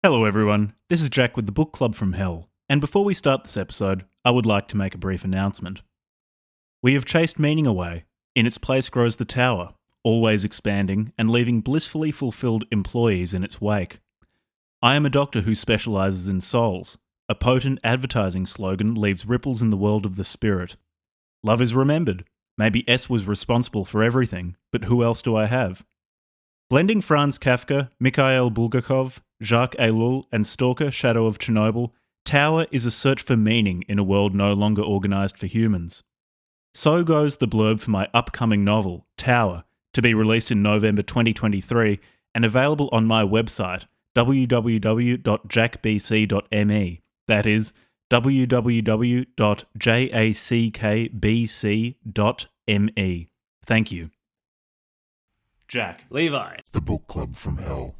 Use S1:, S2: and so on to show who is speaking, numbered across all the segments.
S1: Hello, everyone. This is Jack with the Book Club from Hell. And before we start this episode, I would like to make a brief announcement. We have chased meaning away. In its place grows the tower, always expanding and leaving blissfully fulfilled employees in its wake. I am a doctor who specializes in souls. A potent advertising slogan leaves ripples in the world of the spirit. Love is remembered. Maybe S was responsible for everything, but who else do I have? Blending Franz Kafka, Mikhail Bulgakov, Jacques Ellul, and Stalker Shadow of Chernobyl, Tower is a search for meaning in a world no longer organized for humans. So goes the blurb for my upcoming novel, Tower, to be released in November 2023 and available on my website, www.jackbc.me. That is www.jackbc.me. Thank you. Jack.
S2: Levi.
S3: The Book Club from Hell.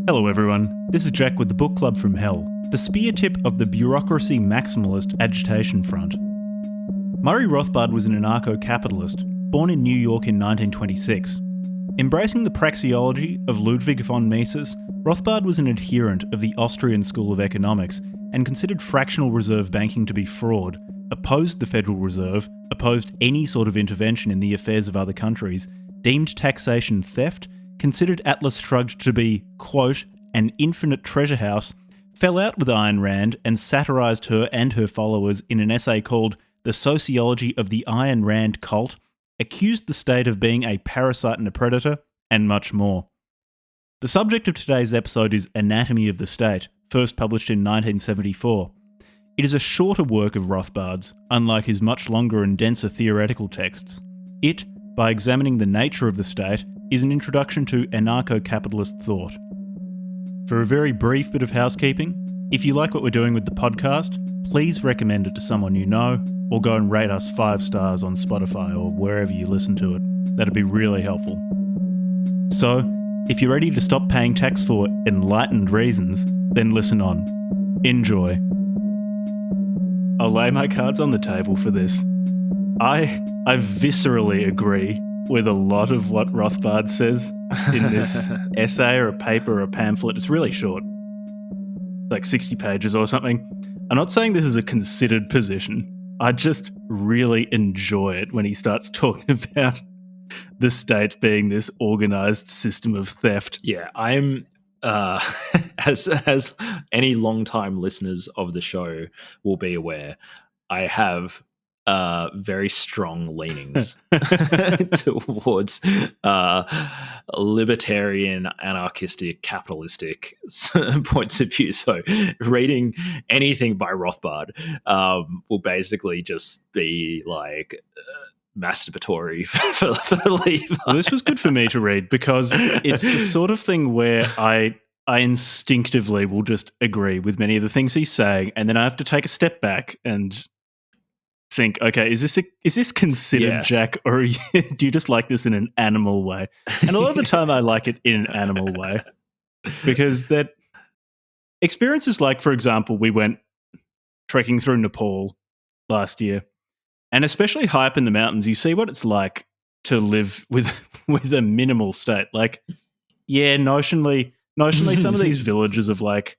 S1: Hello, everyone. This is Jack with the Book Club from Hell, the spear tip of the bureaucracy maximalist agitation front. Murray Rothbard was an anarcho-capitalist, born in New York in 1926. Embracing the praxeology of Ludwig von Mises, Rothbard was an adherent of the Austrian School of Economics and considered fractional reserve banking to be fraud, opposed the Federal Reserve, opposed any sort of intervention in the affairs of other countries, deemed taxation theft, considered Atlas Shrugged to be, quote, an infinite treasure house, fell out with Ayn Rand and satirised her and her followers in an essay called The Sociology of the Ayn Rand Cult, accused the state of being a parasite and a predator, and much more. The subject of today's episode is Anatomy of the State, first published in 1974. It is a shorter work of Rothbard's, unlike his much longer and denser theoretical texts. It, by examining the nature of the state, is an introduction to anarcho-capitalist thought. For a very brief bit of housekeeping, if you like what we're doing with the podcast, please recommend it to someone you know, or go and rate us 5 stars on Spotify or wherever you listen to it. That'd be really helpful. So, if you're ready to stop paying tax for enlightened reasons, then listen on. Enjoy. I'll lay my cards on the table for this. I viscerally agree with a lot of what Rothbard says in this essay or a paper or a pamphlet. It's really short, like 60 pages or something. I'm not saying this is a considered position. I just really enjoy it when he starts talking about the state being this organized system of theft.
S2: Yeah, I'm as any long-time listeners of the show will be aware, I have very strong leanings towards libertarian, anarchistic, capitalistic points of view. So reading anything by Rothbard will basically just be like masturbatory for Levi.
S1: Well, this was good for me to read because it's the sort of thing where I instinctively will just agree with many of the things he's saying, and then I have to take a step back and think, okay, is this considered, Jack, or do you just like this in an animal way? And a lot of the time I like it in an animal way because that experiences like, for example, we went trekking through Nepal last year, and especially high up in the mountains, you see what it's like to live with a minimal state. Like, yeah, notionally some of these villages of like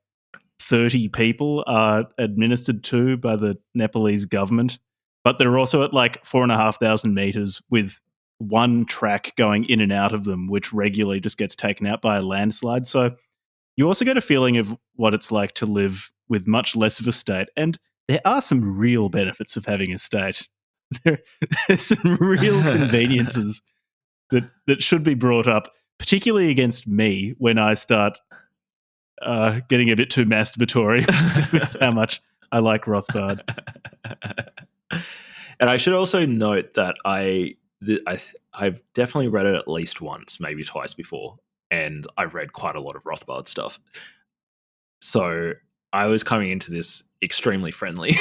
S1: 30 people are administered to by the Nepalese government, but they're also at like 4,500 meters with one track going in and out of them, which regularly just gets taken out by a landslide. So you also get a feeling of what it's like to live with much less of a state. And there are some real benefits of having a state. There's some real conveniences that should be brought up, particularly against me when I start getting a bit too masturbatory with how much I like Rothbard.
S2: And I should also note that I've definitely read it at least once, maybe twice before, and I've read quite a lot of Rothbard stuff. So I was coming into this extremely friendly.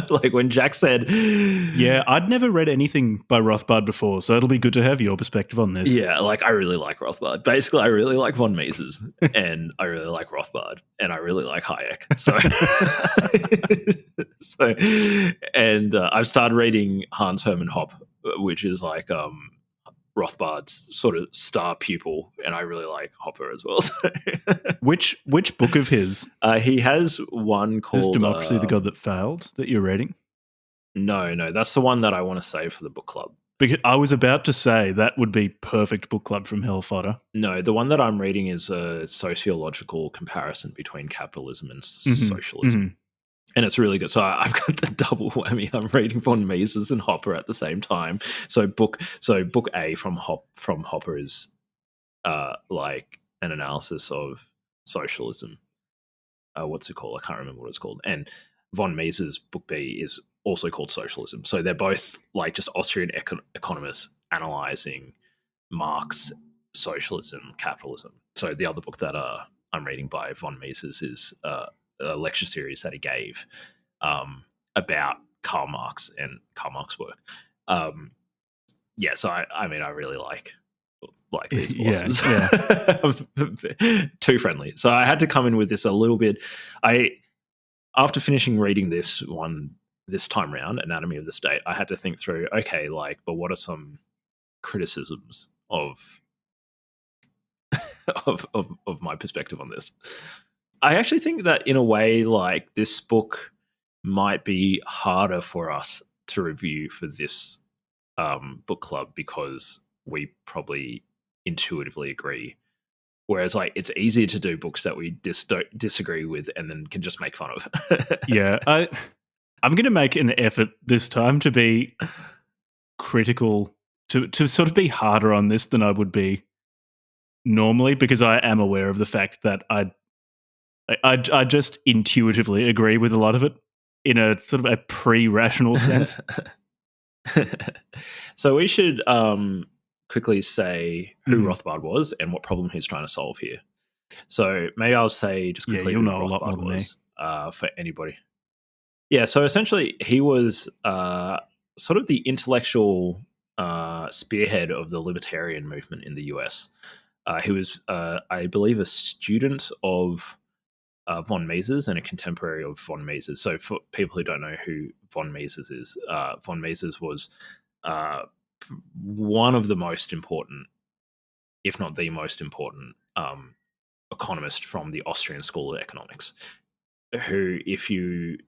S2: Like when Jack said...
S1: Yeah, I'd never read anything by Rothbard before, so it'll be good to have your perspective on this.
S2: Yeah, like I really like Rothbard. Basically, I really like von Mises, and I really like Rothbard, and I really like Hayek. So, I've started reading Hans Hermann Hoppe, which is like Rothbard's sort of star pupil, and I really like Hopper as well. So.
S1: Which book of his?
S2: He has one
S1: Is
S2: called
S1: Democracy the God That Failed that you're reading?
S2: No, that's the one that I want to save for the book club.
S1: Because I was about to say that would be perfect book club from Hell fodder.
S2: No, the one that I'm reading is a sociological comparison between capitalism and socialism. And it's really good. So I've got the double whammy. I'm reading von Mises and Hopper at the same time. So book A from Hopper is like an analysis of socialism. What's it called? I can't remember what it's called. And von Mises' book B is also called Socialism. So they're both like just Austrian economists analyzing Marx, socialism, capitalism. So the other book that I'm reading by von Mises is a lecture series that he gave about Karl Marx and Karl Marx's work. So I mean, I really like these bosses. Yeah. Too friendly. So I had to come in with this a little bit. After finishing reading this time round, Anatomy of the State, I had to think through, okay, but what are some criticisms of my perspective on this? I actually think that in a way, this book might be harder for us to review for this book club because we probably intuitively agree. Whereas it's easier to do books that we don't disagree with and then can just make fun of.
S1: Yeah, I'm going to make an effort this time to be critical, to sort of be harder on this than I would be normally, because I am aware of the fact that I just intuitively agree with a lot of it in a sort of a pre-rational sense.
S2: So we should quickly say who Rothbard was and what problem he's trying to solve here. So maybe I'll say just quickly
S1: you'll
S2: who
S1: know
S2: Rothbard
S1: a lot more
S2: was for anybody. Yeah, so essentially he was sort of the intellectual spearhead of the libertarian movement in the US. He was, I believe, a student of von Mises and a contemporary of von Mises. So for people who don't know who von Mises is, von Mises was one of the most important, if not the most important, economist from the Austrian School of Economics, who, if you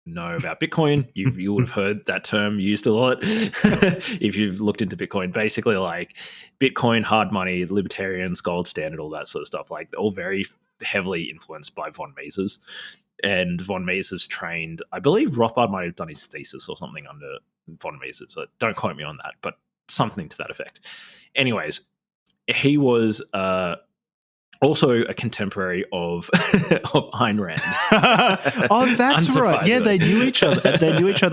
S2: know about Bitcoin, you would have heard that term used a lot. If you've looked into Bitcoin, basically Bitcoin, hard money, libertarians, gold standard, all that sort of stuff, all very heavily influenced by von Mises. And von Mises trained, I believe Rothbard might have done his thesis or something under von Mises. So don't quote me on that, but something to that effect. Anyways, he was also a contemporary of Ayn Rand.
S1: Oh, that's right. Yeah, they knew each other.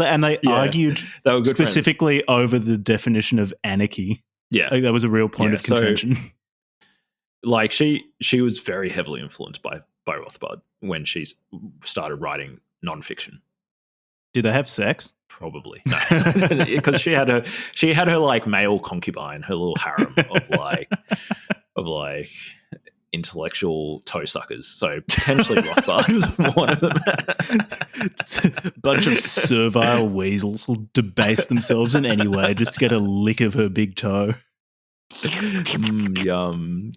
S1: And they argued
S2: they were good
S1: specifically
S2: friends
S1: over the definition of anarchy.
S2: Yeah,
S1: that was a real point of contention.
S2: So, she was very heavily influenced by Rothbard when she started writing nonfiction.
S1: Did they have sex?
S2: Probably no, because she had her male concubine, her little harem of intellectual toe suckers. So potentially Rothbard was one of them.
S1: A bunch of servile weasels will debase themselves in any way just to get a lick of her big toe.
S2: Yum.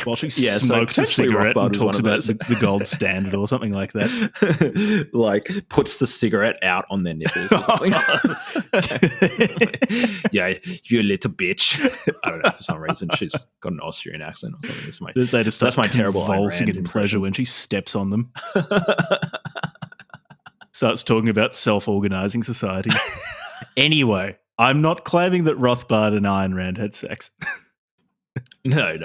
S1: While she smokes a cigarette and talks about the gold standard or something like that.
S2: Puts the cigarette out on their nipples or something. Yeah, you little bitch. I don't know, for some reason she's got an Austrian accent or something.
S1: That's my terrible convulsing in pleasure when she steps on them. Starts talking about self-organizing societies. Anyway, I'm not claiming that Rothbard and Ayn Rand had sex.
S2: No.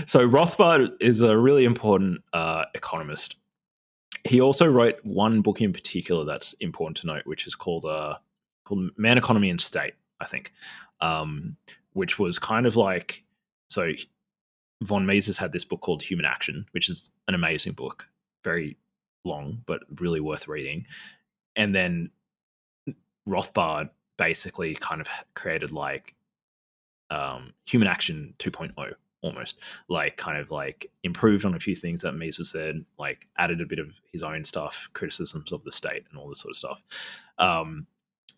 S2: So Rothbard is a really important economist. He also wrote one book in particular that's important to note, which is called Man, Economy and State, I think, which was kind of so von Mises had this book called Human Action, which is an amazing book, very long, but really worth reading. And then Rothbard basically kind of created Human Action 2.0 almost, improved on a few things that Mises said, added a bit of his own stuff, criticisms of the state and all this sort of stuff.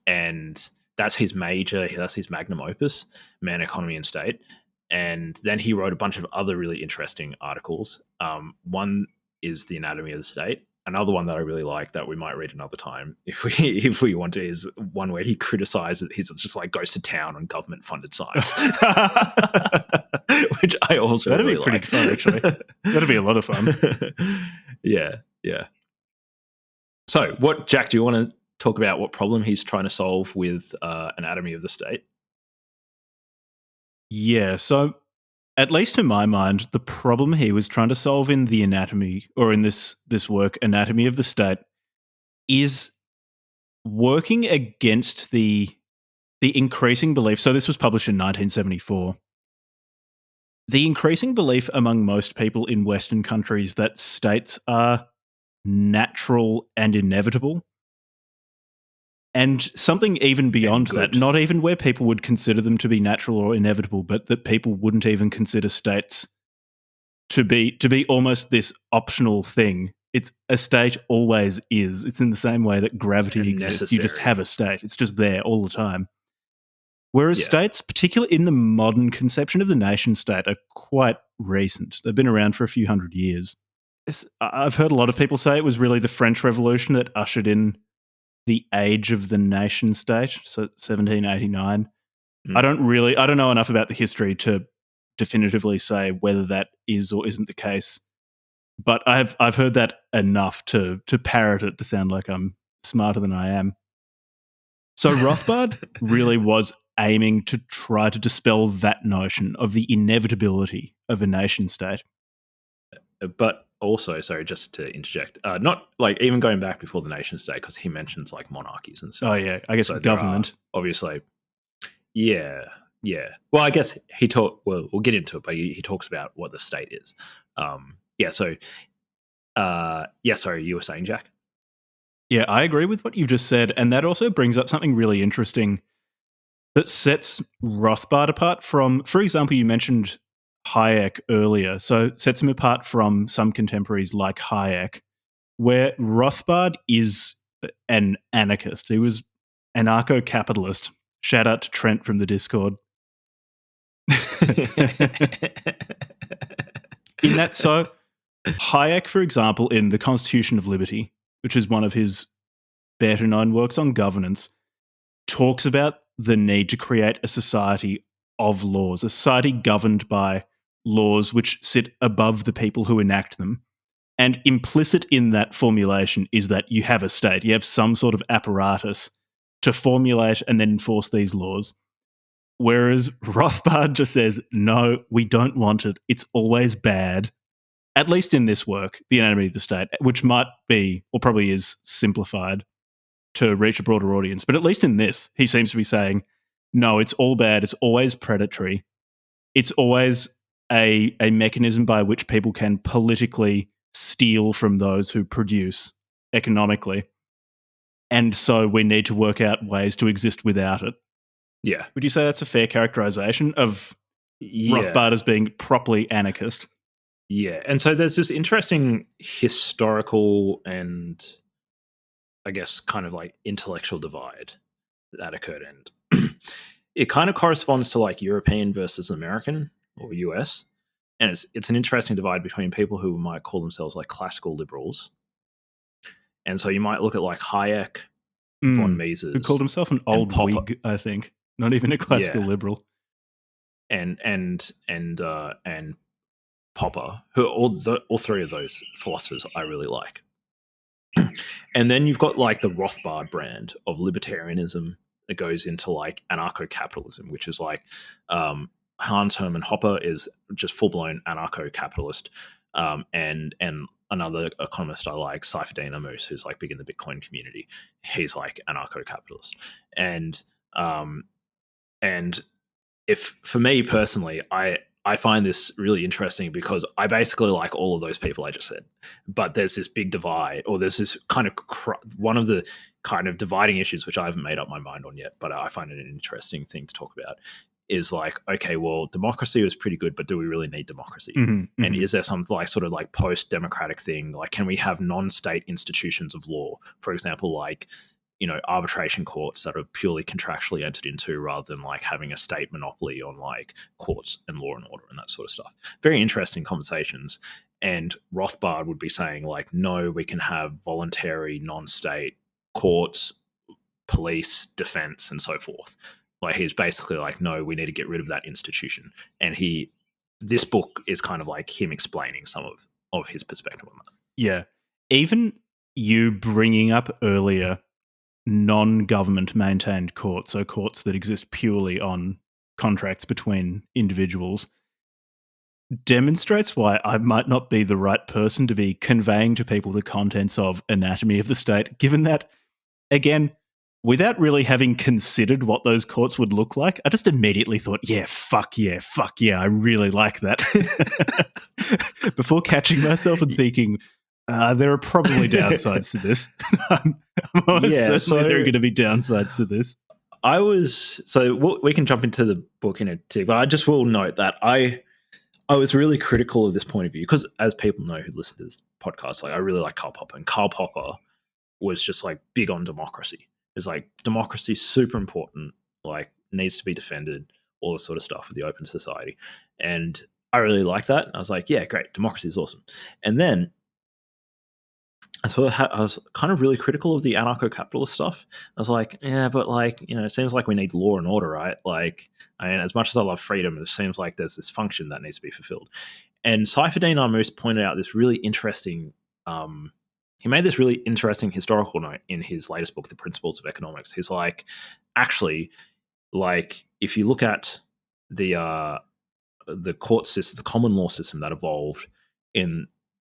S2: And that's his magnum opus, Man, Economy, and State. And then he wrote a bunch of other really interesting articles. One is The Anatomy of the State. Another one that I really like that we might read another time if we want to is one where he criticizes, he's just like goes to town on government funded science, which I also
S1: That'd
S2: really
S1: be pretty
S2: liked.
S1: fun, actually. That'd be a lot of fun.
S2: Yeah. So, Jack, do you want to talk about what problem he's trying to solve with Anatomy of the State?
S1: Yeah, so at least in my mind, the problem he was trying to solve in the anatomy, or in this work, Anatomy of the State, is working against the increasing belief. So this was published in 1974. The increasing belief among most people in Western countries that states are natural and inevitable. And something even beyond that, not even where people would consider them to be natural or inevitable, but that people wouldn't even consider states to be almost this optional thing. It's a state always is. It's in the same way that gravity exists. You just have a state. It's just there all the time. Whereas states, particularly in the modern conception of the nation state, are quite recent. They've been around for a few hundred years. I've heard a lot of people say it was really the French Revolution that ushered in the age of the nation state, so 1789. I don't know enough about the history to definitively say whether that is or isn't the case, but I've heard that enough to parrot it to sound like I'm smarter than I am. So Rothbard really was aiming to try to dispel that notion of the inevitability of a nation state.
S2: But also, sorry, just to interject, not like even going back before the nation state, because he mentions like monarchies and stuff.
S1: Oh yeah, I guess so government.
S2: Obviously, yeah. Well, I guess we'll get into it, but he talks about what the state is. Sorry, you were saying, Jack?
S1: Yeah, I agree with what you've just said, and that also brings up something really interesting that sets Rothbard apart from, for example, you mentioned Hayek earlier, so sets him apart from some contemporaries like Hayek, where Rothbard is an anarchist. He was anarcho-capitalist. Shout out to Trent from the Discord. In that, so Hayek, for example, in The Constitution of Liberty, which is one of his better known works on governance, talks about the need to create a society of laws, a society governed by laws which sit above the people who enact them. And implicit in that formulation is that you have a state, you have some sort of apparatus to formulate and then enforce these laws. Whereas Rothbard just says, no, we don't want it. It's always bad. At least in this work, The Anatomy of the State, which might be, or probably is, simplified to reach a broader audience. But at least in this, he seems to be saying, no, it's all bad. It's always predatory. It's always a mechanism by which people can politically steal from those who produce economically. And so we need to work out ways to exist without it.
S2: Yeah.
S1: Would you say that's a fair characterization of Rothbard as being properly anarchist?
S2: Yeah. And so there's this interesting historical and, I guess, kind of like intellectual divide that occurred. And it kind of corresponds to like European versus American or US. And it's an interesting divide between people who might call themselves like classical liberals. And so you might look at like Hayek, von Mises,
S1: who called himself an old Whig, I think, not even a classical liberal,
S2: and Popper, who all three of those philosophers I really like. And then you've got like the Rothbard brand of libertarianism that goes into like anarcho-capitalism, which is like Hans Hermann Hoppe is just full-blown anarcho-capitalist, and another economist I like, Saifedean Ammous, who's like big in the Bitcoin community, he's like anarcho-capitalist. And if for me personally, I find this really interesting because I basically like all of those people I just said, but there's this big divide, or there's this kind of one of the kind of dividing issues which I haven't made up my mind on yet, but I find it an interesting thing to talk about. Is like, okay, well, democracy was pretty good, but do we really need democracy? And is there some like sort of like post-democratic thing? Like, can we have non-state institutions of law? For example, like arbitration courts that are purely contractually entered into rather than like having a state monopoly on like courts and law and order and that sort of stuff. Very interesting conversations. And Rothbard would be saying like, no, we can have voluntary non-state courts, police, defense, and so forth. Like he's basically like, no, we need to get rid of that institution. And this book is kind of like him explaining some of his perspective on that.
S1: Yeah. Even you bringing up earlier non-government maintained courts, so courts that exist purely on contracts between individuals, demonstrates why I might not be the right person to be conveying to people the contents of Anatomy of the State, given that, again, without really having considered what those courts would look like, I just immediately thought, fuck yeah, I really like that. Before catching myself and thinking, there are probably downsides to this. Certainly there are going to be downsides to this.
S2: We can jump into the book in a tick, but I just will note that I was really critical of this point of view because, as people know who listen to this podcast, like I really like Karl Popper, and Karl Popper was just like big on democracy. It's like democracy is super important, like needs to be defended, all this sort of stuff with the open society, and I really like that. I was like, yeah, great, democracy is awesome. And then I was kind of really critical of the anarcho-capitalist stuff. I was like, yeah, but like, it seems like we need law and order, right? Like, I mean, as much as I love freedom, it seems like there's this function that needs to be fulfilled. And Saifuddin Ammous pointed out this really interesting, he made this really interesting historical note in his latest book, The Principles of Economics. He's like, actually, like, if you look at the court system, the common law system that evolved in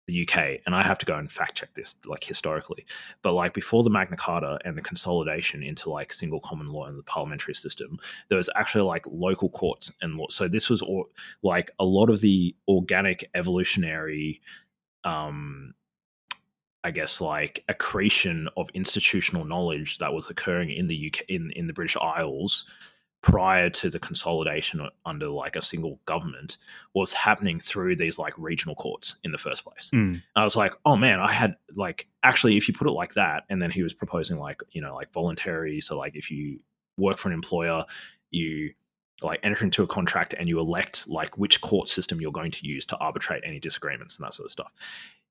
S2: the UK, and I have to go and fact check this like historically, but like before the Magna Carta and the consolidation into like single common law and the parliamentary system, there was actually like local courts and law. So this was like a lot of the organic evolutionary, I guess like accretion of institutional knowledge that was occurring in the UK, in the British Isles prior to the consolidation under like a single government was happening through these like regional courts in the first place. I was like, oh man, I had like, actually, if you put it like that, and then he was proposing like, like voluntary. So like if you work for an employer, you like enter into a contract and you elect like which court system you're going to use to arbitrate any disagreements and that sort of stuff.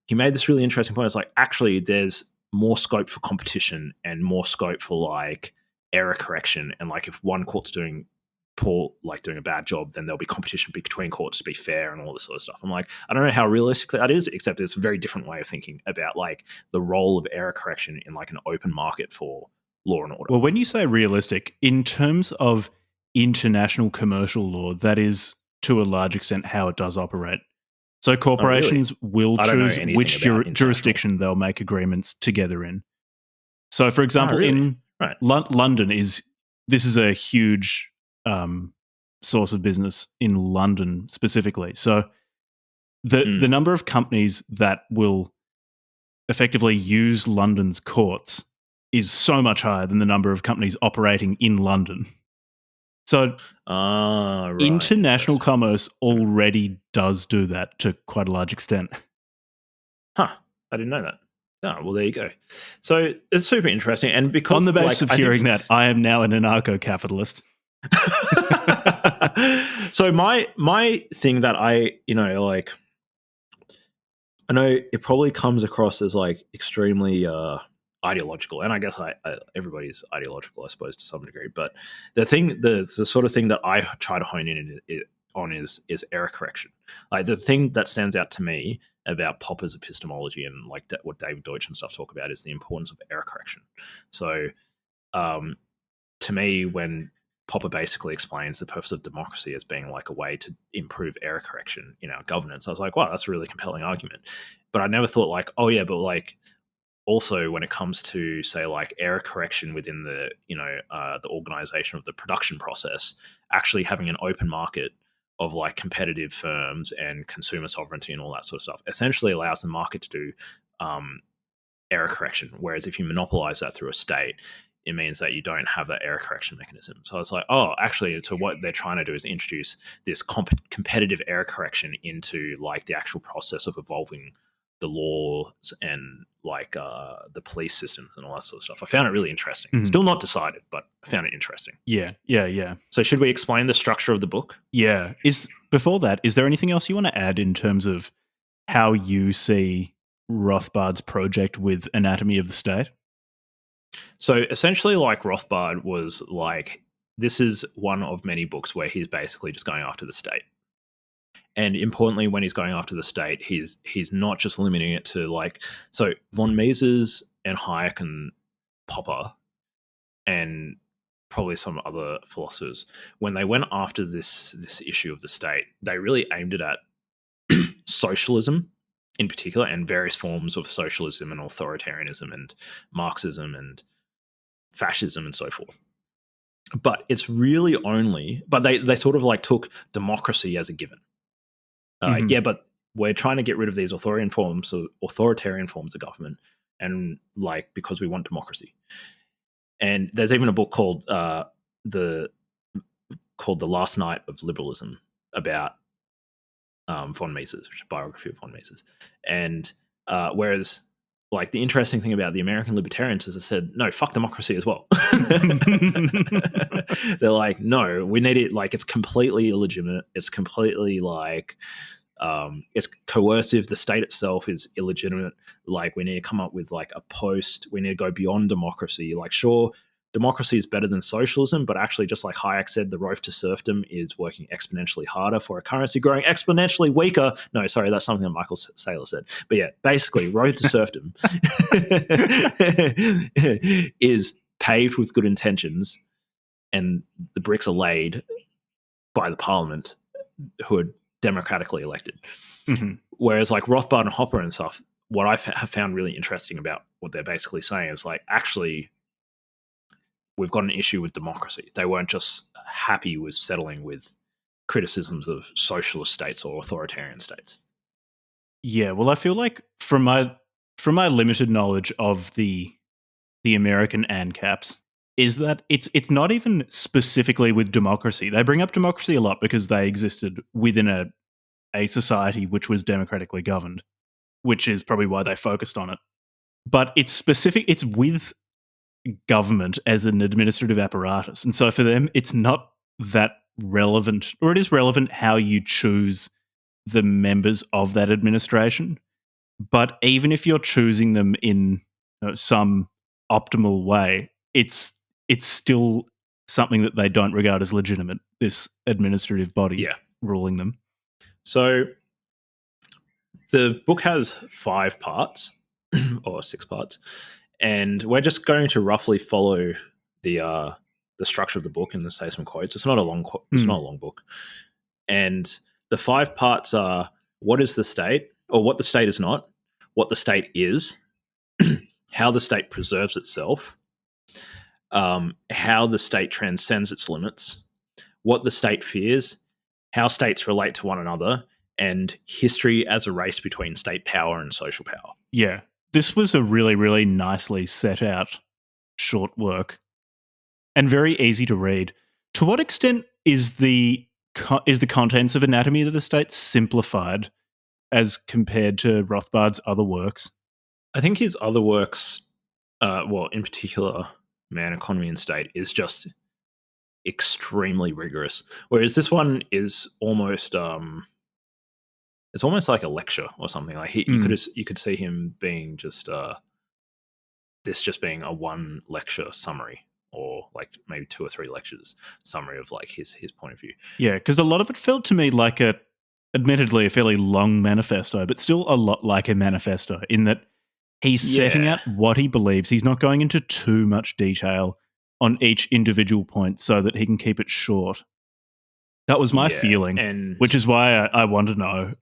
S2: He made this really interesting point. It's like, actually, there's more scope for competition and more scope for like error correction, and like if one court's doing a bad job, then there'll be competition between courts to be fair and all this sort of stuff. I'm like, I don't know how realistic that is, except it's a very different way of thinking about like the role of error correction in like an open market for law and order.
S1: Well, when you say realistic, in terms of international commercial law, that is to a large extent how it does operate. So corporations will choose which jurisdiction they'll make agreements together in. So, for example, in London this is a huge source of business in London specifically. So the number of companies that will effectively use London's courts is so much higher than the number of companies operating in London. So international commerce already does do that to quite a large extent.
S2: Huh. I didn't know that. Oh, well, there you go. So it's super interesting. And because
S1: on the basis of hearing that, I am now an anarcho-capitalist.
S2: So my thing that I know it probably comes across as like extremely ideological, and I guess everybody's ideological, I suppose, to some degree. But the sort of thing that I try to hone in on is error correction. Like the thing that stands out to me about Popper's epistemology and like what David Deutsch and stuff talk about is the importance of error correction. So to me, when Popper basically explains the purpose of democracy as being like a way to improve error correction in our governance, I was like, wow, that's a really compelling argument. But I never thought like, oh yeah, but like also when it comes to say like error correction within the the organization of the production process, actually having an open market of like competitive firms and consumer sovereignty and all that sort of stuff essentially allows the market to do error correction. Whereas if you monopolize that through a state, it means that you don't have that error correction mechanism. So I was like, oh, actually, so what they're trying to do is introduce this competitive error correction into like the actual process of evolving the laws and like the police systems and all that sort of stuff. I found it really interesting.
S1: Mhm.
S2: Still not decided, but I found it interesting.
S1: Yeah.
S2: So should we explain the structure of the book?
S1: Yeah. Before that, is there anything else you want to add in terms of how you see Rothbard's project with Anatomy of the State?
S2: So essentially, like Rothbard was like, this is one of many books where he's basically just going after the state. And importantly, when he's going after the state, he's not just limiting it to like, so von Mises and Hayek and Popper and probably some other philosophers, when they went after this issue of the state, they really aimed it at socialism in particular, and various forms of socialism and authoritarianism and Marxism and fascism and so forth. But it's really only, but they sort of like took democracy as a given.
S1: Mhm.
S2: Yeah, but we're trying to get rid of these authoritarian forms of government, and like because we want democracy. And there's even a book called the Last Night of Liberalism about von Mises, which is a biography of von Mises. And whereas, like, the interesting thing about the American libertarians is they said, no, fuck democracy as well. They're like, no, we need it. Like, it's completely illegitimate. It's completely like, it's coercive. The state itself is illegitimate. Like, we need to come up with like we need to go beyond democracy. Like, sure, democracy is better than socialism, but actually, just like Hayek said, the road to serfdom is working exponentially harder for a currency growing exponentially weaker. No, sorry, that's something that Michael Saylor said. But yeah, basically, road to serfdom is paved with good intentions, and the bricks are laid by the parliament who are democratically elected.
S1: Mhm.
S2: Whereas like Rothbard and Hopper and stuff, what I have found really interesting about what they're basically saying is like, actually, we've got an issue with democracy. They weren't just happy with settling with criticisms of socialist states or authoritarian states.
S1: Yeah, well, I feel like from my limited knowledge of the American ANCAPs is that it's not even specifically with democracy. They bring up democracy a lot because they existed within a society which was democratically governed, which is probably why they focused on it. But it's specific. It's with government as an administrative apparatus, and so for them, it's not that relevant, or it is relevant how you choose the members of that administration. But even if you're choosing them in some optimal way, it's still something that they don't regard as legitimate. This administrative body
S2: Yeah.
S1: ruling them.
S2: So the book has 5 parts or 6 parts, and we're just going to roughly follow the structure of the book and say some quotes. It's not a long book, and the 5 parts are: what is the state, or what the state is not, what the state is, how the state preserves itself, how the state transcends its limits, what the state fears, how states relate to one another, and history as a race between state power and social power.
S1: Yeah, this was a really, really nicely set out short work and very easy to read. To what extent is the contents of Anatomy of the State simplified as compared to Rothbard's other works?
S2: I think his other works, well, in particular, Man, Economy, and State, is just extremely rigorous. Whereas this one is almost, it's almost like a lecture or something. Like you could see him being just this just being a one lecture summary, or like maybe 2 or 3 lectures summary of like his point of view.
S1: Yeah, because a lot of it felt to me like admittedly, a fairly long manifesto, but still a lot like a manifesto in that he's setting
S2: Yeah.
S1: out what he believes. He's not going into too much detail on each individual point so that he can keep it short. That was my
S2: Yeah,
S1: feeling,
S2: and
S1: which is why I want to know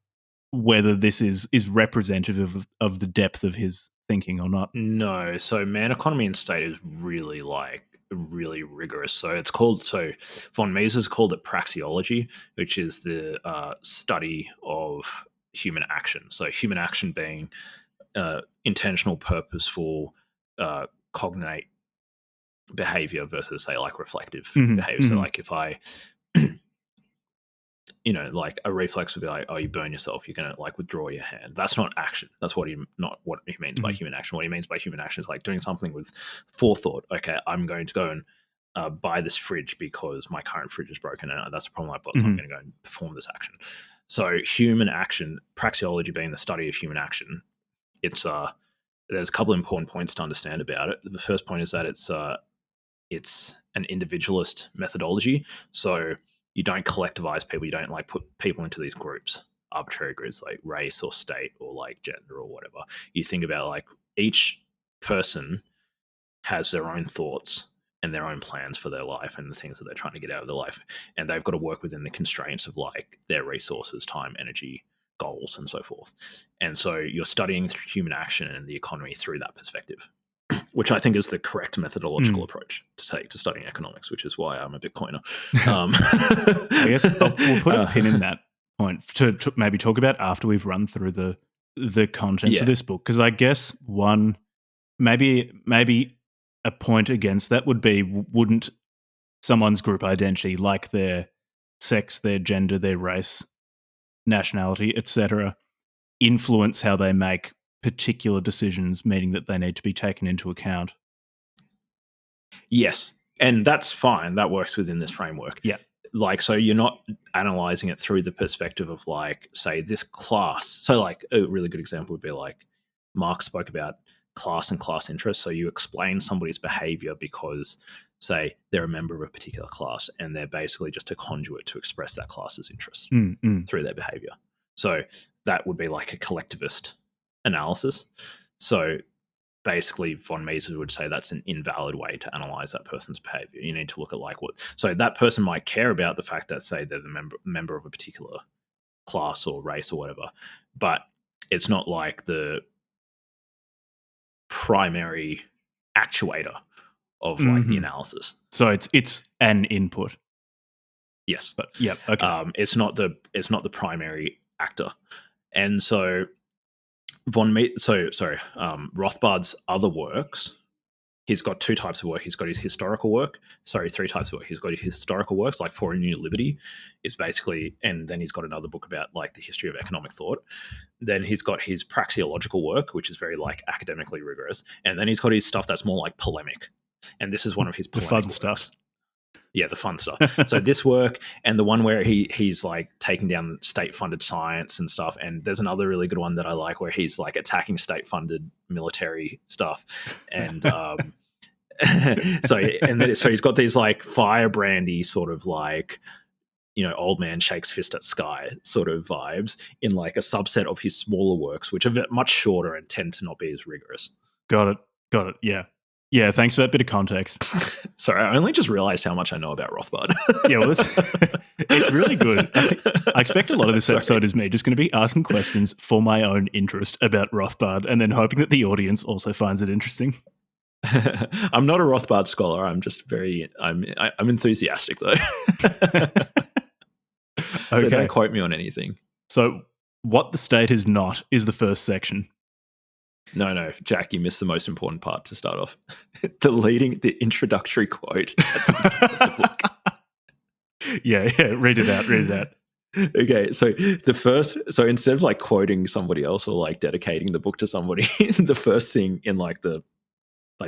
S1: whether this is representative of the depth of his thinking or not.
S2: no, so Man, Economy, and State is really like really rigorous. So it's called, so von Mises called it praxeology, which is the study of human action. So human action being intentional, purposeful, cognate behavior versus say like reflective
S1: Mhm,
S2: behavior. So
S1: mhm.
S2: like if I like a reflex would be like, oh, you burn yourself, you're gonna like withdraw your hand. That's not action. That's not what he means by human action. What he means by human action is like doing something with forethought. Okay, I'm going to go and buy this fridge because my current fridge is broken and that's a problem I've got. So I'm going to go and perform this action. So human action, praxeology being the study of human action, it's there's a couple of important points to understand about it. The first point is that it's an individualist methodology. So you don't collectivize people. You don't like put people into these groups, arbitrary groups like race or state or like gender or whatever. You think about like each person has their own thoughts and their own plans for their life and the things that they're trying to get out of their life. And they've got to work within the constraints of like their resources, time, energy, goals, and so forth. And so you're studying human action and the economy through that perspective, which I think is the correct methodological approach to take to studying economics, which is why I'm a Bitcoiner.
S1: I guess we'll put a pin in that point to maybe talk about after we've run through the contents of this book, because I guess one maybe a point against that would be, wouldn't someone's group identity, like their sex, their gender, their race, nationality, etc., influence how they make particular decisions, meaning that they need to be taken into account?
S2: Yes, and that's fine. That works within this framework.
S1: Yeah.
S2: Like, so you're not analyzing it through the perspective of like, say, this class. So like a really good example would be like Marx spoke about class and class interests. So you explain somebody's behavior because, say, they're a member of a particular class and they're basically just a conduit to express that class's interests through their behavior. So that would be like a collectivist analysis. So basically von Mises would say that's an invalid way to analyze that person's behavior. You need to look at like what, so that person might care about the fact that, say, they're the member of a particular class or race or whatever, but it's not like the primary actuator of like the analysis.
S1: So it's an input.
S2: Yes.
S1: But yeah, okay.
S2: It's not the primary actor. And so Rothbard's other works, he's got two types of work. He's got his historical work. Sorry, three types of work. He's got his historical works, like For a New Liberty, is basically, and then he's got another book about like the history of economic thought. Then he's got his praxeological work, which is very like academically rigorous. And then he's got his stuff that's more like polemic. And this is one of his polemic
S1: fun
S2: works.
S1: stuff.
S2: Yeah, the fun stuff. So this work and the one where he's like taking down state-funded science and stuff. And there's another really good one that I like where he's like attacking state-funded military stuff. And so he's got these like firebrandy sort of like, old man shakes fist at sky sort of vibes in like a subset of his smaller works, which are much shorter and tend to not be as rigorous.
S1: Got it. Yeah. Yeah, thanks for that bit of context.
S2: Sorry, I only just realized how much I know about Rothbard.
S1: Yeah, well, it's really good. I expect a lot of this episode is me just going to be asking questions for my own interest about Rothbard and then hoping that the audience also finds it interesting.
S2: I'm not a Rothbard scholar. I'm just I'm enthusiastic, though.
S1: Okay.
S2: So don't quote me on anything.
S1: So what the state is not is the first section.
S2: No, Jack, you missed the most important part to start off. The introductory quote at the beginning of the book.
S1: Yeah, read it out.
S2: Okay, so instead of like quoting somebody else or like dedicating the book to somebody, the first thing in like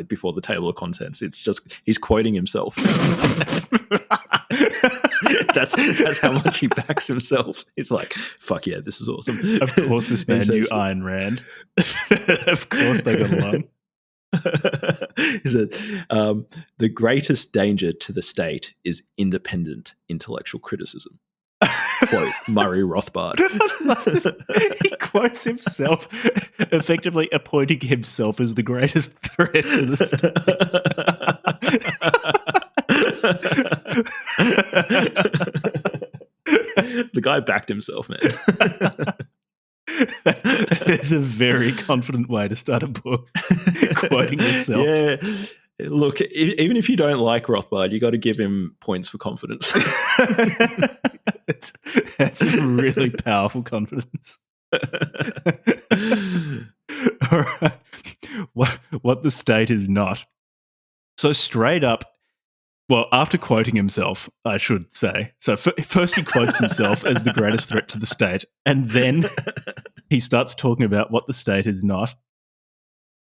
S2: before the table of contents, it's just he's quoting himself. That's how much he backs himself. He's like, fuck yeah, this is awesome.
S1: Of course this man knew Ayn Rand. Of course they got along.
S2: He said, the greatest danger to the state is independent intellectual criticism. Quote, Murray Rothbard.
S1: He quotes himself, effectively appointing himself as the greatest threat to the
S2: The guy backed himself, man.
S1: It's a very confident way to start a book, quoting yourself.
S2: Yeah. Look, even if you don't like Rothbard, you got to give him points for confidence.
S1: That's a really powerful confidence. All right. What the state is not. So straight up, Well, after quoting himself, I should say. So first he quotes himself as the greatest threat to the state, and then he starts talking about what the state is not.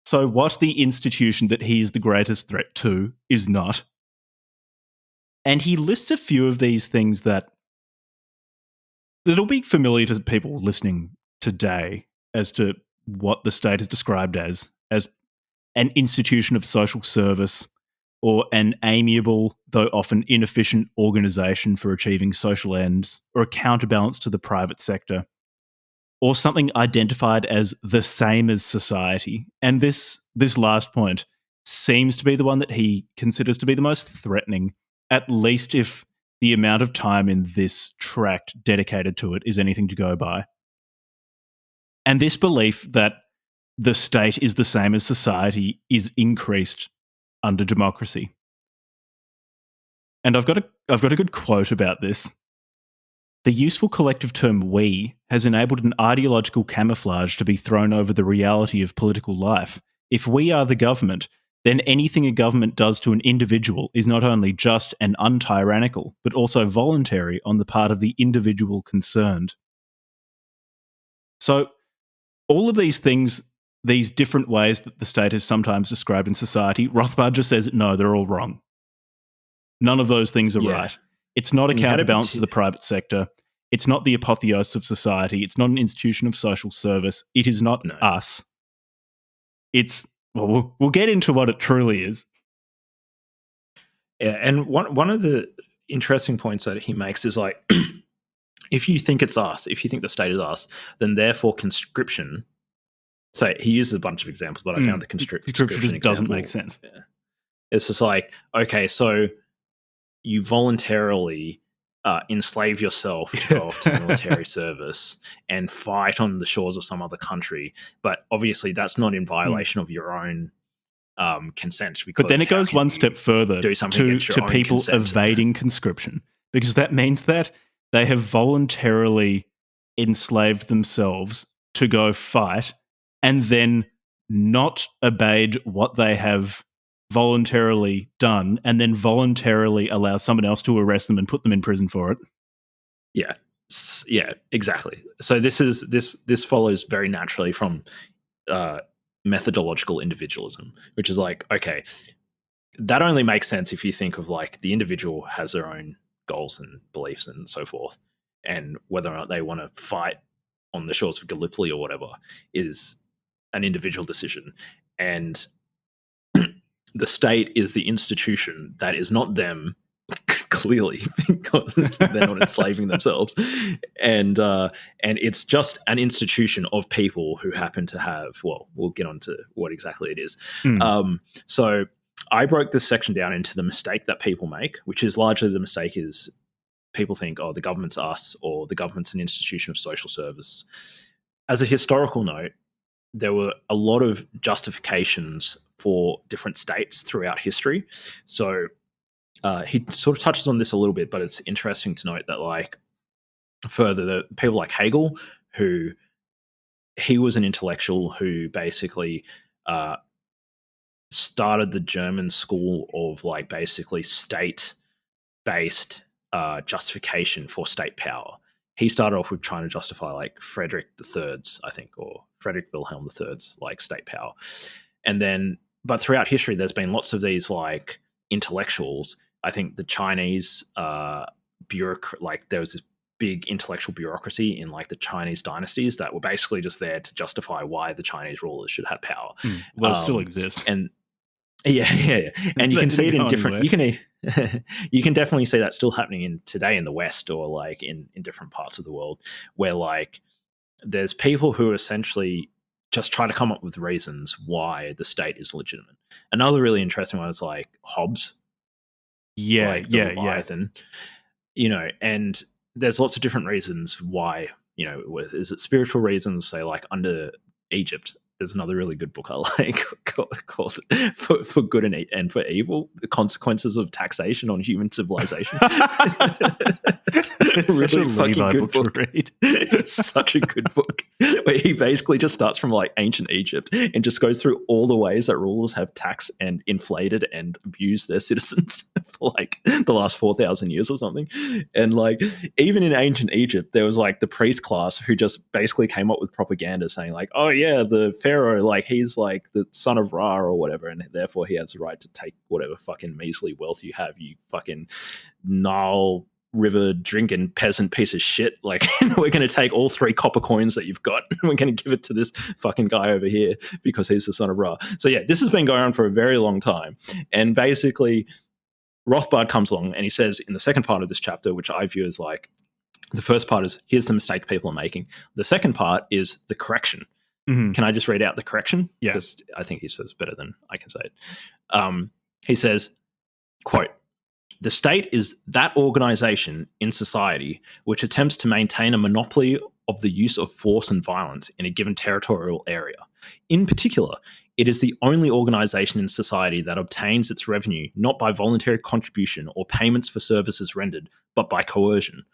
S1: So what the institution that he is the greatest threat to is not. And he lists a few of these things that'll be familiar to people listening today as to what the state is described as an institution of social service, or an amiable, though often inefficient, organisation for achieving social ends, or a counterbalance to the private sector, or something identified as the same as society. And this last point seems to be the one that he considers to be the most threatening, at least if the amount of time in this tract dedicated to it is anything to go by. And this belief that the state is the same as society is increased under democracy. And I've got a good quote about this. The useful collective term "we" has enabled an ideological camouflage to be thrown over the reality of political life. If we are the government, then anything a government does to an individual is not only just and untyrannical, but also voluntary on the part of the individual concerned. So, all of these things, these different ways that the state is sometimes described in society, Rothbard just says, no, they're all wrong. None of those things are right. It's not a counterbalance to the private sector. It's not the apotheosis of society. It's not an institution of social service. It is not us. It's, well, we'll get into what it truly is.
S2: Yeah, and one of the interesting points that he makes is like, if you think it's us, if you think the state is us, then therefore conscription. So he uses a bunch of examples, but I found the conscription
S1: just doesn't make sense.
S2: Yeah. It's just like, okay, so you voluntarily enslave yourself to go off to military service and fight on the shores of some other country, but obviously that's not in violation of your own consent.
S1: But then it goes one step further to people evading conscription, because that means that they have voluntarily enslaved themselves to go fight and then not obeyed what they have voluntarily done, and then voluntarily allow someone else to arrest them and put them in prison for it.
S2: Yeah, exactly. So this follows very naturally from methodological individualism, which is like, okay, that only makes sense if you think of like the individual has their own goals and beliefs and so forth, and whether or not they want to fight on the shores of Gallipoli or whatever is an individual decision. And the state is the institution that is not them, clearly, because they're not enslaving themselves, and it's just an institution of people who happen to have. Well, we'll get on to what exactly it is. So I broke this section down into the mistake that people make, which is largely the mistake is people think, oh, the government's us, or the government's an institution of social service. As a historical note, there were a lot of justifications for different states throughout history. So he sort of touches on this a little bit, but it's interesting to note that, like, further, the people like Hegel, who he was an intellectual who basically started the German school of like basically state-based justification for state power. He started off with trying to justify like Frederick III's, I think, or Frederick Wilhelm III's like state power. And then, but throughout history, there's been lots of these like intellectuals. I think the Chinese like there was this big intellectual bureaucracy in like the Chinese dynasties that were basically just there to justify why the Chinese rulers should have power.
S1: Well, it still exists.
S2: And yeah. And you can see it in different, you can definitely see that still happening in today in the West, or like in different parts of the world, where like there's people who essentially just try to come up with reasons why the state is legitimate. Another really interesting one is like Hobbes. Leviathan, you know, and there's lots of different reasons why, you know, is it spiritual reasons, say like under Egypt, there's another really good book I like called for Good and for Evil: The Consequences of Taxation on Human Civilization.
S1: It's such a Levi book to read.
S2: It's such a good book, where he basically just starts from like ancient Egypt and just goes through all the ways that rulers have taxed and inflated and abused their citizens for like the last 4,000 years or something. And like even in ancient Egypt, there was like the priest class who just basically came up with propaganda saying like, oh yeah, the pharaoh, like he's like the son of Ra or whatever, and therefore he has the right to take whatever fucking measly wealth you have, you fucking Nile river drinking peasant piece of shit. Like we're going to take all 3 copper coins that you've got and we're going to give it to this fucking guy over here because he's the son of Ra. So yeah, this has been going on for a very long time. And basically Rothbard comes along and he says in the second part of this chapter, which I view as like, the first part is here's the mistake people are making. The second part is the correction.
S1: Mm-hmm.
S2: Can I just read out the correction?
S1: Yeah.
S2: Because I think he says better than I can say it. He says, quote, "The state is that organization in society which attempts to maintain a monopoly of the use of force and violence in a given territorial area. In particular, it is the only organization in society that obtains its revenue not by voluntary contribution or payments for services rendered, but by coercion.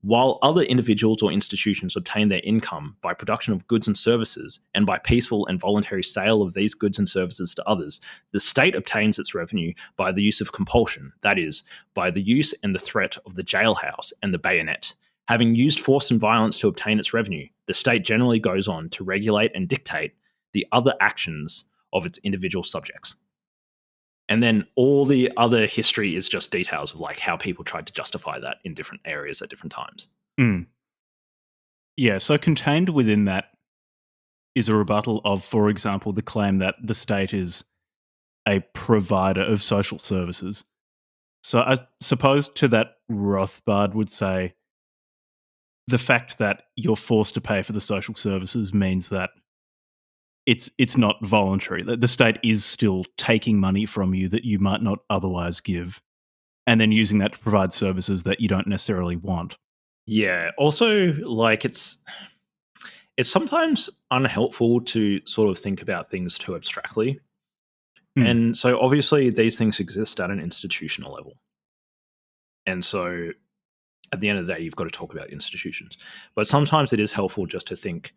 S2: While other individuals or institutions obtain their income by production of goods and services and by peaceful and voluntary sale of these goods and services to others, the state obtains its revenue by the use of compulsion, that is, by the use and the threat of the jailhouse and the bayonet. Having used force and violence to obtain its revenue, the state generally goes on to regulate and dictate the other actions of its individual subjects." And then all the other history is just details of like how people tried to justify that in different areas at different times.
S1: Mm. Yeah, so contained within that is a rebuttal of, for example, the claim that the state is a provider of social services. So I suppose to that Rothbard would say the fact that you're forced to pay for the social services means that it's not voluntary. The state is still taking money from you that you might not otherwise give, and then using that to provide services that you don't necessarily want.
S2: Yeah. Also, like it's sometimes unhelpful to sort of think about things too abstractly. And so obviously these things exist at an institutional level. And so at the end of the day, you've got to talk about institutions. But sometimes it is helpful just to think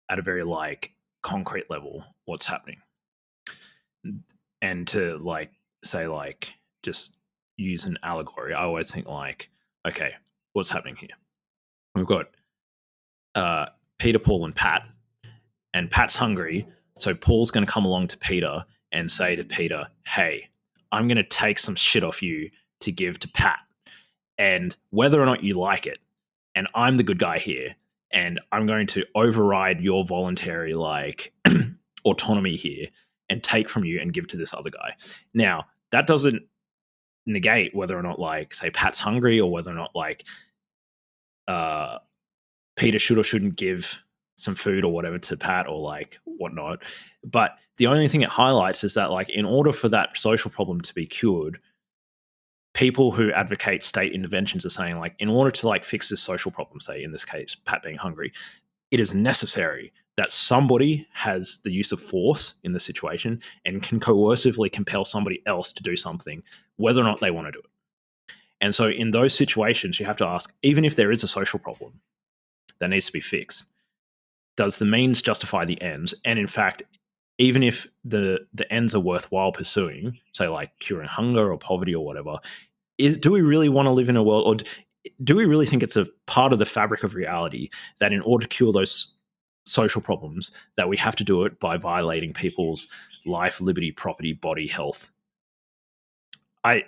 S2: at a very like concrete level what's happening. And to like say like just use an allegory. I always think like, okay, what's happening here? We've got Peter, Paul, and Pat. And Pat's hungry, so Paul's going to come along to Peter and say to Peter, hey, I'm going to take some shit off you to give to Pat. And whether or not you like it, and I'm the good guy here, and I'm going to override your voluntary like autonomy here and take from you and give to this other guy. Now, that doesn't negate whether or not like, say, Pat's hungry or whether or not like Peter should or shouldn't give some food or whatever to Pat or like whatnot. But the only thing it highlights is that like in order for that social problem to be cured, people who advocate state interventions are saying like in order to like fix this social problem, say in this case, Pat being hungry, it is necessary that somebody has the use of force in the situation and can coercively compel somebody else to do something, whether or not they want to do it. And so in those situations, you have to ask, even if there is a social problem that needs to be fixed, does the means justify the ends? And in fact, even if the ends are worthwhile pursuing, say like curing hunger or poverty or whatever, do we really want to live in a world, or do we really think it's a part of the fabric of reality that in order to cure those social problems, that we have to do it by violating people's life, liberty, property, body, health? I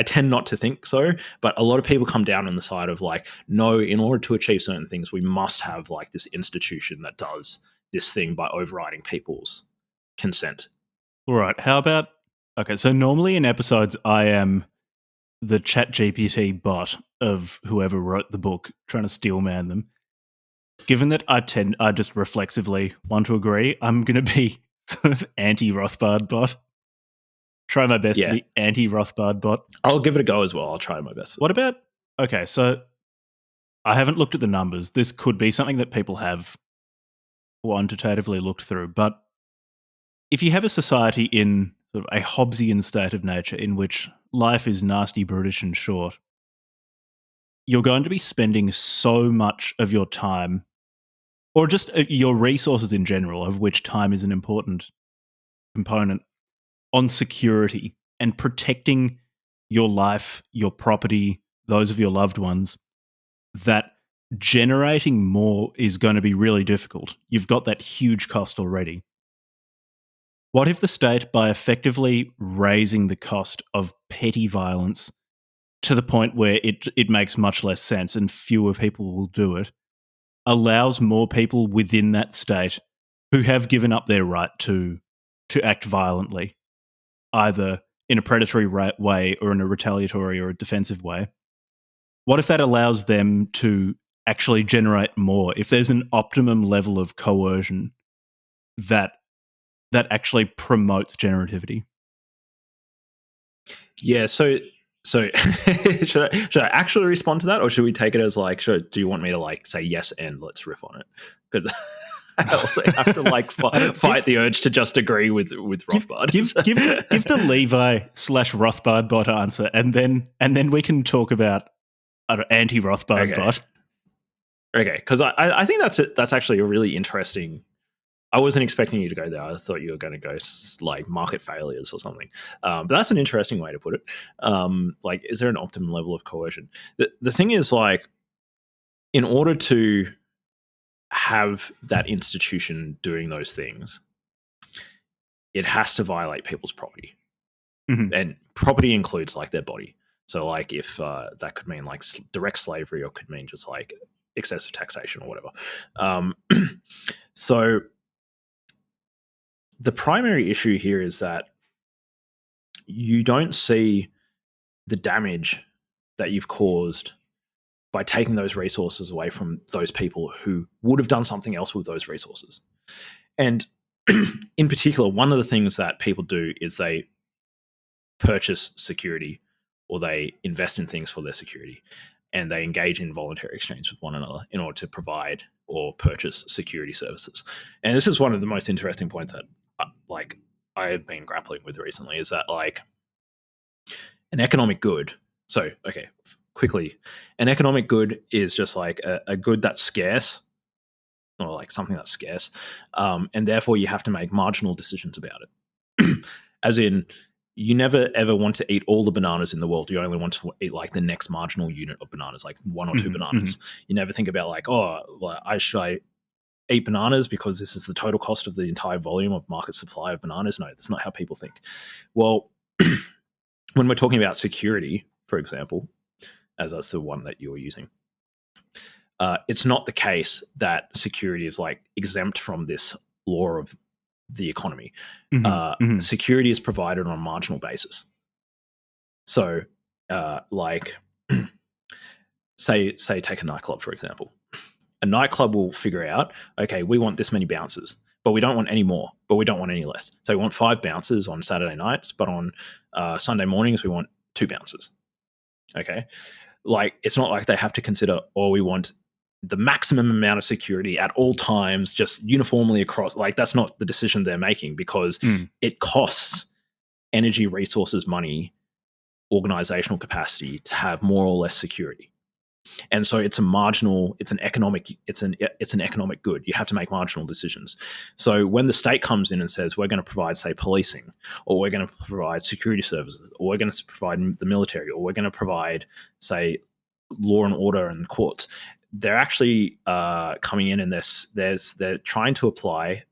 S2: tend not to think so, but a lot of people come down on the side of like, no, in order to achieve certain things, we must have like this institution that does this thing by overriding people's consent.
S1: All right. How about, okay, so normally in episodes, I am the ChatGPT bot of whoever wrote the book trying to steel man them. Given that I just reflexively want to agree, I'm going to be sort of anti-Rothbard bot. Try my best to be anti-Rothbard bot.
S2: I'll give it a go as well. I'll try my best.
S1: What about, okay, so I haven't looked at the numbers. This could be something that people have quantitatively looked through, but if you have a society in sort of a Hobbesian state of nature in which life is nasty, brutish, and short, you're going to be spending so much of your time, or just your resources in general, of which time is an important component, on security and protecting your life, your property, those of your loved ones, that generating more is going to be really difficult. You've got that huge cost already. What if the state, by effectively raising the cost of petty violence to the point where it makes much less sense and fewer people will do it, allows more people within that state who have given up their right to act violently, either in a predatory way or in a retaliatory or a defensive way? What if that allows them to actually generate more? If there's an optimum level of coercion that actually promotes generativity.
S2: Yeah, so should I actually respond to that, or should we take it as like, do you want me to like say yes and let's riff on it? Because I also have to like fight the urge to just agree with Rothbard.
S1: Give the Levi/Rothbard bot answer, and then we can talk about anti-Rothbard bot.
S2: Okay, because I think that's actually a really interesting. I wasn't expecting you to go there. I thought you were going to go like market failures or something. But that's an interesting way to put it. Like, is there an optimum level of coercion? The thing is, like, in order to have that institution doing those things, it has to violate people's property.
S1: Mm-hmm.
S2: And property includes like their body. So like if that could mean like direct slavery, or could mean just like excessive taxation or whatever. So the primary issue here is that you don't see the damage that you've caused by taking those resources away from those people who would have done something else with those resources. And in particular, one of the things that people do is they purchase security, or they invest in things for their security, and they engage in voluntary exchange with one another in order to provide or purchase security services. And this is one of the most interesting points that like I have been grappling with recently, is that like an economic good. So, okay, quickly, an economic good is just like a good that's scarce, or like something that's scarce. And therefore you have to make marginal decisions about it. As in, you never ever want to eat all the bananas in the world. You only want to eat like the next marginal unit of bananas, like one or two bananas. Mm-hmm. You never think about like, oh, well, should I eat bananas because this is the total cost of the entire volume of market supply of bananas? No, that's not how people think. Well, when we're talking about security, for example, as that's the one that you're using, it's not the case that security is like exempt from this law of the economy. Security is provided on a marginal basis. So, like, say take a nightclub, for example. A nightclub will figure out, okay, we want this many bouncers, but we don't want any more, but we don't want any less. So we want 5 bouncers on Saturday nights, but on Sunday mornings we want 2 bouncers. Okay, like it's not like they have to consider, we want the maximum amount of security at all times, just uniformly across. Like that's not the decision they're making, because it costs energy, resources, money, organizational capacity to have more or less security. And so it's an economic good. You have to make marginal decisions. So when the state comes in and says, we're going to provide, say, policing, or we're going to provide security services, or we're going to provide the military, or we're going to provide, say, law and order and courts, they're actually coming in and they're trying to apply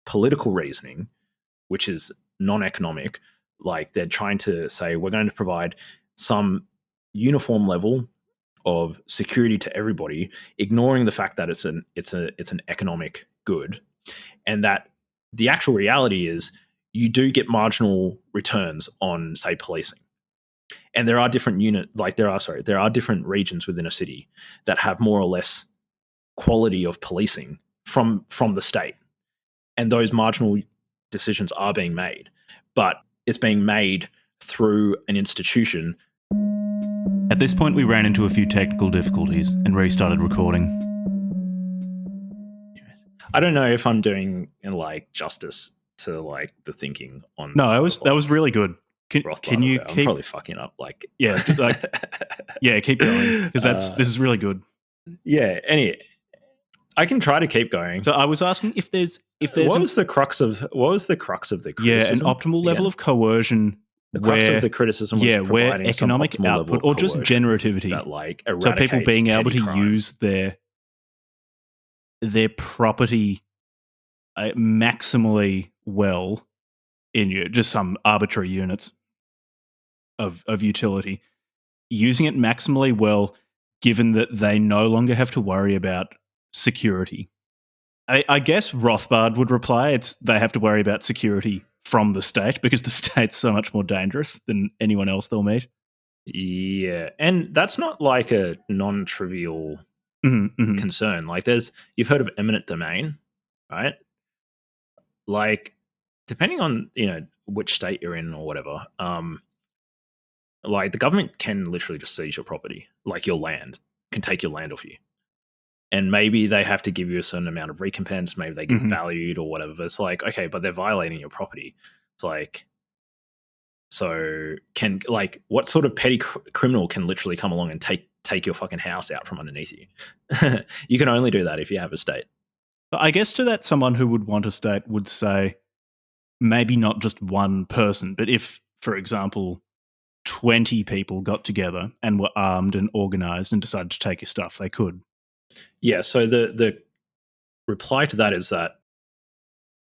S2: political reasoning, which is non-economic. Like they're trying to say, we're going to provide some uniform level of security to everybody, ignoring the fact that it's an economic good, and that the actual reality is you do get marginal returns on, say, policing. And there are different there are different regions within a city that have more or less quality of policing from the state, and those marginal decisions are being made, but it's being made through an institution.
S1: At this point, we ran into a few technical difficulties and restarted recording.
S2: I don't know if I'm doing like justice to like the thinking on
S1: No,
S2: part of
S1: that was really good.
S2: Rothbard.
S1: Can you
S2: I'm
S1: keep?
S2: probably fucking up. Like,
S1: Yeah, keep going because this is really good.
S2: Yeah. Anyway, I can try to keep going.
S1: So I was asking if there's
S2: what was the crux of the criticism?
S1: an optimal level of coercion.
S2: The crux of the criticism was providing
S1: economic
S2: some
S1: output or just generativity
S2: that like
S1: so people being able to
S2: crime.
S1: use their property maximally well in just some arbitrary units of utility, using it maximally well, given that they no longer have to worry about security. I guess Rothbard would reply they have to worry about security from the state because the state's so much more dangerous than anyone else they'll meet.
S2: Yeah, and that's not like a non-trivial concern. Like you've heard of eminent domain, right? Like depending on, which state you're in or whatever, like the government can literally just seize your property, like your land, can take your land off you. And maybe they have to give you a certain amount of recompense. Maybe they get valued or whatever. It's like, okay, but they're violating your property. It's like, so what sort of petty criminal can literally come along and take your fucking house out from underneath you? You can only do that if you have a state.
S1: But I guess to that, someone who would want a state would say maybe not just one person, but if, for example, 20 people got together and were armed and organized and decided to take your stuff, they could.
S2: Yeah, so the reply to that is that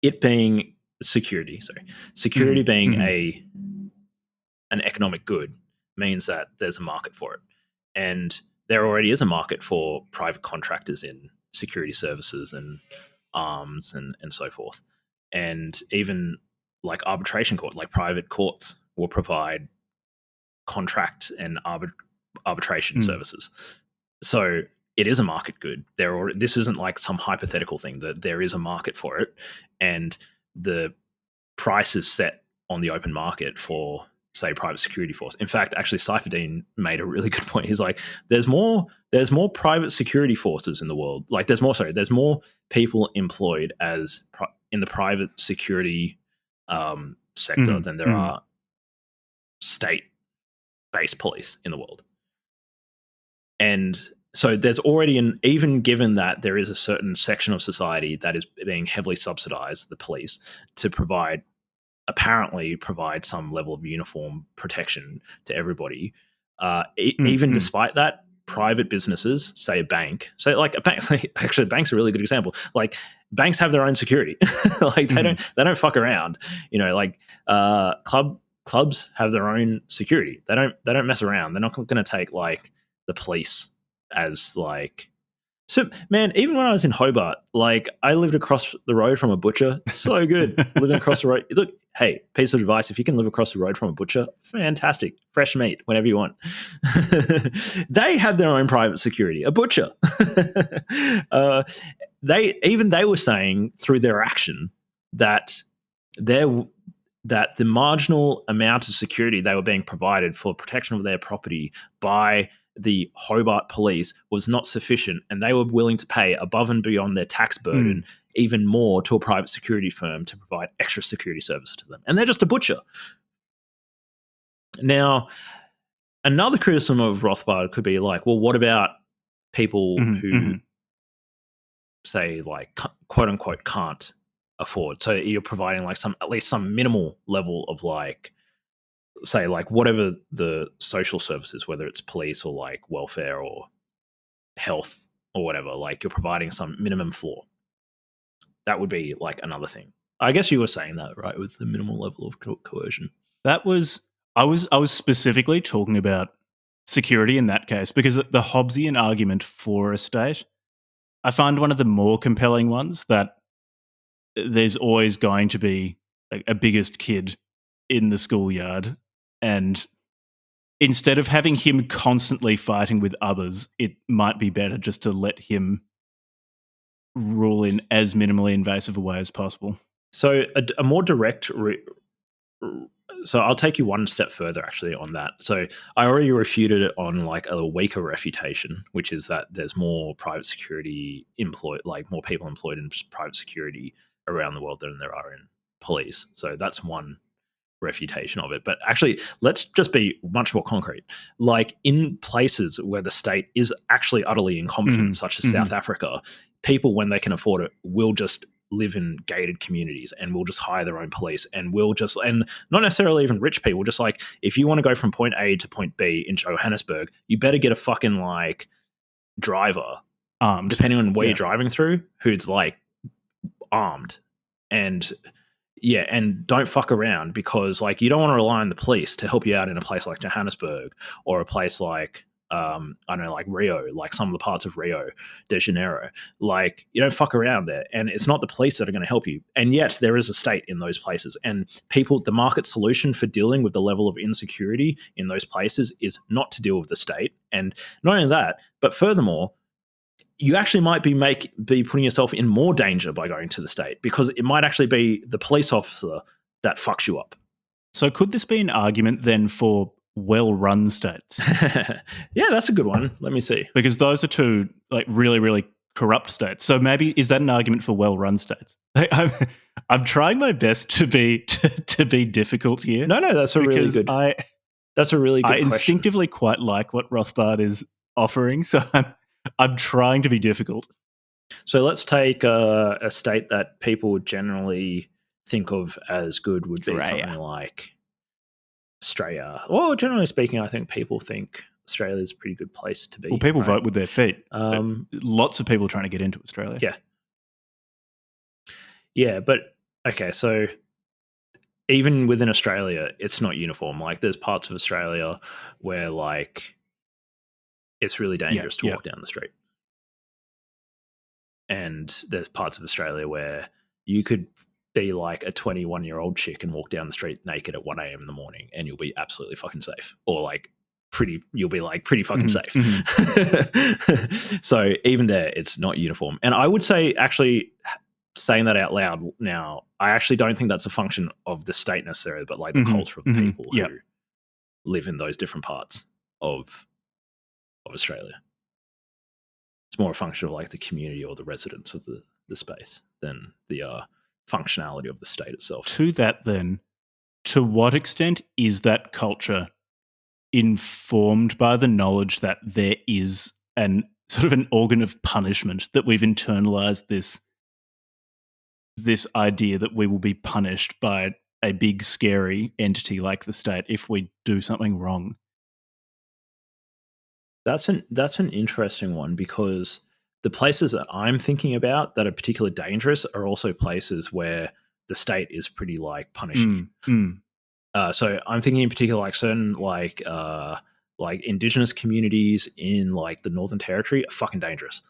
S2: it being security being an economic good means that there's a market for it. And there already is a market for private contractors in security services and arms and so forth. And even like arbitration court, like private courts will provide contract and arbitration services. So it is a market good. This isn't like some hypothetical thing, that there is a market for it, and the price is set on the open market for, say, private security force. In fact, actually, Saifedean made a really good point. He's like, there's more private security forces in the world. Like, there's more people employed in the private security sector than there are state-based police in the world. And so there's already even given that there is a certain section of society that is being heavily subsidized, the police, to apparently provide some level of uniform protection to everybody. Even despite that, private businesses, say a bank, actually banks are a really good example. Like banks have their own security. Like they don't fuck around. Clubs have their own security. They don't mess around. They're not going to take like the police as like. So, man, even when I was in Hobart, like I lived across the road from a butcher. So good. Living across the road. Look, hey, piece of advice. If you can live across the road from a butcher, fantastic. Fresh meat whenever you want. They had their own private security, a butcher. They were saying through their action that the marginal amount of security they were being provided for protection of their property by the Hobart police was not sufficient, and they were willing to pay above and beyond their tax burden even more to a private security firm to provide extra security services to them. And they're just a butcher. Now, another criticism of Rothbard could be like, well, what about people who say like quote unquote can't afford? So you're providing like at least some minimal level of like, say like whatever the social services, whether it's police or like welfare or health or whatever, like you're providing some minimum floor. That would be like another thing. I guess you were saying that, right, with the minimal level of coercion.
S1: I was specifically talking about security in that case, because the Hobbesian argument for a state, I find one of the more compelling ones, that there's always going to be a biggest kid in the schoolyard, and instead of having him constantly fighting with others, it might be better just to let him rule in as minimally invasive a way as possible.
S2: So a more direct So I'll take you one step further actually on that. So I already refuted it on like a weaker refutation, which is that there's more private security employed, like more people employed in private security around the world than there are in police. So that's one refutation of it. But actually, let's just be much more concrete. Like in places where the state is actually utterly incompetent, such as South Africa, people, when they can afford it, will just live in gated communities and will just hire their own police and will just, and not necessarily even rich people, just like if you want to go from point A to point B in Johannesburg, you better get a fucking like driver, depending on where you're driving through, who's like armed. And yeah, and don't fuck around, because like you don't want to rely on the police to help you out in a place like Johannesburg or a place like I don't know, like Rio, like some of the parts of Rio de Janeiro. Like you don't fuck around there, and it's not the police that are going to help you. And yet there is a state in those places, and people. The market solution for dealing with the level of insecurity in those places is not to deal with the state. And not only that, but furthermore, you actually might be putting yourself in more danger by going to the state, because it might actually be the police officer that fucks you up.
S1: So could this be an argument then for well-run states?
S2: Yeah, that's a good one. Let me see.
S1: Because those are two like really, really corrupt states. So maybe is that an argument for well-run states? I'm trying my best to be difficult here.
S2: No, that's a really good. That's a really good question.
S1: I instinctively quite like what Rothbard is offering, so I'm trying to be difficult.
S2: So let's take a state that people would generally think of as good would be something like Australia. Well, generally speaking, I think people think Australia is a pretty good place to be.
S1: Well, people vote with their feet. Lots of people trying to get into Australia.
S2: Yeah. Yeah, but okay, so even within Australia, it's not uniform. Like there's parts of Australia where like it's really dangerous to walk down the street. And there's parts of Australia where you could be like a 21-year-old chick and walk down the street naked at 1 a.m. in the morning and you'll be absolutely fucking safe. Or like you'll be like pretty fucking safe. So even there, it's not uniform. And I would say, actually, saying that out loud now, I actually don't think that's a function of the state necessarily, but like the culture of the people who live in those different parts of Australia. It's more a function of like the community or the residents of the space than the functionality of the state itself.
S1: To that then, to what extent is that culture informed by the knowledge that there is an sort of an organ of punishment, that we've internalized this idea that we will be punished by a big scary entity like the state if we do something wrong?
S2: That's an interesting one, because the places that I'm thinking about that are particularly dangerous are also places where the state is pretty like punishing. So I'm thinking in particular like certain like indigenous communities in like the Northern Territory are fucking dangerous,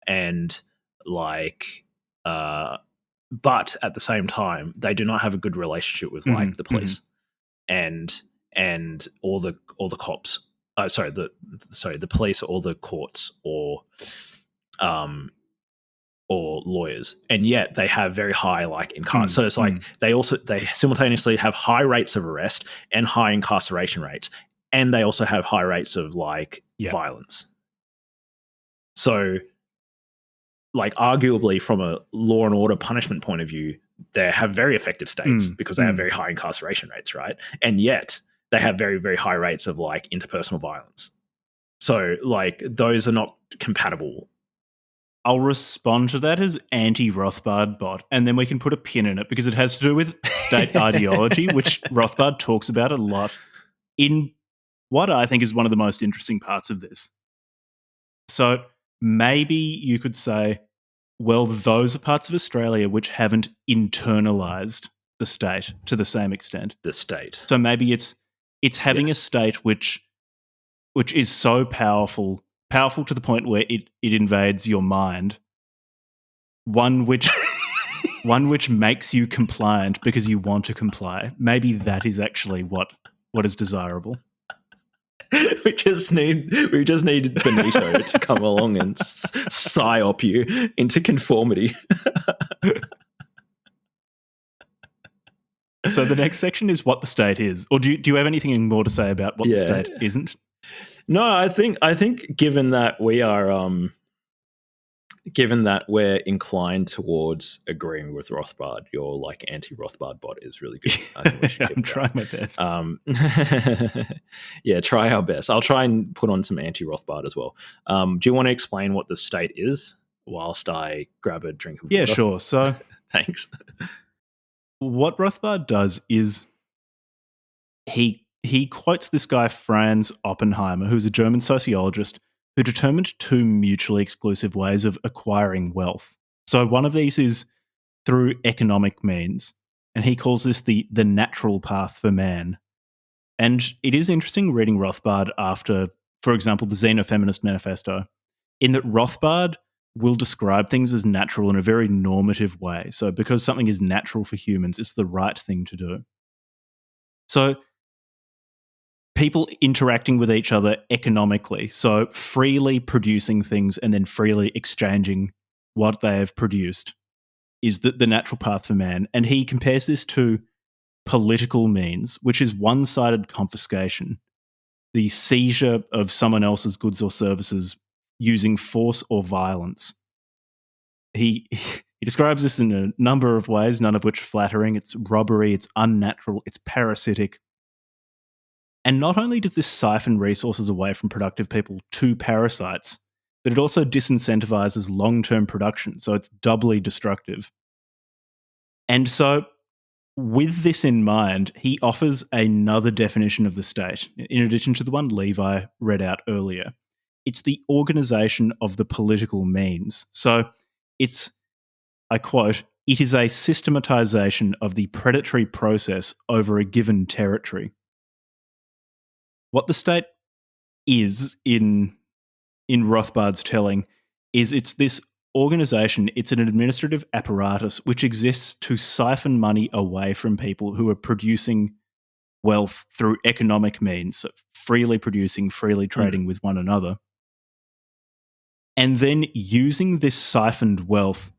S2: and like but at the same time they do not have a good relationship with like the police and all the cops. The police or the courts or lawyers, and yet they have very high like so it's like they simultaneously have high rates of arrest and high incarceration rates, and they also have high rates of like violence. So like arguably from a law and order punishment point of view, they have very effective states because they have very high incarceration rates, right? And yet they have very, very high rates of like interpersonal violence. So like those are not compatible.
S1: I'll respond to that as anti-Rothbard bot, and then we can put a pin in it because it has to do with state ideology, which Rothbard talks about a lot in what I think is one of the most interesting parts of this. So maybe you could say, well, those are parts of Australia which haven't internalized the state to the same extent.
S2: The state.
S1: So maybe it's having a state which is so powerful to the point where it invades your mind. One which makes you compliant because you want to comply. Maybe that is actually what is desirable.
S2: We just need Benito to come along and psyop you into conformity.
S1: So the next section is what the state is. Or do you have anything more to say about what the
S2: Yeah.
S1: state isn't?
S2: No, I think given that we are given that we're inclined towards agreeing with Rothbard, your like anti-Rothbard bot is really good. I think we should keep
S1: I'm
S2: it
S1: trying my best.
S2: Yeah, try our best. I'll try and put on some anti-Rothbard as well. Do you want to explain what the state is whilst I grab a drink of
S1: Yeah,
S2: water?
S1: sure. So
S2: Thanks.
S1: what Rothbard does is he quotes this guy Franz Oppenheimer, who's a German sociologist who determined two mutually exclusive ways of acquiring wealth. So one of these is through economic means, and he calls this the natural path for man. And it is interesting reading Rothbard after, for example, the Xenofeminist Manifesto, in that Rothbard will describe things as natural in a very normative way. So because something is natural for humans, it's the right thing to do. So people interacting with each other economically, so freely producing things and then freely exchanging what they have produced, is the natural path for man. And he compares this to political means, which is one sided confiscation, the seizure of someone else's goods or services using force or violence. He describes this in a number of ways, none of which are flattering. It's robbery, it's unnatural, it's parasitic. And not only does this siphon resources away from productive people to parasites, but it also disincentivizes long term production. So it's doubly destructive. And so, with this in mind, he offers another definition of the state, in addition to the one Levi read out earlier. It's the organization of the political means. So it's, I quote, it is a systematization of the predatory process over a given territory. What the state is in Rothbard's telling is it's this organization, it's an administrative apparatus which exists to siphon money away from people who are producing wealth through economic means, so freely producing, freely trading with one another, and then using this siphoned wealth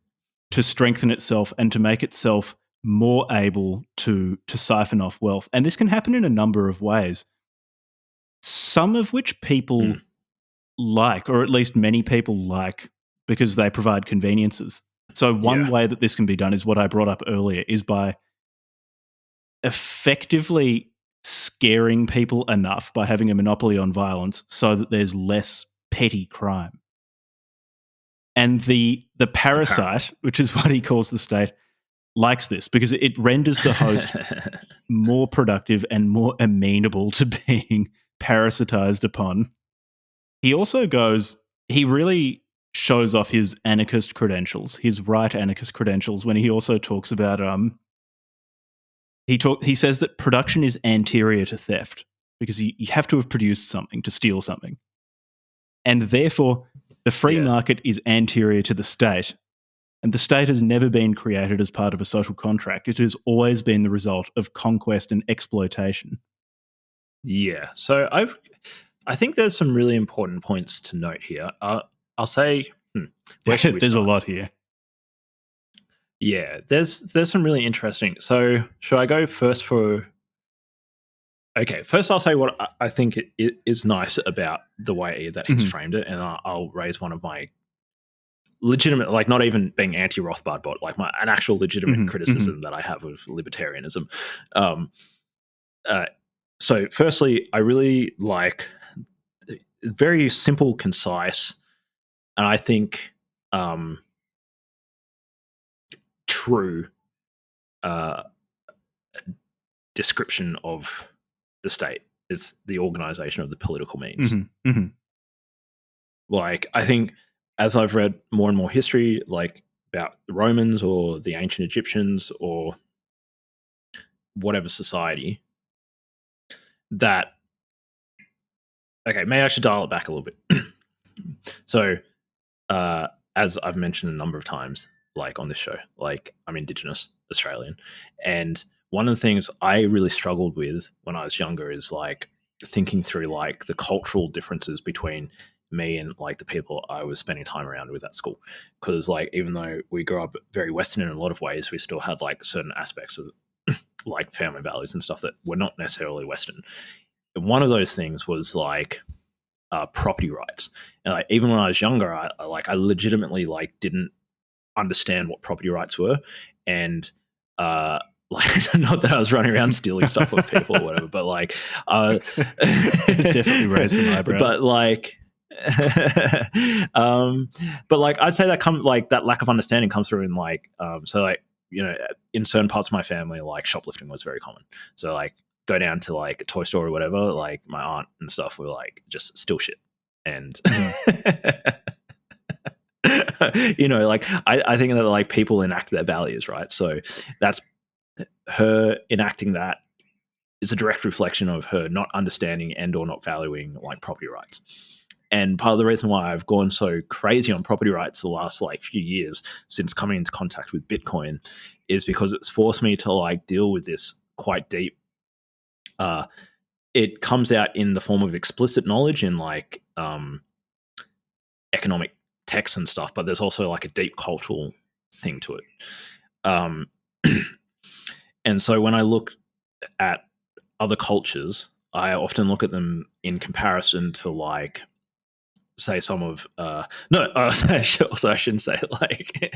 S1: to strengthen itself and to make itself more able to siphon off wealth. And this can happen in a number of ways, some of which people like, or at least many people like, because they provide conveniences. So one way that this can be done is what I brought up earlier, is by effectively scaring people enough by having a monopoly on violence so that there's less petty crime. And the parasite, which is what he calls the state, likes this because it renders the host more productive and more amenable to being parasitized upon. He also he really shows off his anarchist credentials, his right anarchist credentials, when he also talks about he says that production is anterior to theft because you have to have produced something to steal something. And therefore, the free market is anterior to the state. And the state has never been created as part of a social contract. It has always been the result of conquest and exploitation.
S2: Yeah. So I think there's some really important points to note here. I'll say where should we
S1: there's
S2: start?
S1: a lot here.
S2: Yeah, there's some really interesting. So should I go first for? Okay, first I'll say what I think it is nice about the way that he's framed it, and I'll raise one of my legitimate, like not even being anti-Rothbard bot, like an actual legitimate criticism that I have of libertarianism. So firstly, I really like very simple, concise, and I think true description of the state is the organization of the political means. Like, I think as I've read more and more history, like about the Romans or the ancient Egyptians or whatever society, that, okay, maybe I should dial it back a little bit. So, as I've mentioned a number of times, like on this show, like I'm Indigenous Australian. And one of the things I really struggled with when I was younger is like thinking through like the cultural differences between me and like the people I was spending time around with at school. Because like even though we grew up very Western in a lot of ways, we still had like certain aspects of like family values and stuff that were not necessarily Western. And one of those things was like property rights. And like, even when I was younger, I legitimately like didn't understand what property rights were, and like not that I was running around stealing stuff off people or whatever, but like
S1: Definitely raised some eyebrows.
S2: But like but like I'd say that lack of understanding comes through in like so like, you know, in certain parts of my family, like shoplifting was very common. So like go down to like a toy store or whatever, like my aunt and stuff were like just steal shit. And you know, like I think that like people enact their values, right? So that's her enacting that is a direct reflection of her not understanding and or not valuing like property rights. And part of the reason why I've gone so crazy on property rights the last like few years since coming into contact with Bitcoin is because it's forced me to like deal with this quite deep. It comes out in the form of explicit knowledge in like economic texts and stuff, but there's also like a deep cultural thing to it. And so when I look at other cultures, I often look at them in comparison to like, say some of I shouldn't say like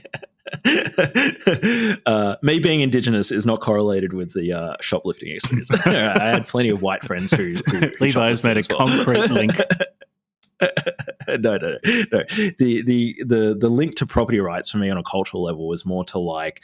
S2: me being indigenous is not correlated with the shoplifting experience. I had plenty of white friends who
S1: Levi's made a concrete link.
S2: No. The link to property rights for me on a cultural level was more to like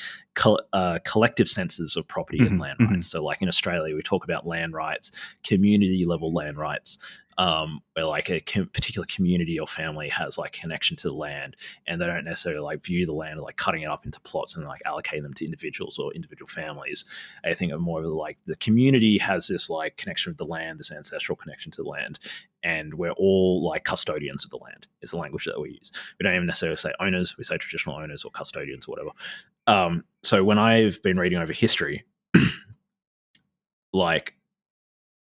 S2: collective senses of property and land rights. So like in Australia, we talk about land rights, community level land rights, where like a particular community or family has like connection to the land, and they don't necessarily like view the land like cutting it up into plots and like allocating them to individuals or individual families. I think of more of like the community has this like connection with the land, this ancestral connection to the land, and we're all like custodians of the land is the language that we use. We don't even necessarily say owners, we say traditional owners or custodians or whatever. So when I've been reading over history, like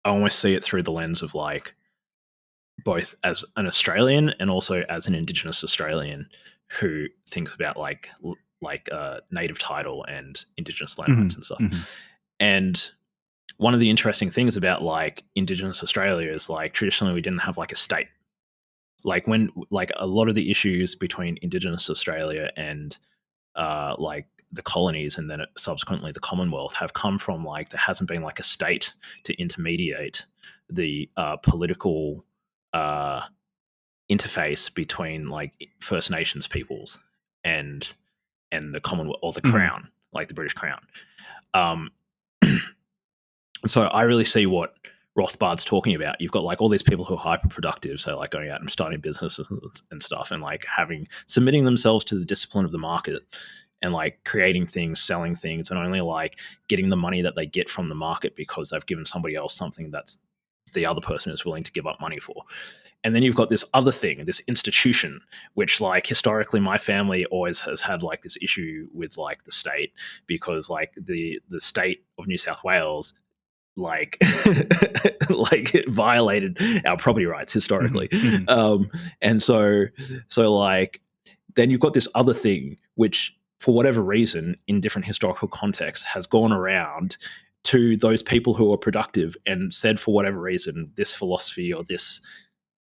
S2: I almost see it through the lens of like both as an Australian and also as an Indigenous Australian who thinks about like native title and Indigenous land rights and stuff. And one of the interesting things about like Indigenous Australia is like traditionally we didn't have like a state. Like when like a lot of the issues between Indigenous Australia and like the colonies and then subsequently the Commonwealth have come from like there hasn't been like a state to intermediate the political interface between like First Nations peoples and the Commonwealth or the Crown, like the British Crown. So I really see what Rothbard's talking about. You've got like all these people who are hyper productive, so like going out and starting businesses and stuff, and like submitting themselves to the discipline of the market and like creating things, selling things, and only like getting the money that they get from the market because they've given somebody else something that's the other person is willing to give up money for. And then you've got this other thing, this institution, which like historically my family always has had like this issue with like the state, because like the state of New South Wales like like it violated our property rights historically. And so like then you've got this other thing which for whatever reason in different historical contexts has gone around to those people who are productive and said for whatever reason this philosophy or this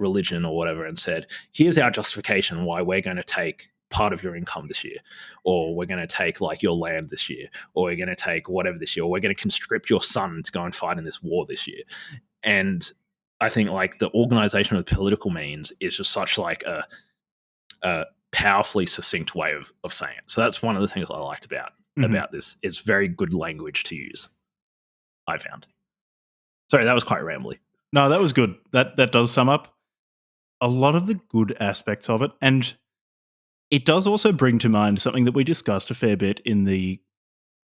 S2: religion or whatever, and said here's our justification why we're going to take part of your income this year, or we're going to take like your land this year, or we're going to take whatever this year, or we're going to conscript your son to go and fight in this war this year. And I think like the organization of the political means is just such like a powerfully succinct way of saying it. So that's one of the things I liked about this. It's very good language to use, I found. Sorry, that was quite rambly.
S1: No, that was good. That does sum up a lot of the good aspects of it. And it does also bring to mind something that we discussed a fair bit in the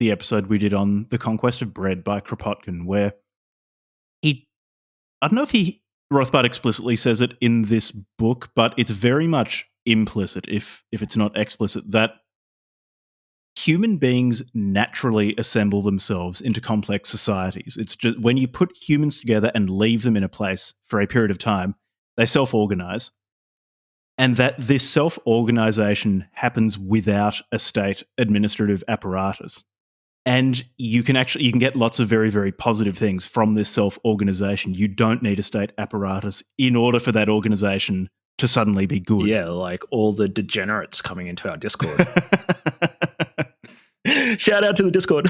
S1: episode we did on The Conquest of Bread by Kropotkin, where I don't know if Rothbard explicitly says it in this book, but it's very much implicit, if it's not explicit, that human beings naturally assemble themselves into complex societies. It's just when you put humans together and leave them in a place for a period of time, they self-organize. And that this self-organization happens without a state administrative apparatus. And you can get lots of very, very positive things from this self-organization. You don't need a state apparatus in order for that organization to suddenly be good.
S2: Yeah, like all the degenerates coming into our Discord. Shout out to the Discord.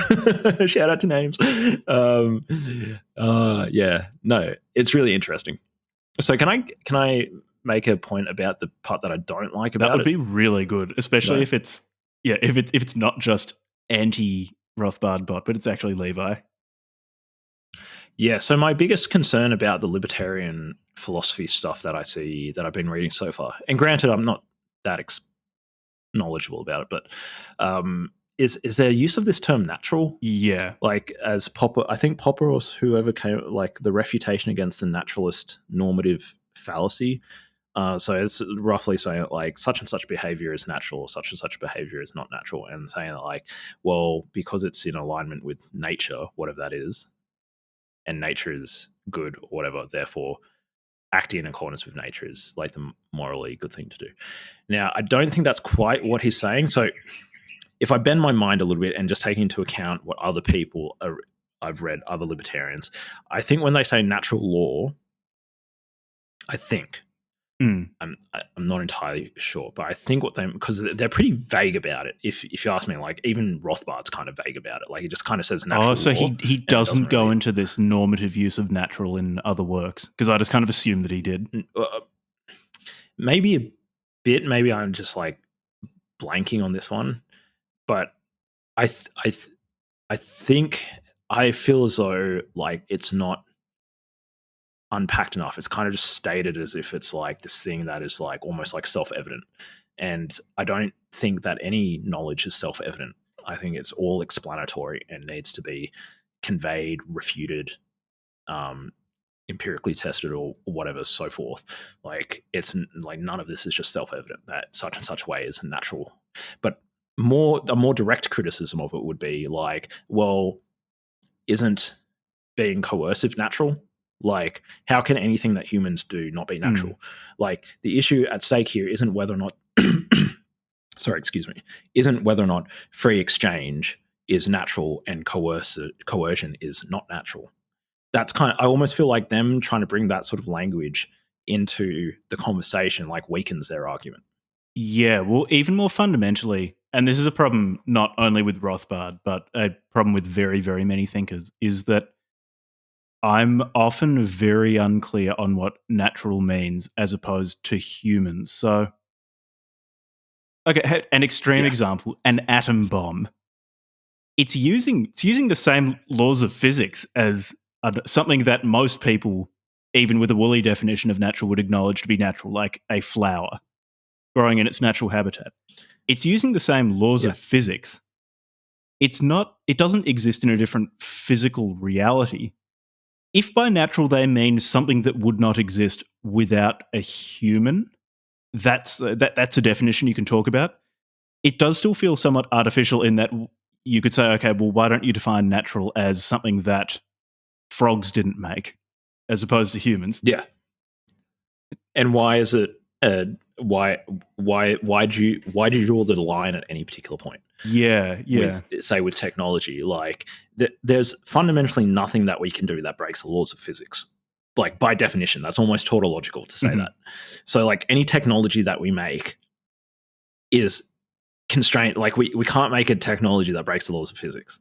S2: Shout out to names. Yeah, no, it's really interesting. So can I make a point about the part that I don't like about it?
S1: That would be really good, especially if it's if it's not just anti Rothbard bot, but it's actually Levi.
S2: Yeah, so my biggest concern about the libertarian philosophy stuff that I see that I've been reading so far, and granted, I'm not that knowledgeable about it, but is their use of this term natural?
S1: Yeah,
S2: like as Popper, I think Popper or whoever came, like the refutation against the naturalist normative fallacy. So it's roughly saying that like such and such behavior is natural, such and such behavior is not natural, and saying that like, well, because it's in alignment with nature, whatever that is, and nature is good or whatever, therefore acting in accordance with nature is like the morally good thing to do. Now, I don't think that's quite what he's saying. So if I bend my mind a little bit and just take into account what other people I've read, other libertarians, I think when they say natural law, I think I'm not entirely sure, but I think what they, because they're pretty vague about it. If you ask me, like even Rothbard's kind of vague about it. Like he just kind of says natural.
S1: Oh, so
S2: law,
S1: he doesn't go into this normative use of natural in other works, because I just kind of assumed that he did.
S2: Maybe a bit. Maybe I'm just like blanking on this one, but I think I feel as though like it's not unpacked enough. It's kind of just stated as if it's like this thing that is like almost like self-evident. And I don't think that any knowledge is self-evident. I think it's all explanatory and needs to be conveyed, refuted, empirically tested, or whatever, so forth. Like it's like none of this is just self-evident that such and such way is natural. But a more direct criticism of it would be like, well, isn't being coercive natural? Like, how can anything that humans do not be natural? Like, the issue at stake here isn't whether or not, isn't whether or not free exchange is natural and coercion is not natural. That's kind of, I almost feel like them trying to bring that sort of language into the conversation like weakens their argument.
S1: Yeah, well, even more fundamentally, and this is a problem not only with Rothbard, but a problem with very, very many thinkers, is that I'm often very unclear on what natural means as opposed to humans. So, okay, an extreme example, an atom bomb. It's using the same laws of physics as something that most people, even with a woolly definition of natural, would acknowledge to be natural, like a flower growing in its natural habitat. It's using the same laws of physics. It doesn't exist in a different physical reality. If by natural they mean something that would not exist without a human, that's a definition you can talk about. It does still feel somewhat artificial in that you could say, okay, well, why don't you define natural as something that frogs didn't make, as opposed to humans?
S2: Yeah. And why is it? Why did you draw the line at any particular point?
S1: Yeah.
S2: With technology, like there's fundamentally nothing that we can do that breaks the laws of physics. Like by definition, that's almost tautological to say that. So like any technology that we make is constrained. Like we can't make a technology that breaks the laws of physics.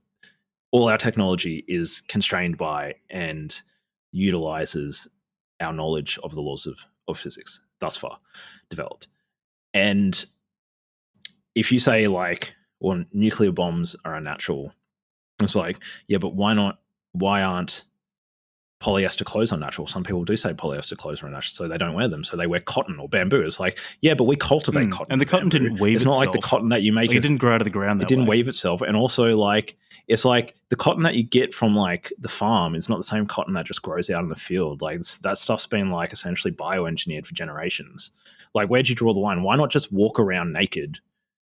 S2: All our technology is constrained by and utilizes our knowledge of the laws of physics thus far developed. And if you say like, well, nuclear bombs are unnatural, it's like, yeah, but why aren't polyester clothes unnatural? Some people do say polyester clothes are unnatural, so they don't wear them. So they wear cotton or bamboo. It's like, yeah, but we cultivate cotton.
S1: And the cotton didn't weave itself.
S2: It's not like the cotton that you make.
S1: Like it didn't grow out of the ground.
S2: It didn't weave itself. And also like, it's like the cotton that you get from like the farm is not the same cotton that just grows out in the field. Like that stuff's been like essentially bioengineered for generations. Like where'd you draw the line? Why not just walk around naked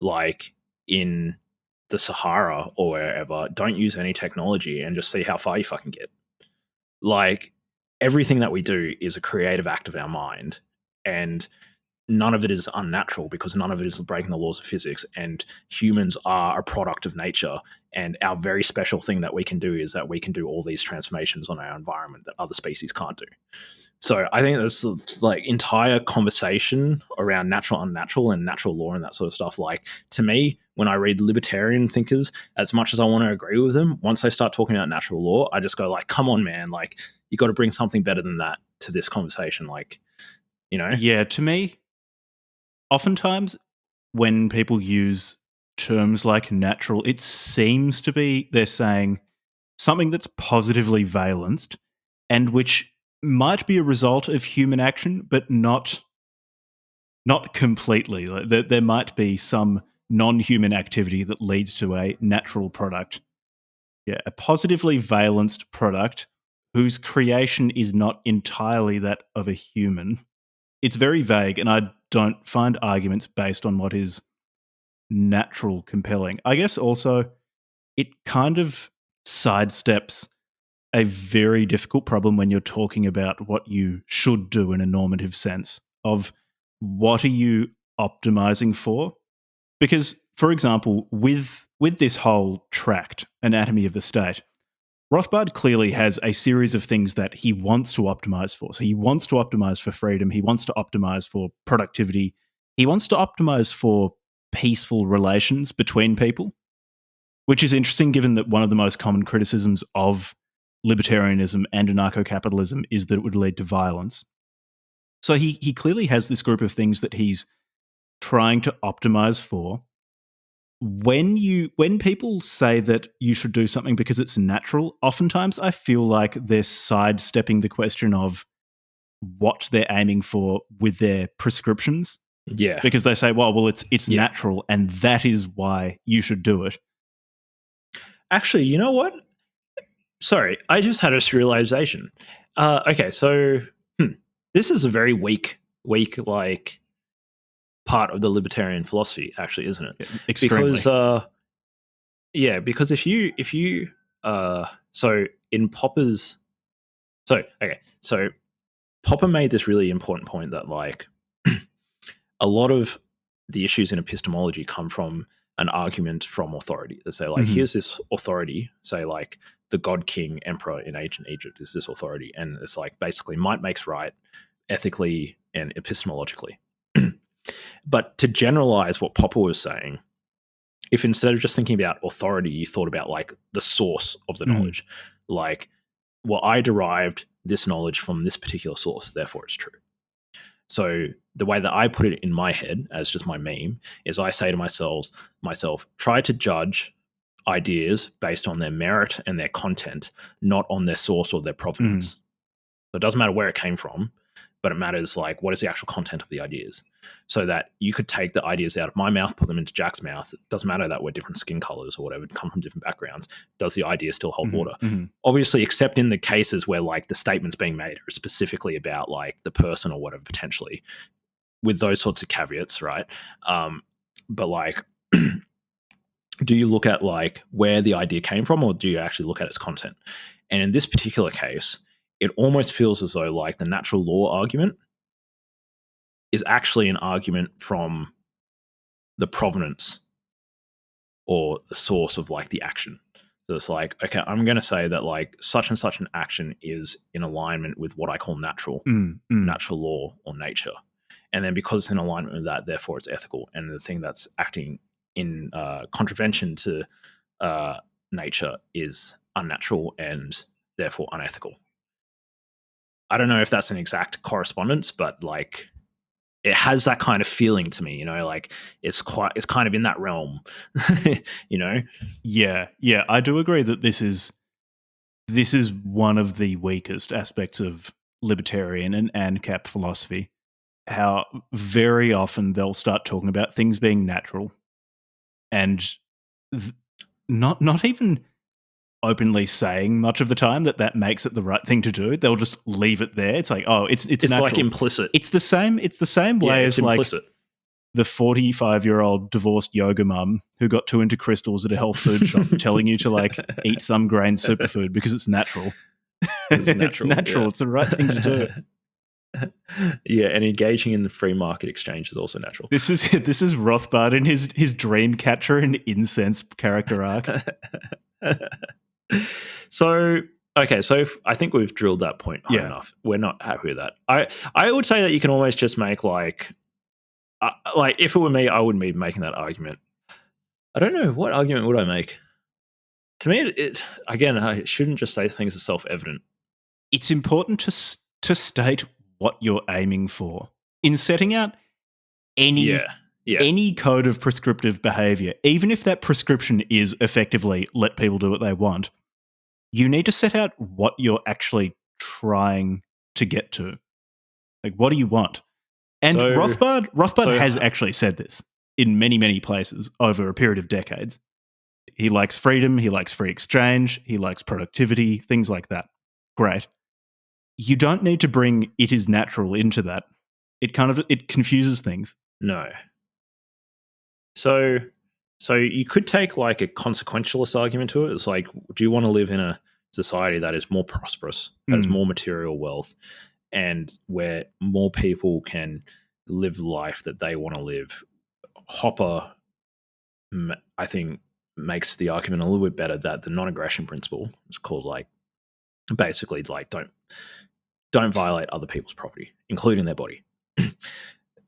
S2: like in the Sahara or wherever? Don't use any technology and just see how far you fucking get. Like everything that we do is a creative act of our mind. And none of it is unnatural because none of it is breaking the laws of physics, and humans are a product of nature. And our very special thing that we can do is that we can do all these transformations on our environment that other species can't do. So I think this like entire conversation around natural, unnatural, and natural law and that sort of stuff. Like, to me, when I read libertarian thinkers, as much as I want to agree with them, once they start talking about natural law, I just go like, come on, man, like you got to bring something better than that to this conversation. Like, you know?
S1: Yeah, to me, oftentimes when people use terms like natural, it seems to be they're saying something that's positively valenced and which might be a result of human action, but not completely. Like, there might be some non-human activity that leads to a natural product. Yeah, a positively valenced product whose creation is not entirely that of a human. It's very vague, and I don't find arguments based on what is natural compelling. I guess also it kind of sidesteps a very difficult problem when you're talking about what you should do in a normative sense of what are you optimizing for? Because, for example, with this whole tract, Anatomy of the State, Rothbard clearly has a series of things that he wants to optimize for. So he wants to optimize for freedom, he wants to optimize for productivity, he wants to optimize for peaceful relations between people, which is interesting given that one of the most common criticisms of libertarianism and anarcho-capitalism is that it would lead to violence. So he clearly has this group of things that he's trying to optimize for. When people say that you should do something because it's natural, oftentimes I feel like they're sidestepping the question of what they're aiming for with their prescriptions.
S2: Yeah.
S1: Because they say, well, it's
S2: Yeah.
S1: natural, and that is why you should do it.
S2: Actually, you know what? Sorry, I just had this realization. Okay, so this is a very weak like part of the libertarian philosophy, actually, isn't it?
S1: Extremely.
S2: Because because if you so in Popper's so Popper made this really important point that like a lot of the issues in epistemology come from an argument from authority. They say like, here's this authority, say like the god king emperor in ancient Egypt is this authority, and it's like basically might makes right ethically and epistemologically. But to generalize what Popper was saying, if instead of just thinking about authority, you thought about like the source of the knowledge, like, well, I derived this knowledge from this particular source, therefore it's true. So the way that I put it in my head as just my meme is I say to myself, try to judge ideas based on their merit and their content, not on their source or their provenance. So it doesn't matter where it came from, but it matters like what is the actual content of the ideas. So that you could take the ideas out of my mouth, put them into Jack's mouth. It doesn't matter that we're different skin colors or whatever, come from different backgrounds. Does the idea still hold water? Obviously, except in the cases where like the statements being made are specifically about like the person or whatever, potentially, with those sorts of caveats, right? But like, do you look at like where the idea came from, or do you actually look at its content? And in this particular case, it almost feels as though like the natural law argument is actually an argument from the provenance or the source of like the action. So it's like, okay, I'm going to say that like such and such an action is in alignment with what I call natural law or nature. And then because it's in alignment with that, therefore it's ethical. And the thing that's acting in contravention to nature is unnatural and therefore unethical. I don't know if that's an exact correspondence, but like it has that kind of feeling to me, you know, like it's kind of in that realm, you know?
S1: Yeah, I do agree that this is one of the weakest aspects of libertarian and ANCAP philosophy. How very often they'll start talking about things being natural and not even openly saying much of the time that makes it the right thing to do. They'll just leave it there. It's like, oh, it's natural.
S2: Like implicit.
S1: It's the same way as
S2: implicit.
S1: Like the 45-year-old divorced yoga mum who got too into crystals at a health food shop telling you to like eat some grain superfood because it's natural.
S2: It's natural.
S1: It's natural.
S2: Yeah.
S1: It's the right thing to do.
S2: Yeah, and engaging in the free market exchange is also natural.
S1: This is Rothbard in his dream catcher and incense character arc.
S2: So okay, so I think we've drilled that point home enough. We're not happy with that. I would say that you can almost just make like if it were me, I wouldn't be making that argument. I don't know, what argument would I make. To me, it again, I shouldn't just say things are self-evident.
S1: It's important to state what you're aiming for in setting out any code of prescriptive behavior. Even if that prescription is effectively let people do what they want, you need to set out what you're actually trying to get to. Like, what do you want? And Rothbard has actually said this in many, many places over a period of decades. He likes freedom, he likes free exchange, he likes productivity, things like that. Great. You don't need to bring it is natural into that. It confuses things.
S2: No. So you could take like a consequentialist argument to it. It's like, do you want to live in a society that is more prosperous, that has more material wealth, and where more people can live the life that they want to live? Hopper, I think, makes the argument a little bit better that the non-aggression principle is called like basically like don't violate other people's property, including their body.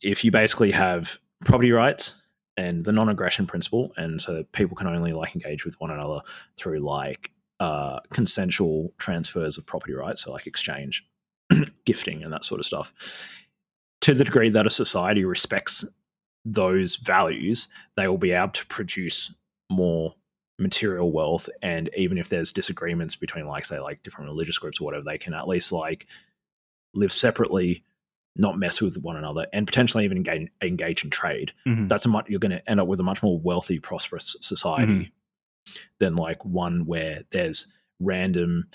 S2: If you basically have property rights and the non-aggression principle, and so people can only like engage with one another through like consensual transfers of property rights, so like exchange, gifting, and that sort of stuff. To the degree that a society respects those values, they will be able to produce more material wealth, and even if there's disagreements between like say like different religious groups or whatever, they can at least like live separately, not mess with one another, and potentially even engage in trade. That's you're going to end up with a much more wealthy, prosperous society than like one where there's random,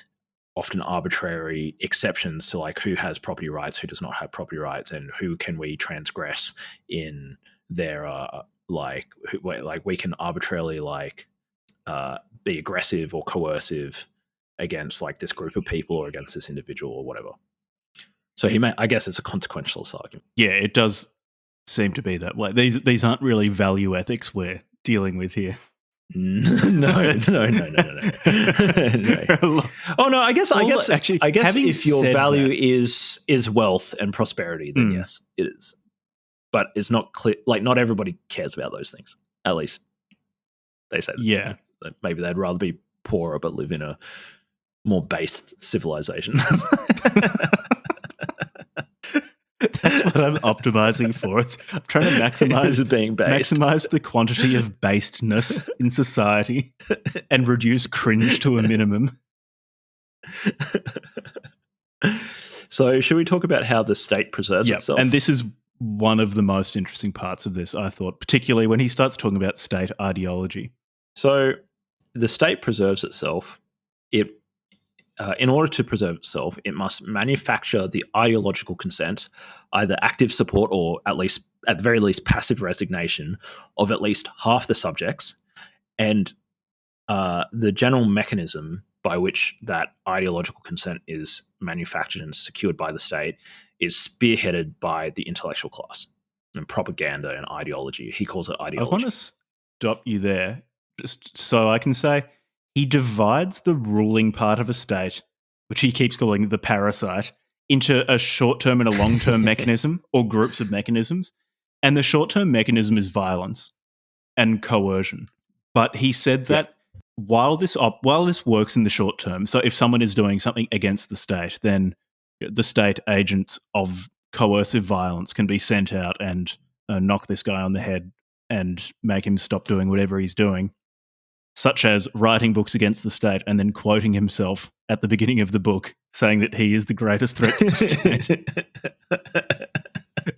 S2: often arbitrary exceptions to like who has property rights, who does not have property rights, and who can we transgress in their like we can arbitrarily like be aggressive or coercive against like this group of people or against this individual or whatever. So I guess it's a consequentialist argument.
S1: Yeah, it does seem to be that way. These aren't really value ethics we're dealing with here.
S2: No. Oh no, I guess
S1: actually,
S2: if your value
S1: that,
S2: is wealth and prosperity, then yes, it is. But it's not clear. Like, not everybody cares about those things. At least they say that.
S1: Yeah,
S2: maybe they'd rather be poorer but live in a more based civilization.
S1: That's what I'm optimizing for. I'm trying to maximize the quantity of basedness in society and reduce cringe to a minimum.
S2: So should we talk about how the state preserves itself?
S1: And this is one of the most interesting parts of this, I thought, particularly when he starts talking about state ideology.
S2: So the state preserves itself. In order to preserve itself, it must manufacture the ideological consent, either active support or at the very least passive resignation of at least half the subjects, and the general mechanism by which that ideological consent is manufactured and secured by the state is spearheaded by the intellectual class and propaganda and ideology. He calls it ideology.
S1: I want to stop you there just so I can say he divides the ruling part of a state, which he keeps calling the parasite, into a short-term and a long-term mechanism or groups of mechanisms. And the short-term mechanism is violence and coercion. But he said that while this works in the short term, so if someone is doing something against the state, then the state agents of coercive violence can be sent out and knock this guy on the head and make him stop doing whatever he's doing, such as writing books against the state and then quoting himself at the beginning of the book saying that he is the greatest threat to the state.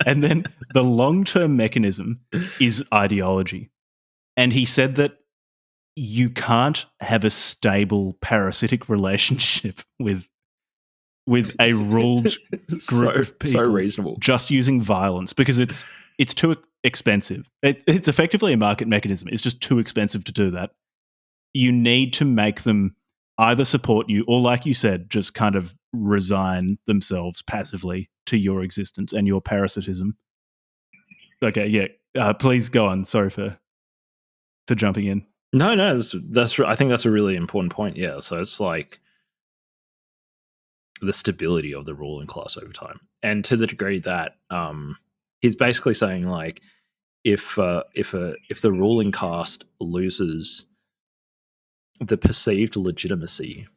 S1: And then the long-term mechanism is ideology. And he said that you can't have a stable parasitic relationship with a ruled group of people
S2: so reasonable.
S1: Just using violence, because it's too expensive. It's effectively a market mechanism. It's just too expensive to do that. You need to make them either support you or, like you said, just kind of resign themselves passively to your existence and your parasitism. Okay, yeah. Please go on. Sorry for jumping in.
S2: No, that's. I think that's a really important point. Yeah, so it's like the stability of the ruling class over time, and to the degree that he's basically saying like if the ruling caste loses the perceived legitimacy,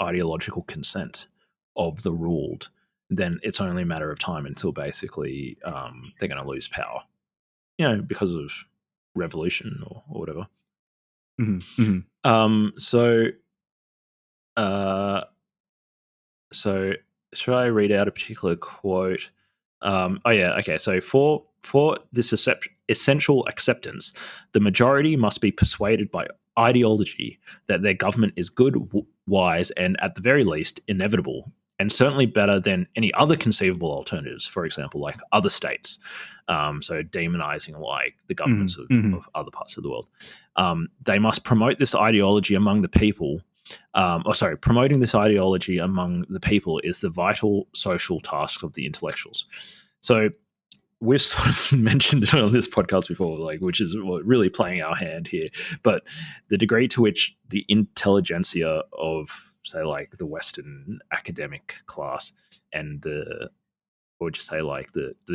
S2: ideological consent of the ruled, then it's only a matter of time until basically they're going to lose power, because of revolution or whatever.
S1: Mm-hmm. Mm-hmm.
S2: So should I read out a particular quote? Okay. So for this essential acceptance, the majority must be persuaded by ideology that their government is good, wise, and at the very least inevitable, and certainly better than any other conceivable alternatives. For example, like other states. So demonizing like the governments of other parts of the world. They must promote this ideology among the people. Promoting this ideology among the people is the vital social task of the intellectuals. So we've sort of mentioned it on this podcast before, like, which is really playing our hand here. But the degree to which the intelligentsia of, say, like the Western academic class and the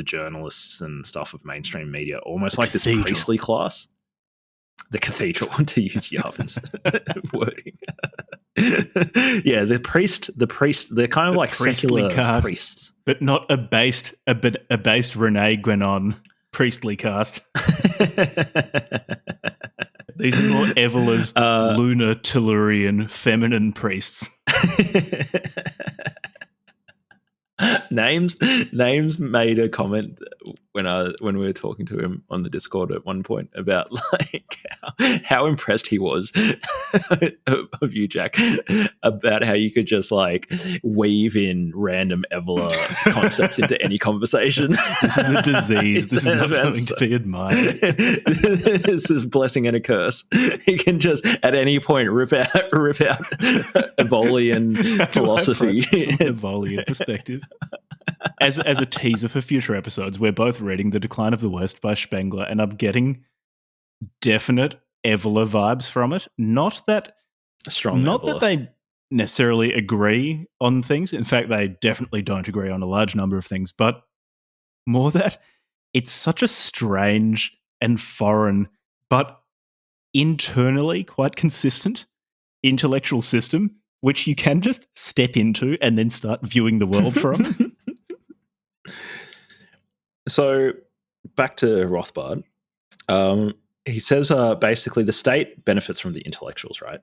S2: journalists and stuff of mainstream media, almost like this priestly class, the cathedral, to use Yarvin's wording. Yeah, the priest, they're kind of like secular
S1: cast,
S2: priests.
S1: But not a based Renee Guénon priestly cast. These are more Evela's lunar Tellurian feminine priests.
S2: Names made a comment when we were talking to him on the Discord at one point about like how impressed he was of you, Jack, about how you could just like weave in random Evela concepts into any conversation.
S1: This is a disease. This is not something to be admired.
S2: This is a blessing and a curse. He can just at any point rip out Evolian philosophy,
S1: Evolian perspective. As a teaser for future episodes, we're both reading The Decline of the West by Spengler, and I'm getting definite Evela vibes from it. Not that they necessarily agree on things. In fact, they definitely don't agree on a large number of things, but more that it's such a strange and foreign, but internally quite consistent intellectual system, which you can just step into and then start viewing the world from.
S2: So back to Rothbard. He says basically the state benefits from the intellectuals, right?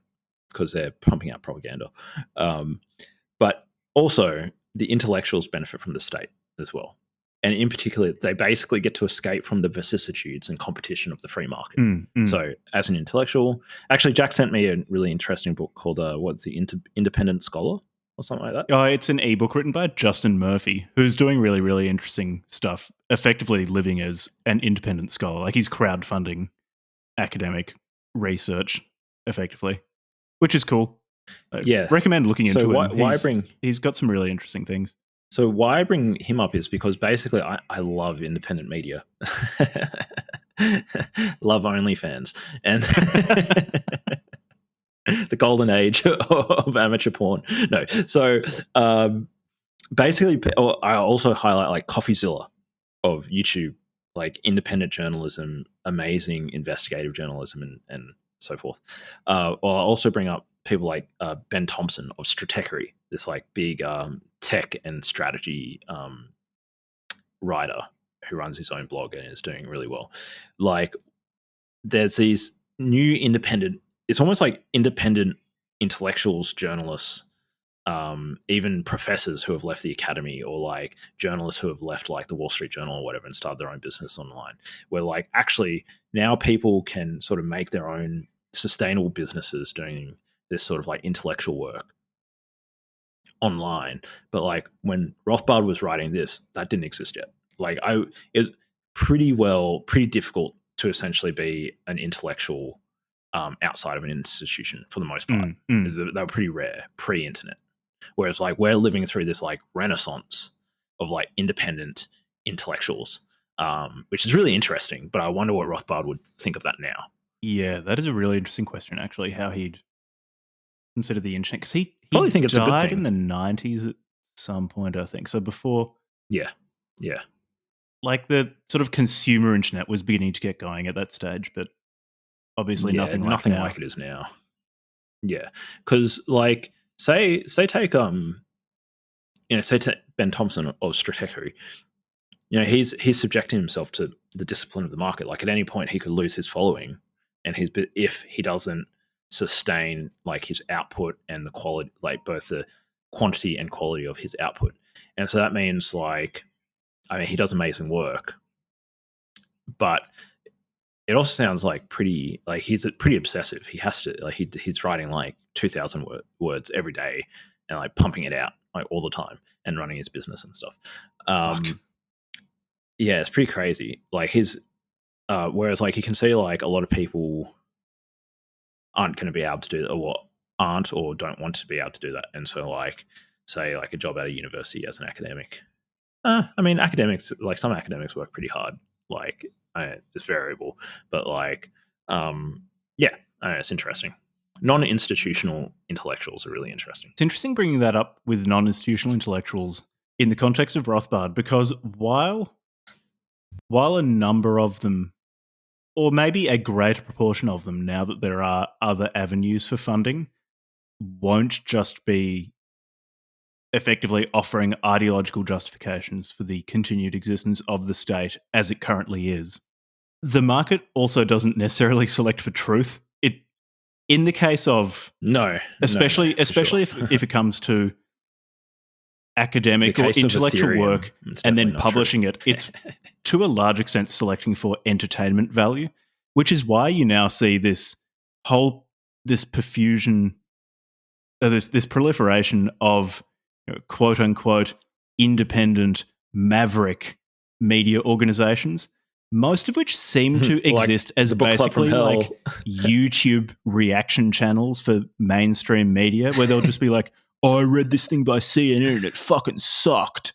S2: Because they're pumping out propaganda. But also the intellectuals benefit from the state as well. And in particular, they basically get to escape from the vicissitudes and competition of the free market. So as an intellectual, actually, Jack sent me a really interesting book called The Independent Scholar or something like that.
S1: Oh, it's an ebook written by Justin Murphy, who's doing really, really interesting stuff, effectively living as an independent scholar. Like he's crowdfunding academic research effectively, which is cool.
S2: Yeah.
S1: Recommend looking into
S2: it. Why
S1: he's got some really interesting things.
S2: So why I bring him up is because basically I love independent media. Love OnlyFans. And the golden age of amateur porn. No. So basically I also highlight like CoffeeZilla of YouTube, like independent journalism, amazing investigative journalism and so forth. I'll also bring up people like Ben Thompson of Stratechery, this like big tech and strategy writer who runs his own blog and is doing really well. Like there's these new independent, it's almost like independent intellectuals, journalists, even professors who have left the academy, or like journalists who have left like the Wall Street Journal or whatever and started their own business online, where like actually now people can sort of make their own sustainable businesses doing this sort of like intellectual work online. But like when Rothbard was writing this, that didn't exist yet. Like it's pretty difficult to essentially be an intellectual outside of an institution for the most part. They were pretty rare pre-internet. Whereas like we're living through this like renaissance of like independent intellectuals, which is really interesting. But I wonder what Rothbard would think of that now.
S1: Yeah, that is a really interesting question, actually, how he'd consider the internet. Because he
S2: Probably think it's a good
S1: died
S2: thing.
S1: in the 90s at some point, I think. So before,
S2: Yeah.
S1: like, the sort of consumer internet was beginning to get going at that stage, but obviously nothing like now.
S2: like it is now. Yeah, because like say take say take Ben Thompson of Stratechery. He's subjecting himself to the discipline of the market. Like at any point he could lose his following, and if he doesn't sustain like his output and the quality, like both the quantity and quality of his output. And so that means like, I mean, he does amazing work, but it also sounds like he's pretty obsessive. He has to like he's writing like 2,000 words every day and like pumping it out like all the time and running his business and stuff. Yeah, it's pretty crazy. Like whereas like you can see like a lot of people aren't going to be able to do that, or aren't or don't want to be able to do that. And so like say like a job at a university as an academic. I mean, academics, like some academics work pretty hard. Like it's variable, but like yeah, I don't know, it's interesting. Non-institutional intellectuals are really interesting.
S1: It's interesting bringing that up with non-institutional intellectuals in the context of Rothbard, because while a number of them, or maybe a greater proportion of them, now that there are other avenues for funding, won't just be effectively offering ideological justifications for the continued existence of the state as it currently is, the market also doesn't necessarily select for truth. In the case of especially if it comes to academic or intellectual work and then publishing it, it's to a large extent selecting for entertainment value, which is why you now see this profusion, this proliferation of quote unquote independent maverick media organizations, most of which seem to exist as basically like YouTube reaction channels for mainstream media, where they'll just be like, "Oh, I read this thing by CNN and it fucking sucked."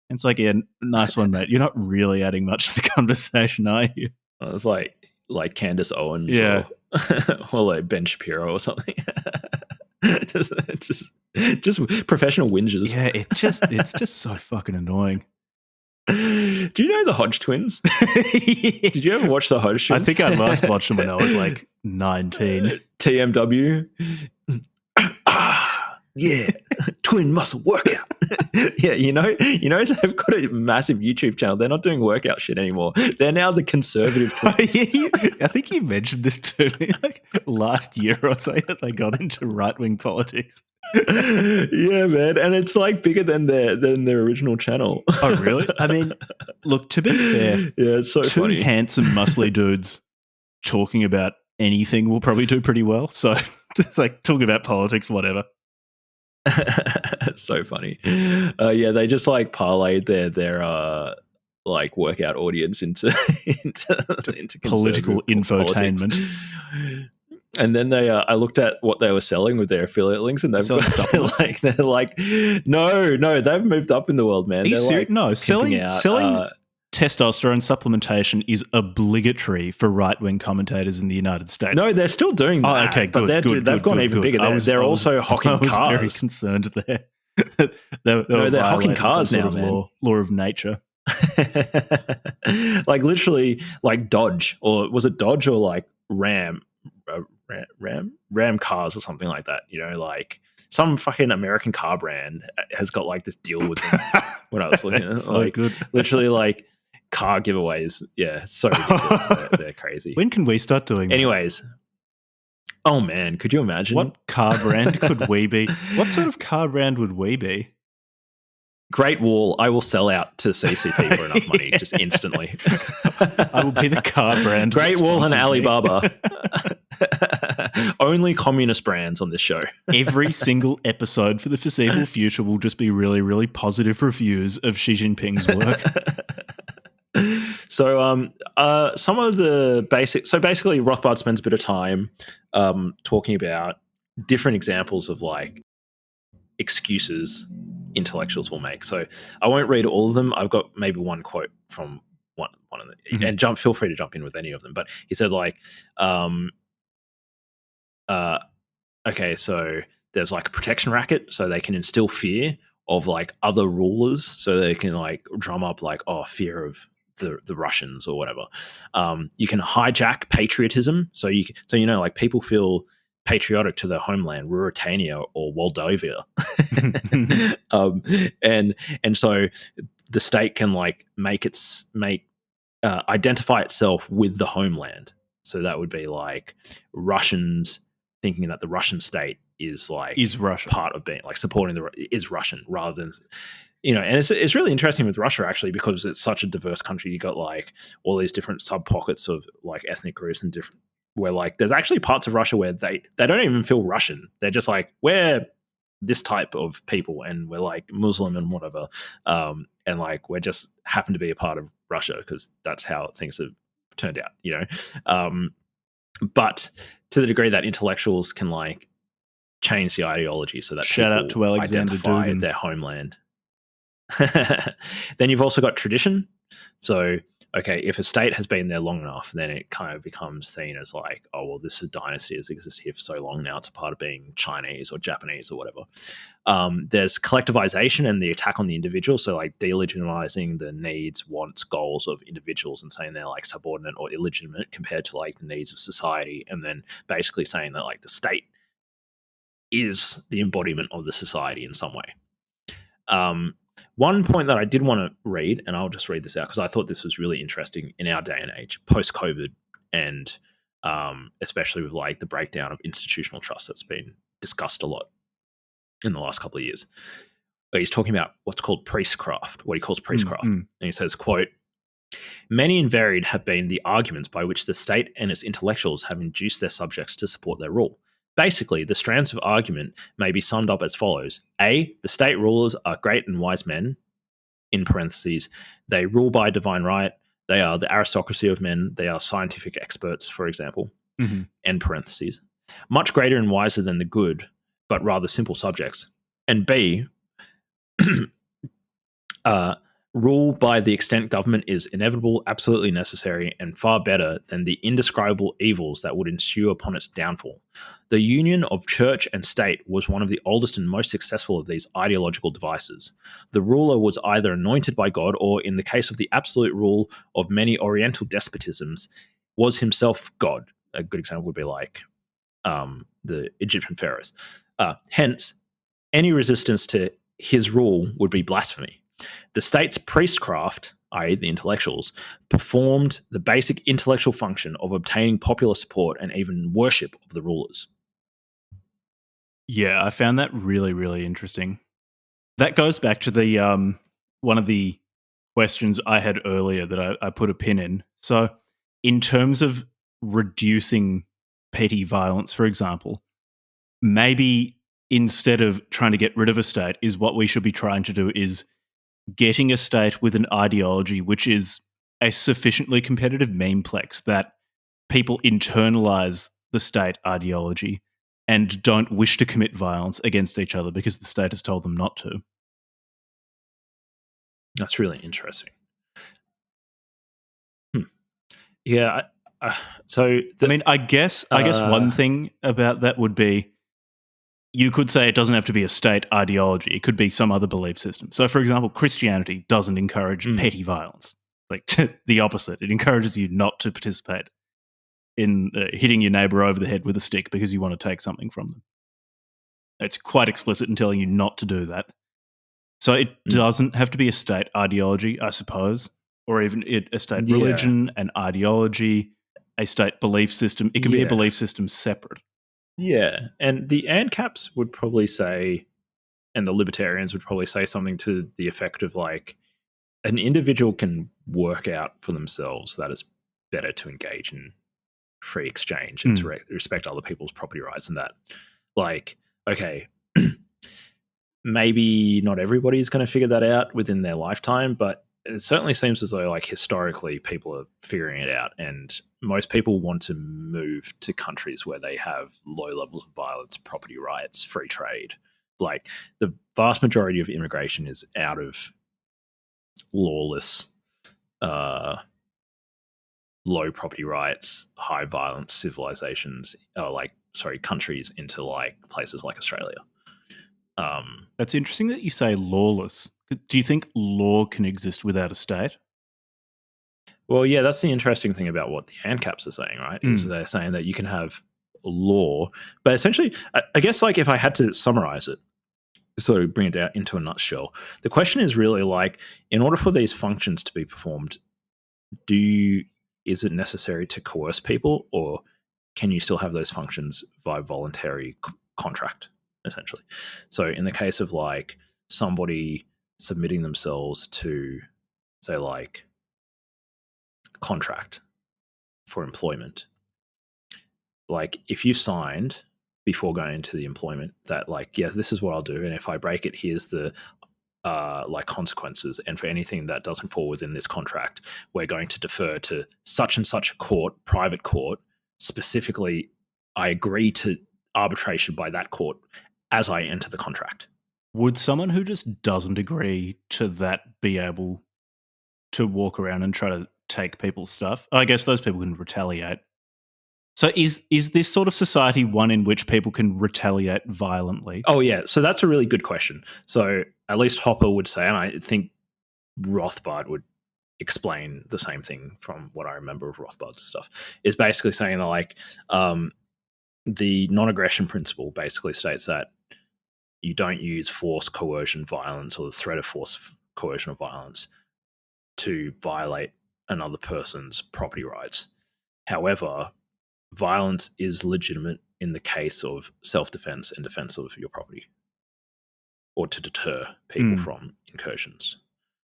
S1: And it's like, yeah, nice one, mate. You're not really adding much to the conversation, are you?
S2: It was like Candace Owens,
S1: yeah,
S2: or like Ben Shapiro or something. just professional whingers.
S1: Yeah, it's just so fucking annoying.
S2: Do you know the Hodge twins? Did you ever watch the Hodge twins?
S1: I think I last watched them when I was like 19.
S2: TMW. Yeah, twin muscle workout. Yeah, you know, they've got a massive YouTube channel. They're not doing workout shit anymore. They're now the conservative twins.
S1: I think you mentioned this to me like last year or so, that they got into right-wing politics.
S2: Yeah, man, and it's like bigger than their original channel.
S1: Oh, really? I mean, look, to be fair,
S2: yeah, it's so
S1: two
S2: funny.
S1: handsome, muscly dudes talking about anything will probably do pretty well. So just like talking about politics, whatever.
S2: So funny. Yeah, they just like parlayed their like workout audience into
S1: political infotainment.
S2: Politics. And then they, I looked at what they were selling with their affiliate links, and they've got like they're like, no, they've moved up in the world, man.
S1: Are you serious?
S2: Like
S1: no, selling testosterone supplementation is obligatory for right-wing commentators in the United States.
S2: No, they're still doing that.
S1: Oh, okay, good.
S2: They've gone even bigger. They're also hocking cars.
S1: I was very concerned there.
S2: They're hocking cars now, man.
S1: Law of nature.
S2: Like literally, like Dodge, or was it Dodge or like Ram cars or something like that. You know, like some fucking American car brand has got like this deal with them. When I was looking at it,
S1: so
S2: like
S1: good.
S2: Literally like car giveaways. Yeah, so ridiculous. They're crazy.
S1: When can we start doing that?
S2: Anyways. Oh man, could you imagine?
S1: What car brand could we be? What sort of car brand would we be?
S2: Great Wall. I will sell out to CCP for enough money, just instantly.
S1: I will be the car brand.
S2: Great Wall and Alibaba. Only communist brands on this show. Every
S1: single episode for the foreseeable future will just be really, really positive reviews of Xi Jinping's work.
S2: So, some of the basic. So basically, Rothbard spends a bit of time talking about different examples of like excuses intellectuals will make. So I won't read all of them. I've got maybe one quote from one of them, and feel free to jump in with any of them. But he said like, okay, so there's like a protection racket, so they can instill fear of like other rulers, so they can like drum up like, oh, fear of the Russians or whatever. You can hijack patriotism, so like people feel patriotic to their homeland, Ruritania or Moldova, and so the state can like identify itself with the homeland. So that would be like Russians thinking that the Russian state is like
S1: Russia,
S2: part of being like supporting is Russian rather than, and it's really interesting with Russia actually, because it's such a diverse country. You got like all these different sub pockets of like ethnic groups and different, where like there's actually parts of Russia where they don't even feel Russian. They're just like, we're this type of people and we're like Muslim and whatever, and like we're just happen to be a part of Russia because that's how things have turned out, but to the degree that intellectuals can like change the ideology so that
S1: shout out to Alexander
S2: identify
S1: Dugin.
S2: their homeland. Then you've also got tradition. So okay, if a state has been there long enough, then it kind of becomes seen as like, oh, well, this dynasty has existed here for so long now, it's a part of being Chinese or Japanese or whatever. There's collectivization and the attack on the individual. So like delegitimizing the needs, wants, goals of individuals and saying they're like subordinate or illegitimate compared to like the needs of society. And then basically saying that like the state is the embodiment of the society in some way. One point that I did want to read, and I'll just read this out because I thought this was really interesting in our day and age, post-COVID, and especially with like the breakdown of institutional trust that's been discussed a lot in the last couple of years. But he's talking about what's called priestcraft, what he calls priestcraft. And he says, quote, "Many and varied have been the arguments by which the state and its intellectuals have induced their subjects to support their rule. Basically, the strands of argument may be summed up as follows. A, the state rulers are great and wise men, in parentheses, they rule by divine right, they are the aristocracy of men, they are scientific experts, for example, end parentheses, much greater and wiser than the good, but rather simple subjects. And B, rule by the extent government is inevitable, absolutely necessary, and far better than the indescribable evils that would ensue upon its downfall. The union of church and state was one of the oldest and most successful of these ideological devices. The ruler was either anointed by God or, in the case of the absolute rule of many oriental despotisms, was himself God." A good example would be like the Egyptian pharaohs. Hence, any resistance to his rule would be blasphemy. The state's priestcraft, i.e. the intellectuals, performed the basic intellectual function of obtaining popular support and even worship of the rulers.
S1: Yeah, I found that really, really interesting. That goes back to the one of the questions I had earlier that I put a pin in. So in terms of reducing petty violence, for example, maybe instead of trying to get rid of a state, is what we should be trying to do is getting a state with an ideology which is a sufficiently competitive memeplex that people internalize the state ideology and don't wish to commit violence against each other because the state has told them not to.
S2: That's really interesting. Yeah. I guess
S1: one thing about that would be, you could say it doesn't have to be a state ideology. It could be some other belief system. So, for example, Christianity doesn't encourage petty violence. Like the opposite. It encourages you not to participate in hitting your neighbor over the head with a stick because you want to take something from them. It's quite explicit in telling you not to do that. So it doesn't have to be a state ideology, I suppose, or even a state religion, an ideology, a state belief system. It can be a belief system separate.
S2: Yeah, and the ANCAPs would probably say, and the libertarians would probably say something to the effect of like, an individual can work out for themselves that it's better to engage in free exchange and to respect other people's property rights, and that, like, okay, maybe not everybody is going to figure that out within their lifetime, but it certainly seems as though, like, historically people are figuring it out, and most people want to move to countries where they have low levels of violence, property rights, free trade, like the vast majority of immigration is out of lawless, low property rights, high violence civilizations, countries into like places like Australia.
S1: That's interesting that you say lawless. Do you think law can exist without a state?
S2: Well, yeah, that's the interesting thing about what the ANCAPs are saying, right? Is they're saying that you can have law, but essentially, I guess, like, if I had to summarize it, sort of bring it down into a nutshell, the question is really like, in order for these functions to be performed, is it necessary to coerce people, or can you still have those functions by voluntary contract, essentially? So in the case of like somebody submitting themselves to, say, like contract for employment, like if you signed before going into the employment that, like, yeah, this is what I'll do, and if I break it, here's the like consequences, and for anything that doesn't fall within this contract, we're going to defer to such and such a court, private court. Specifically, I agree to arbitration by that court as I enter the contract.
S1: Would someone who just doesn't agree to that be able to walk around and try to take people's stuff? I guess those people can retaliate. So is this sort of society one in which people can retaliate violently?
S2: Oh yeah, so that's a really good question. So at least Hopper would say, and I think Rothbard would explain the same thing from what I remember of Rothbard's stuff, is basically saying that, like, the non-aggression principle basically states that you don't use force, coercion, violence, or the threat of force, coercion, or violence to violate another person's property rights. However, violence is legitimate in the case of self-defense and defense of your property, or to deter people from incursions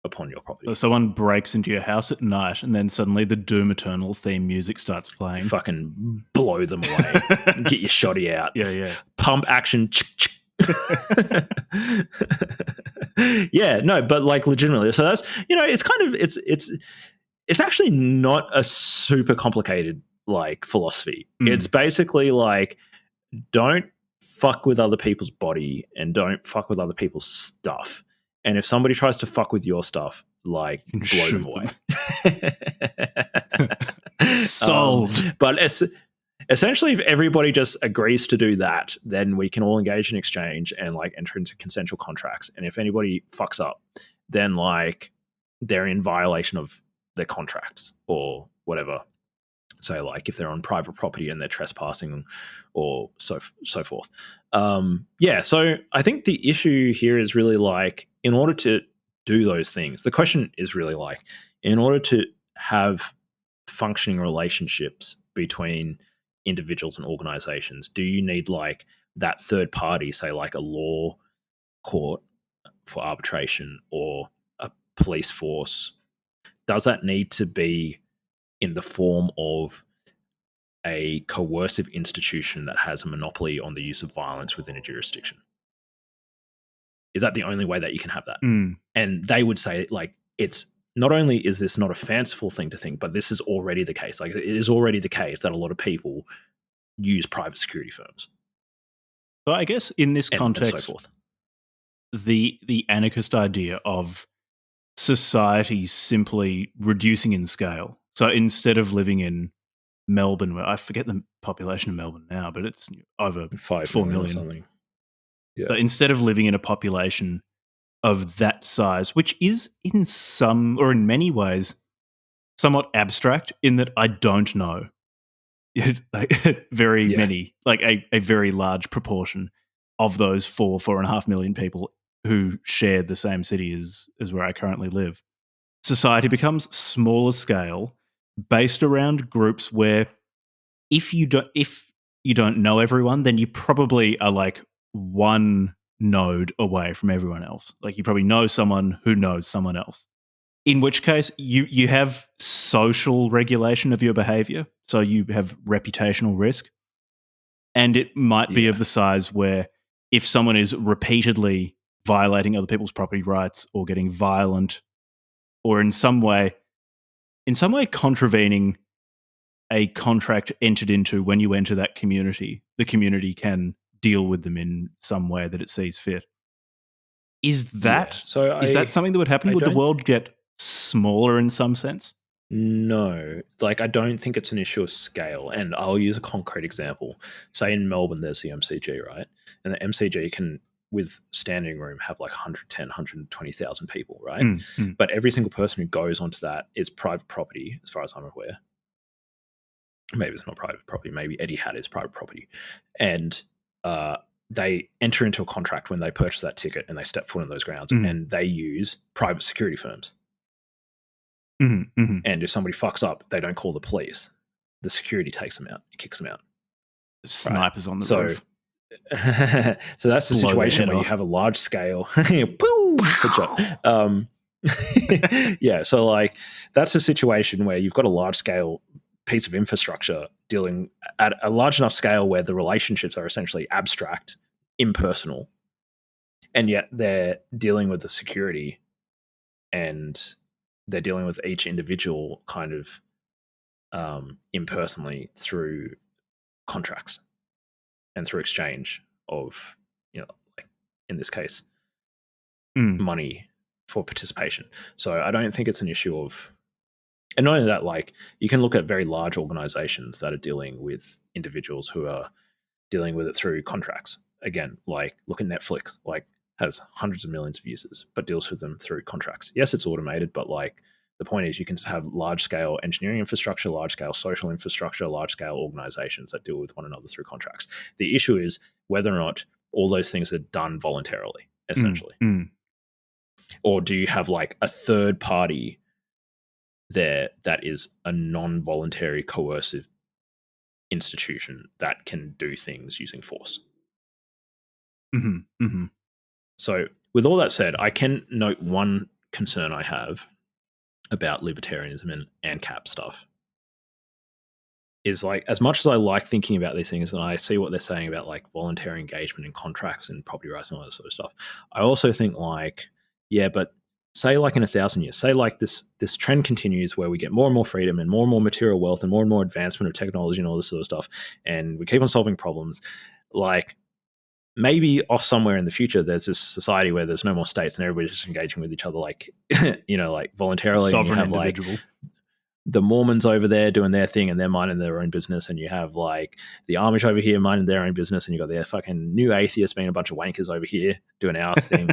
S2: upon your property.
S1: So someone breaks into your house at night and then suddenly the Doom Eternal theme music starts playing.
S2: Fucking blow them away. Get your shotty out.
S1: Yeah.
S2: Pump action. Yeah, no, but like legitimately. So that's, it's kind of, it's actually not a super complicated like philosophy. It's basically like, don't fuck with other people's body and don't fuck with other people's stuff. And if somebody tries to fuck with your stuff, like, blow them away.
S1: Solved.
S2: But essentially, if everybody just agrees to do that, then we can all engage in exchange and like enter into consensual contracts. And if anybody fucks up, then like they're in violation of their contracts or whatever. So like if they're on private property and they're trespassing or so forth. Yeah, so I think the issue here is really like, in order to do those things, the question is really like, in order to have functioning relationships between individuals and organizations, do you need like that third party, say like a law court for arbitration or a police force? Does that need to be in the form of a coercive institution that has a monopoly on the use of violence within a jurisdiction? Is that the only way that you can have that? And they would say, like, it's not only is this not a fanciful thing to think, but this is already the case. Like, it is already the case that a lot of people use private security firms.
S1: So I guess in this context,
S2: and so forth.
S1: The anarchist idea of society simply reducing in scale. So instead of living in Melbourne, where I forget the population of Melbourne now, but it's over
S2: 5
S1: 4
S2: million or
S1: million.
S2: something. Yeah.
S1: So instead of living in a population of that size, which is in some or in many ways somewhat abstract in that I don't know many, like a very large proportion of those 4.5 million people who share the same city as where I currently live. Society becomes smaller scale based around groups where if you don't know everyone, then you probably are like one node away from everyone else. Like you probably know someone who knows someone else. In which case you have social regulation of your behavior. So you have reputational risk. And it might be of the size where if someone is repeatedly violating other people's property rights or getting violent or in some way contravening a contract entered into when you enter that community, the community can deal with them in some way that it sees fit. Is
S2: Yeah.
S1: that
S2: So
S1: is that something that would happen?
S2: I
S1: Would the
S2: don't
S1: world get smaller in some sense?
S2: know. Like, I don't think it's an issue of scale. And I'll use a concrete example. Say in Melbourne, there's the MCG, right? And the MCG can, with standing room, have like 110, 120,000 people, right? But every single person who goes onto that is private property, as far as I'm aware. Maybe it's not private property. Maybe Etihad is private property. And they enter into a contract when they purchase that ticket and they step foot on those grounds, and they use private security firms. And if somebody fucks up, they don't call the police. The security takes them out, kicks them out.
S1: Snipers on the
S2: So,
S1: roof.
S2: so that's the
S1: Blow their
S2: situation
S1: head
S2: where you
S1: off.
S2: have a large scale. Boom, headshot. Yeah, so like that's a situation where you've got a large scale piece of infrastructure dealing at a large enough scale where the relationships are essentially abstract, impersonal, and yet they're dealing with the security, and they're dealing with each individual kind of impersonally through contracts and through exchange of, like in this case, money for participation. So I don't think it's an issue of, and not only that, like you can look at very large organizations that are dealing with individuals who are dealing with it through contracts. Again, like look at Netflix, like has hundreds of millions of users, but deals with them through contracts. Yes, it's automated, but like the point is you can have large scale engineering infrastructure, large scale social infrastructure, large scale organizations that deal with one another through contracts. The issue is whether or not all those things are done voluntarily, essentially. Or do you have like a third party there that is a non-voluntary coercive institution that can do things using force? So with all that said, I can note one concern I have about libertarianism and ANCAP stuff is like, as much as I like thinking about these things and I see what they're saying about like voluntary engagement in contracts and property rights and all that sort of stuff, I also think like, yeah, but say like in 1,000 years, say like this trend continues where we get more and more freedom and more material wealth and more advancement of technology and all this sort of stuff, and we keep on solving problems. Like maybe off somewhere in the future, there's this society where there's no more states and everybody's just engaging with each other, like like voluntarily.
S1: Sovereign
S2: and you have
S1: individual.
S2: like the Mormons over there doing their thing and they're minding their own business, and you have like the Amish over here minding their own business, and you got their fucking new atheists being a bunch of wankers over here doing our thing.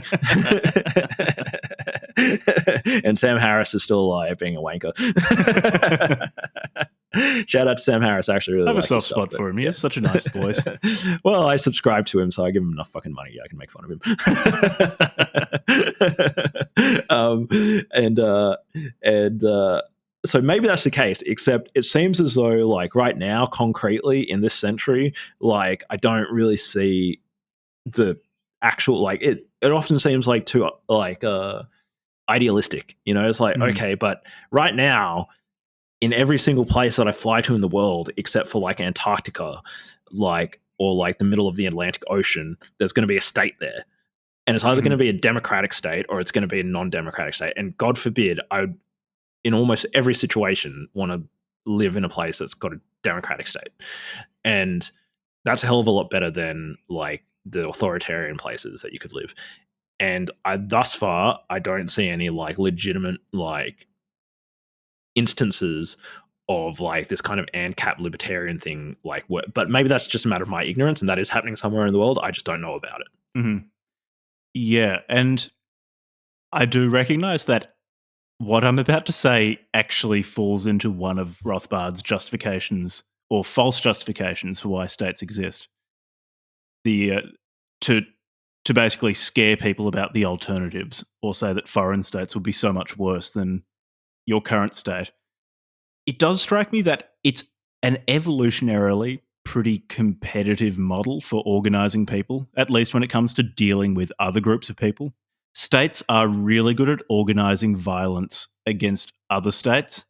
S2: And Sam Harris is still alive being a wanker. Shout out to Sam Harris. I actually really
S1: I have
S2: like
S1: a soft
S2: his stuff,
S1: spot for him. He has such a nice voice.
S2: Well, I subscribe to him, so I give him enough fucking money. I can make fun of him. So maybe that's the case, except it seems as though like right now, concretely in this century, like I don't really see the actual, like it often seems like too like idealistic, it's like, okay, but right now in every single place that I fly to in the world, except for like Antarctica, like, or like the middle of the Atlantic Ocean, there's going to be a state there. And it's either going to be a democratic state or it's going to be a non-democratic state. And God forbid, I would, in almost every situation, want to live in a place that's got a democratic state. And that's a hell of a lot better than like the authoritarian places that you could live. And thus far, I don't see any like legitimate like instances of like this kind of ANCAP libertarian thing, like, but maybe that's just a matter of my ignorance, and that is happening somewhere in the world. I just don't know about it.
S1: Yeah, and I do recognize that what I'm about to say actually falls into one of Rothbard's justifications or false justifications for why states exist. The to basically scare people about the alternatives, or say that foreign states would be so much worse than your current state. It does strike me that it's an evolutionarily pretty competitive model for organizing people, at least when it comes to dealing with other groups of people. States are really good at organizing violence against other states,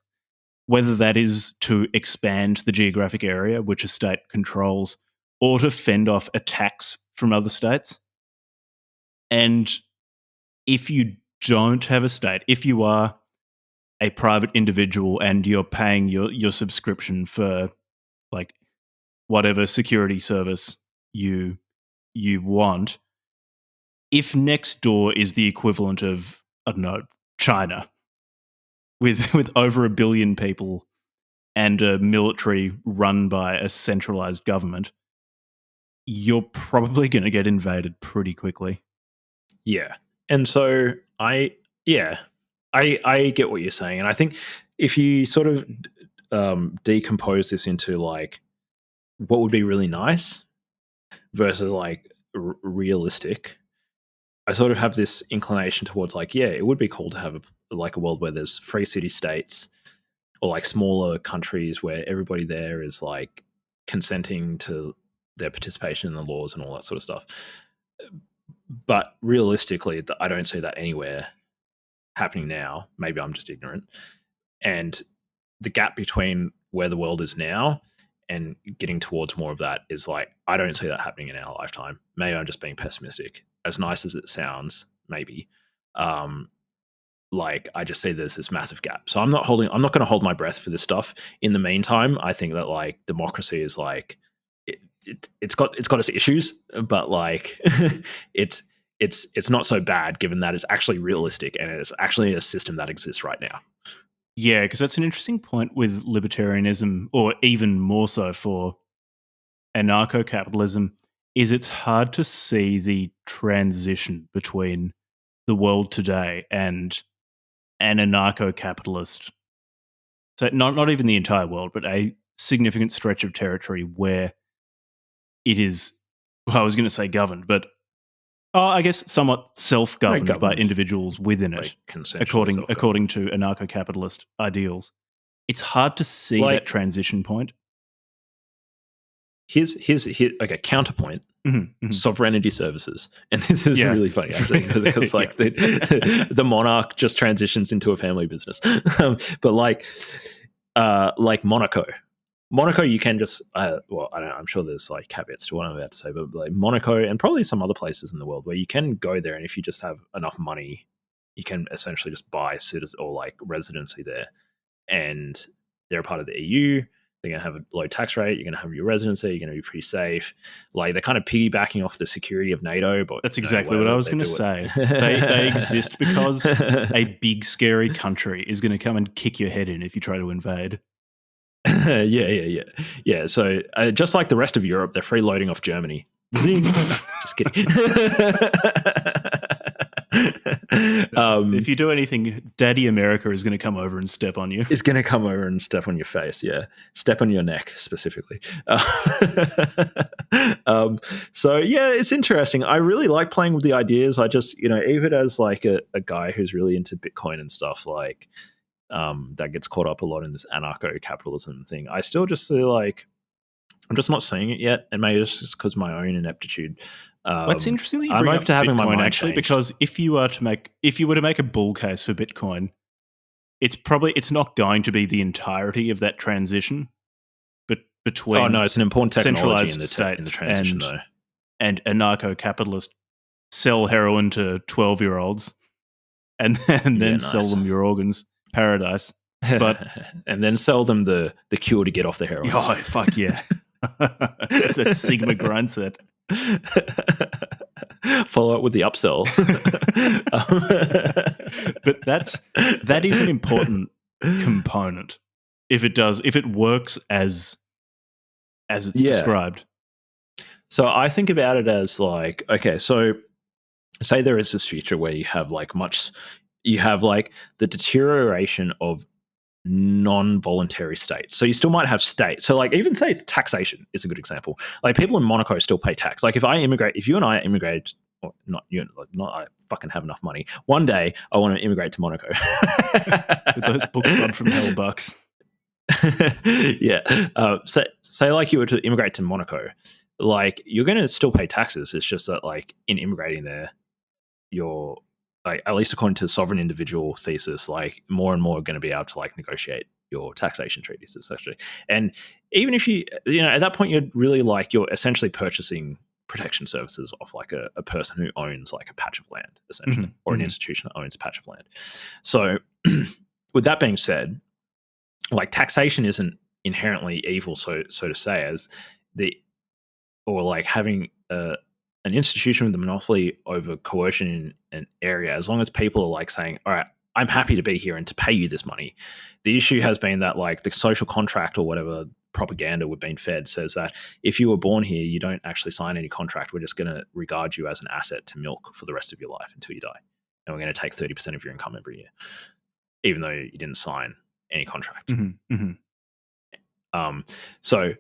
S1: whether that is to expand the geographic area which a state controls or to fend off attacks from other states. And if you don't have a state, if you are a private individual and you're paying your subscription for like whatever security service you you want, if next door is the equivalent of, I don't know, China, with over 1 billion people and a military run by a centralized government, you're probably going to get invaded pretty quickly.
S2: Yeah. And so I get what you're saying. And I think if you sort of decompose this into like what would be really nice versus like realistic, I sort of have this inclination towards like, yeah, it would be cool to have like a world where there's free city states or like smaller countries where everybody there is like consenting to their participation in the laws and all that sort of stuff. But realistically, I don't see that anywhere happening now. Maybe I'm just ignorant. And the gap between where the world is now and getting towards more of that is like, I don't see that happening in our lifetime. Maybe I'm just being pessimistic. As nice as it sounds, maybe. Like I just see there's this massive gap. So I'm not going to hold my breath for this stuff. In the meantime, I think that like democracy is like it's got its issues, but like it's not so bad given that it's actually realistic and it's actually a system that exists right now.
S1: Yeah, because that's an interesting point with libertarianism, or even more so for anarcho-capitalism, is it's hard to see the transition between the world today and an anarcho-capitalist. So not even the entire world, but a significant stretch of territory where it is, well, I was going to say governed, but I guess somewhat self-governed by individuals within it,
S2: like
S1: according to anarcho-capitalist ideals. It's hard to see
S2: like,
S1: that transition point.
S2: Here's okay, counterpoint. Sovereignty services, and this is really funny actually because like the monarch just transitions into a family business. But like Monaco, you can just well, I don't know, I'm sure there's like caveats to what I'm about to say, but like Monaco and probably some other places in the world where you can go there, and if you just have enough money, you can essentially just buy citizen or like residency there, and they're a part of the EU. They're going to have a low tax rate. You're going to have your residency. You're going to be pretty safe. Like they're kind of piggybacking off the security of NATO. But
S1: that's exactly what I was going to say. They exist because a big scary country is going to come and kick your head in if you try to invade.
S2: Yeah. So just like the rest of Europe, they're freeloading off Germany. Zing. Just kidding.
S1: If you do anything, Daddy America is going to come over and step on you.
S2: Is going to come over and step on your face. Yeah, step on your neck specifically. So yeah, it's interesting. I really like playing with the ideas. I just, even as like a guy who's really into Bitcoin and stuff, like that gets caught up a lot in this anarcho-capitalism thing. I still just feel like I'm just not seeing it yet, and maybe it's just because my own ineptitude.
S1: It's interesting that you bring up
S2: having
S1: Bitcoin,
S2: my mind
S1: actually,
S2: changed.
S1: because if you were to make a bull case for Bitcoin, it's not going to be the entirety of that transition, but between
S2: it's an important technology in the transition, though,
S1: and anarcho-capitalist sell heroin to 12-year-olds and then sell them your organs, paradise. But
S2: and then sell them the cure to get off the heroin.
S1: Oh fuck yeah! That's a Sigma grind set.
S2: Follow up with the upsell.
S1: But that is an important component. If it works as it's described.
S2: So I think about it as like, okay, so say there is this future where you have like the deterioration of non-voluntary states. So you still might have states. So like even say taxation is a good example. Like people in Monaco still pay tax. Like if you and I immigrate, or not you, not I fucking have enough money. One day I want to immigrate to Monaco.
S1: With those Book Club from Hell bucks.
S2: Yeah. Say like you were to immigrate to Monaco, like you're going to still pay taxes. It's just that like in immigrating there, you're like, at least according to the sovereign individual thesis, like more and more are going to be able to like negotiate your taxation treaties, essentially. And even if you at that point, you're essentially purchasing protection services off like a person who owns like a patch of land, essentially, or an institution that owns a patch of land. So with that being said, like taxation isn't inherently evil, so to say, as or like having an institution with a monopoly over coercion in an area, as long as people are like saying, all right, I'm happy to be here and to pay you this money. The issue has been that like the social contract or whatever propaganda we've been fed says that if you were born here, you don't actually sign any contract. We're just going to regard you as an asset to milk for the rest of your life until you die. And we're going to take 30% of your income every year, even though you didn't sign any contract.
S1: Mm-hmm. Mm-hmm.
S2: So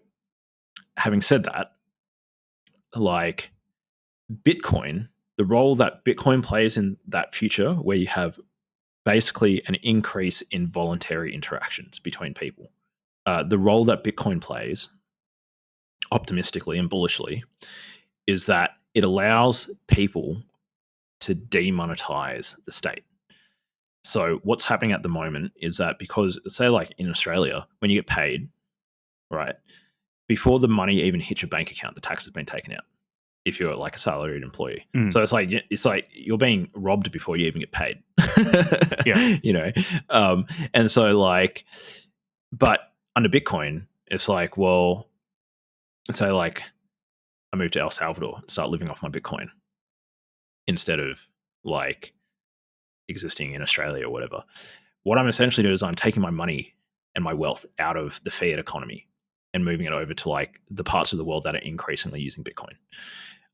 S2: having said that, like Bitcoin, the role that Bitcoin plays in that future where you have basically an increase in voluntary interactions between people. The role that Bitcoin plays, optimistically and bullishly, is that it allows people to demonetize the state. So what's happening at the moment is that because, say, like in Australia, when you get paid, right, before the money even hits your bank account, the tax has been taken out. If you're like a salaried employee, so it's like you're being robbed before you even get paid.
S1: Yeah,
S2: you know, and so like, but under Bitcoin, it's like, well, so like, I moved to El Salvador and start living off my Bitcoin instead of like existing in Australia or whatever. What I'm essentially doing is I'm taking my money and my wealth out of the fiat economy and moving it over to like the parts of the world that are increasingly using Bitcoin.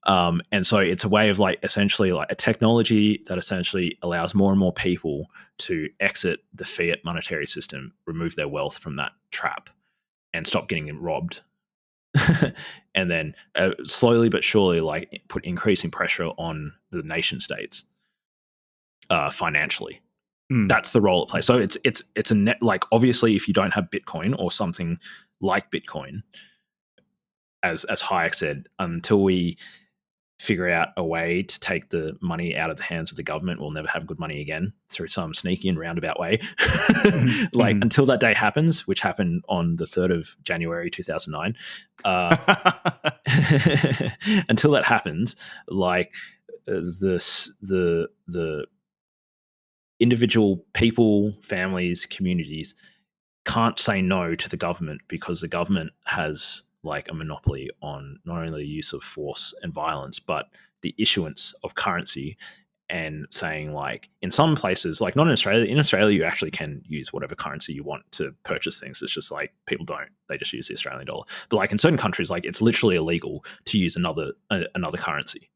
S2: And so it's a way of like essentially like a technology that essentially allows more and more people to exit the fiat monetary system, remove their wealth from that trap and stop getting robbed. And then slowly but surely like put increasing pressure on the nation states financially. That's the role it plays. So it's a net, like obviously if you don't have Bitcoin or something like Bitcoin, as Hayek said, until we figure out a way to take the money out of the hands of the government, we'll never have good money again through some sneaky and roundabout way. Until that day happens, which happened on the 3rd of January 2009. Until that happens, like the individual people, families, communities can't say no to the government because the government has like a monopoly on not only the use of force and violence, but the issuance of currency. And saying like in some places, like not in Australia you actually can use whatever currency you want to purchase things. It's just like people don't, they just use the Australian dollar. But like in certain countries, like it's literally illegal to use another currency.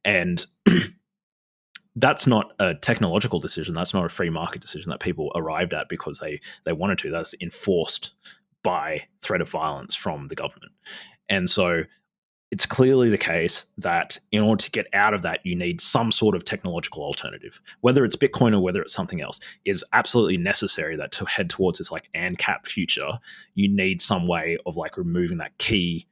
S2: And that's not a technological decision. That's not a free market decision that people arrived at because they wanted to. That's enforced by threat of violence from the government. And so it's clearly the case that in order to get out of that, you need some sort of technological alternative, whether it's Bitcoin or whether it's something else. Is absolutely necessary that to head towards this like ANCAP future, you need some way of like removing that key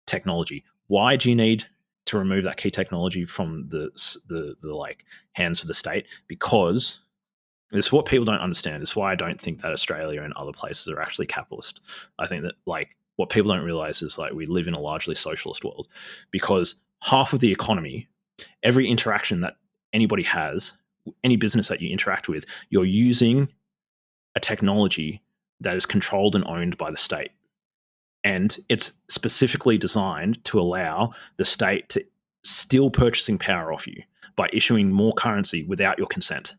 S2: technology. Why do you need to remove that key technology from the like hands of the state? Because this is what people don't understand. This is why I don't think that Australia and other places are actually capitalist. I think that like what people don't realize is like we live in a largely socialist world because half of the economy, every interaction that anybody has, any business that you interact with, you're using a technology that is controlled and owned by the state. And it's specifically designed to allow the state to steal purchasing power off you by issuing more currency without your consent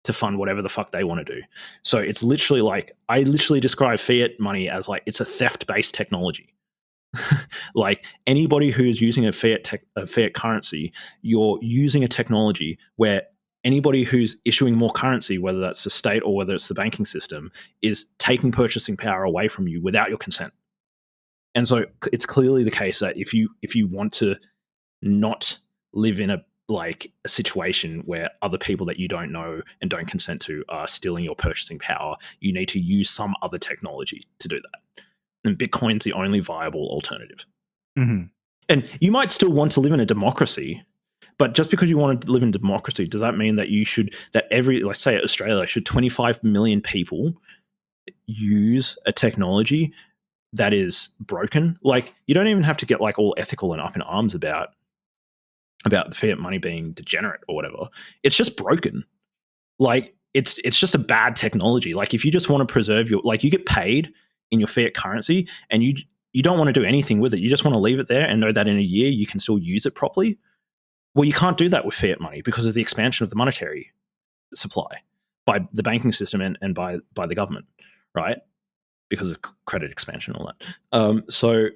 S2: to fund whatever the fuck they want to do. So it's literally like, I literally describe fiat money as like, it's a theft-based technology. Like anybody who's using a fiat currency, you're using a technology where anybody who's issuing more currency, whether that's the state or whether it's the banking system, is taking purchasing power away from you without your consent. And so it's clearly the case that if you want to not live in a situation where other people that you don't know and don't consent to are stealing your purchasing power, you need to use some other technology to do that. And Bitcoin's the only viable alternative.
S1: Mm-hmm.
S2: And you might still want to live in a democracy, but just because you want to live in democracy, does that mean that let's say Australia, should 25 million people use a technology that is broken? Like, you don't even have to get like all ethical and up in arms about the fiat money being degenerate or whatever. It's just broken. Like, it's just a bad technology. Like, if you just want to preserve you get paid in your fiat currency and you don't want to do anything with it. You just want to leave it there and know that in a year you can still use it properly. Well, you can't do that with fiat money because of the expansion of the monetary supply by the banking system and by the government, right? Because of credit expansion and all that. So,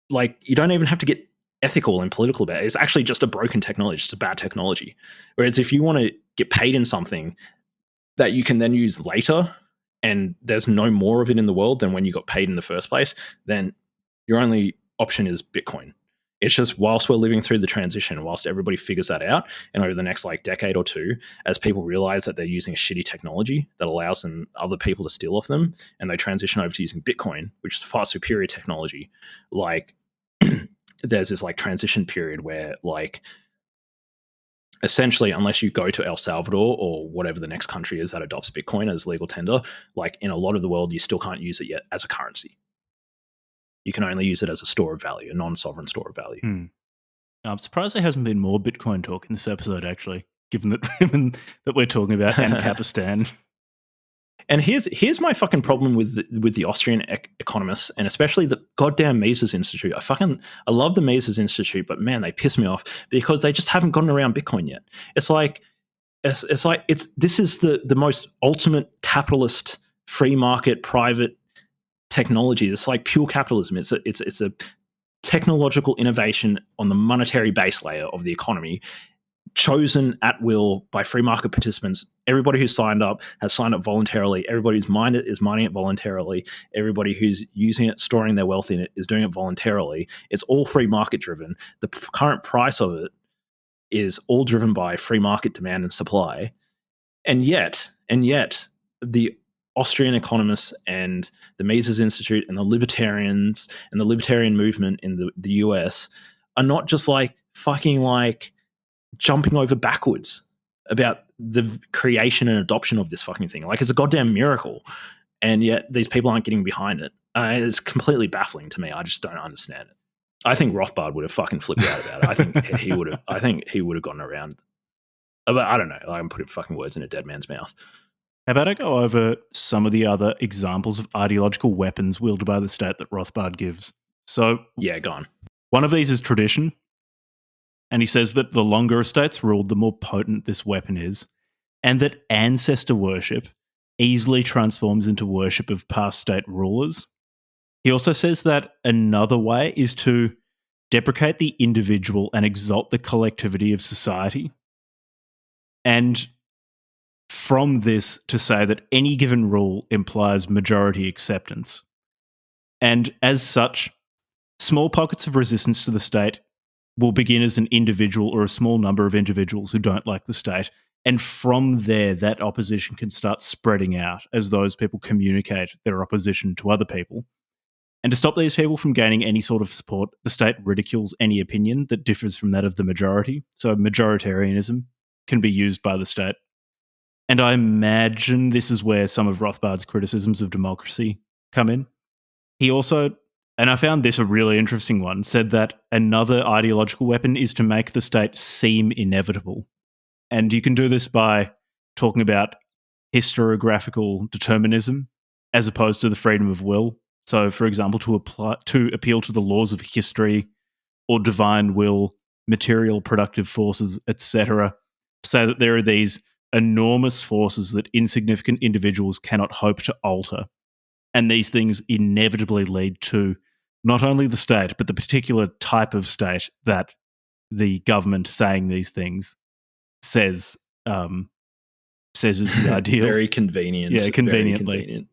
S2: like, you don't even have to get ethical and political about it. It's actually just a broken technology. It's just a bad technology. Whereas if you want to get paid in something that you can then use later, and there's no more of it in the world than when you got paid in the first place, then your only option is Bitcoin. It's just whilst we're living through the transition, whilst everybody figures that out, and over the next like decade or two, as people realize that they're using a shitty technology that allows them other people to steal off them, and they transition over to using Bitcoin, which is far superior technology, like there's this like transition period where like essentially, unless you go to El Salvador or whatever the next country is that adopts Bitcoin as legal tender, like in a lot of the world, you still can't use it yet as a currency. You can only use it as a store of value, a non-sovereign store of value.
S1: I'm surprised there hasn't been more Bitcoin talk in this episode, actually, given that we're talking about Ancapistan.
S2: And here's my fucking problem with the Austrian economists, and especially the goddamn Mises Institute. I love the Mises Institute, but man, they piss me off because they just haven't gotten around Bitcoin yet. It's like this is the most ultimate capitalist, free market, private technology. It's like pure capitalism. It's a technological innovation on the monetary base layer of the economy, chosen at will by free market participants. Everybody who's signed up has signed up voluntarily. Everybody who's mined it is mining it voluntarily. Everybody who's using it, storing their wealth in it, is doing it voluntarily. It's all free market driven. The current price of it is all driven by free market demand and supply. And yet, the Austrian economists and the Mises Institute and the libertarians and the libertarian movement in the US are not just like fucking like jumping over backwards about the creation and adoption of this fucking thing. Like, it's a goddamn miracle. And yet these people aren't getting behind it. It's completely baffling to me. I just don't understand it. I think Rothbard would have fucking flipped out about it. I think he would have gotten around. But I don't know. I'm putting fucking words in a dead man's mouth.
S1: How about I go over some of the other examples of ideological weapons wielded by the state that Rothbard gives? So,
S2: yeah, go on.
S1: One of these is tradition. And he says that the longer a state's ruled, the more potent this weapon is, and that ancestor worship easily transforms into worship of past state rulers. He also says that another way is to deprecate the individual and exalt the collectivity of society. And from this, to say that any given rule implies majority acceptance. And as such, small pockets of resistance to the state will begin as an individual or a small number of individuals who don't like the state. And from there, that opposition can start spreading out as those people communicate their opposition to other people. And to stop these people from gaining any sort of support, the state ridicules any opinion that differs from that of the majority. So majoritarianism can be used by the state. And I imagine this is where some of Rothbard's criticisms of democracy come in. He also, and I found this a really interesting one, said that another ideological weapon is to make the state seem inevitable. And you can do this by talking about historiographical determinism as opposed to the freedom of will. So, for example, to appeal to the laws of history or divine will, material productive forces, etc., say that there are these enormous forces that insignificant individuals cannot hope to alter. And these things inevitably lead to not only the state, but the particular type of state that the government saying these things says is the ideal.
S2: Very convenient.
S1: Yeah, conveniently.
S2: Very convenient.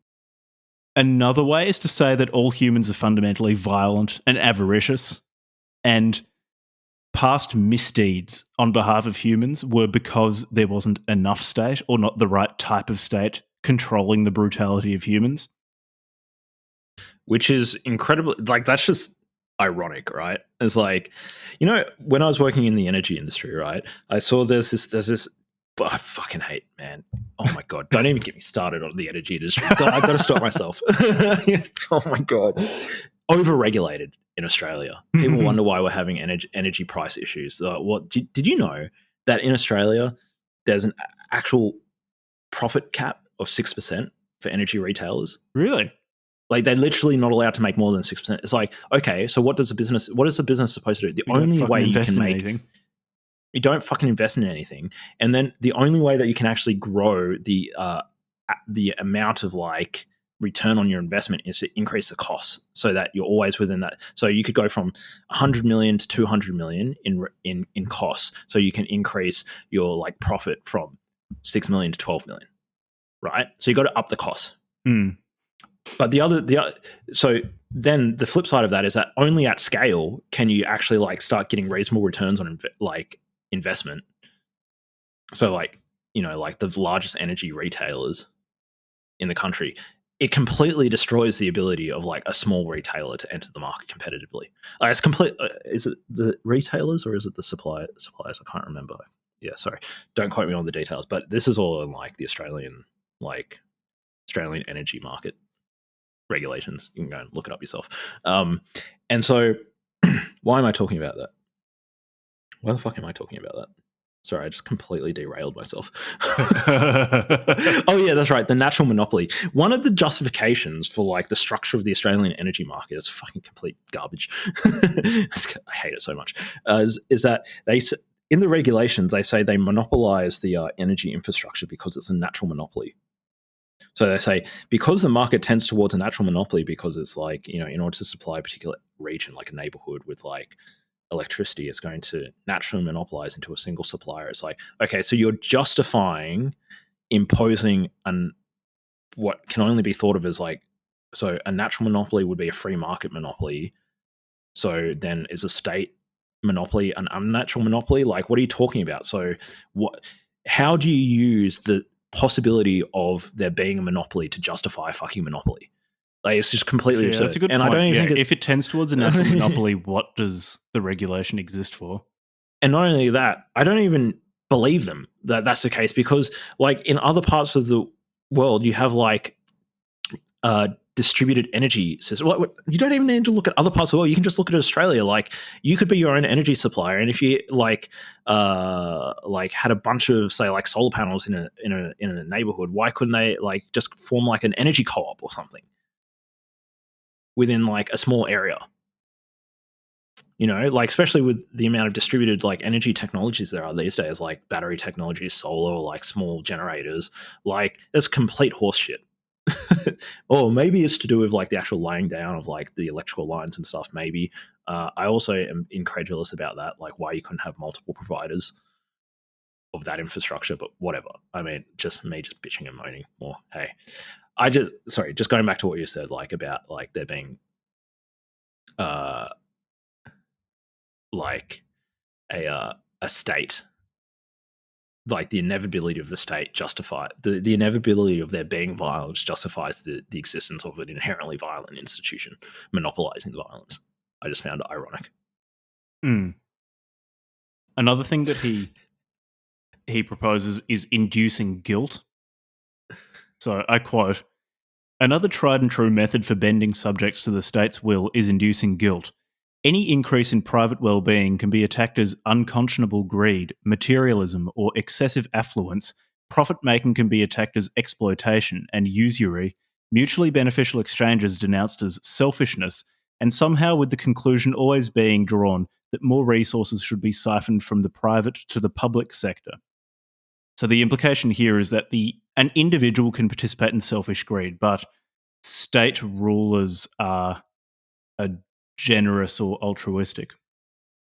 S1: Another way is to say that all humans are fundamentally violent and avaricious, and past misdeeds on behalf of humans were because there wasn't enough state or not the right type of state controlling the brutality of humans.
S2: Which is incredible. Like, that's just ironic, right? It's like, you know, when I was working in the energy industry, right, I saw there's this, but I fucking hate, man. Oh my God. Don't even get me started on the energy industry. God, I got to stop myself. Oh my God. Overregulated in Australia. People wonder why we're having energy price issues. Did you know that in Australia there's an actual profit cap of 6% for energy retailers?
S1: Really?
S2: Like, they're literally not allowed to make more than 6%. It's like, okay, so what is the business supposed to do? The only way you can make You don't fucking invest in anything, and then the only way that you can actually grow the amount of like return on your investment is to increase the costs so that you're always within that. So you could go from 100 million to 200 million in costs, so you can increase your like profit from 6 million to 12 million, right? So you got to up the costs. But so then the flip side of that is that only at scale can you actually like start getting reasonable returns on investment. So like, you know, like the largest energy retailers in the country, it completely destroys the ability of like a small retailer to enter the market competitively. Like it's complete. Is it the retailers or is it the suppliers? I can't remember. Yeah, sorry. Don't quote me on the details, but this is all in like the Australian energy market regulations. You can go and look it up yourself. And so why am I talking about that? Why the fuck am I talking about that? Sorry, I just completely derailed myself. Oh yeah, that's right. The natural monopoly. One of the justifications for like the structure of the Australian energy market is fucking complete garbage. I hate it so much. Is that in the regulations they say they monopolize the energy infrastructure because it's a natural monopoly. So they say because the market tends towards a natural monopoly because it's like, you know, in order to supply a particular region, like a neighborhood with like electricity, it's going to naturally monopolize into a single supplier. It's like, okay, so you're justifying imposing what can only be thought of as like, so a natural monopoly would be a free market monopoly. So then is a state monopoly an unnatural monopoly? Like, what are you talking about? So how do you use the possibility of there being a monopoly to justify a fucking monopoly? Like, it's just completely absurd.
S1: That's a good
S2: and
S1: point.
S2: I don't even think
S1: if it tends towards a natural monopoly, what does the regulation exist for?
S2: And not only that, I don't even believe them that that's the case because, like, in other parts of the world, you have like distributed energy system. You don't even need to look at other parts of the world. You can just look at Australia. Like, you could be your own energy supplier, and if you like had a bunch of, say, like solar panels in a neighborhood, why couldn't they like just form like an energy co-op or something within like a small area? You know, like especially with the amount of distributed like energy technologies there are these days, like battery technology, solar, or like small generators, like it's complete horseshit. Or maybe it's to do with like the actual laying down of like the electrical lines and stuff. Maybe I also am incredulous about that, like why you couldn't have multiple providers of that infrastructure. But whatever. I mean, just me just bitching and moaning more. Hey, just going back to what you said, like about like there being like a state, like the inevitability of the state justify the inevitability of there being violence justifies the existence of an inherently violent institution monopolizing the violence. I just found it ironic.
S1: Another thing that he proposes is inducing guilt. So I quote, "Another tried and true method for bending subjects to the state's will is inducing guilt. Any increase in private well-being can be attacked as unconscionable greed, materialism, or excessive affluence. Profit-making can be attacked as exploitation, and usury, mutually beneficial exchanges denounced as selfishness, and somehow with the conclusion always being drawn that more resources should be siphoned from the private to the public sector." So the implication here is that an individual can participate in selfish greed, but state rulers are generous or altruistic.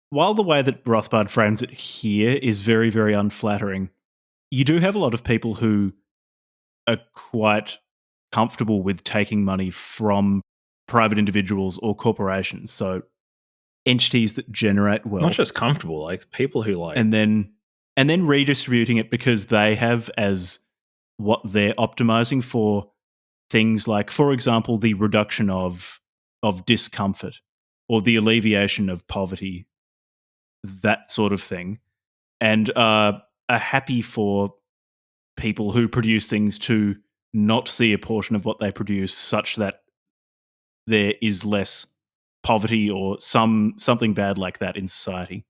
S1: While the way that Rothbard frames it here is very, very unflattering, you do have a lot of people who are quite comfortable with taking money from private individuals or corporations. So entities that generate wealth.
S2: Not just comfortable, like people who like
S1: and then redistributing it because they have as what they're optimizing for things like, for example, the reduction of discomfort or the alleviation of poverty, that sort of thing, and are happy for people who produce things to not see a portion of what they produce such that there is less poverty or something bad like that in society.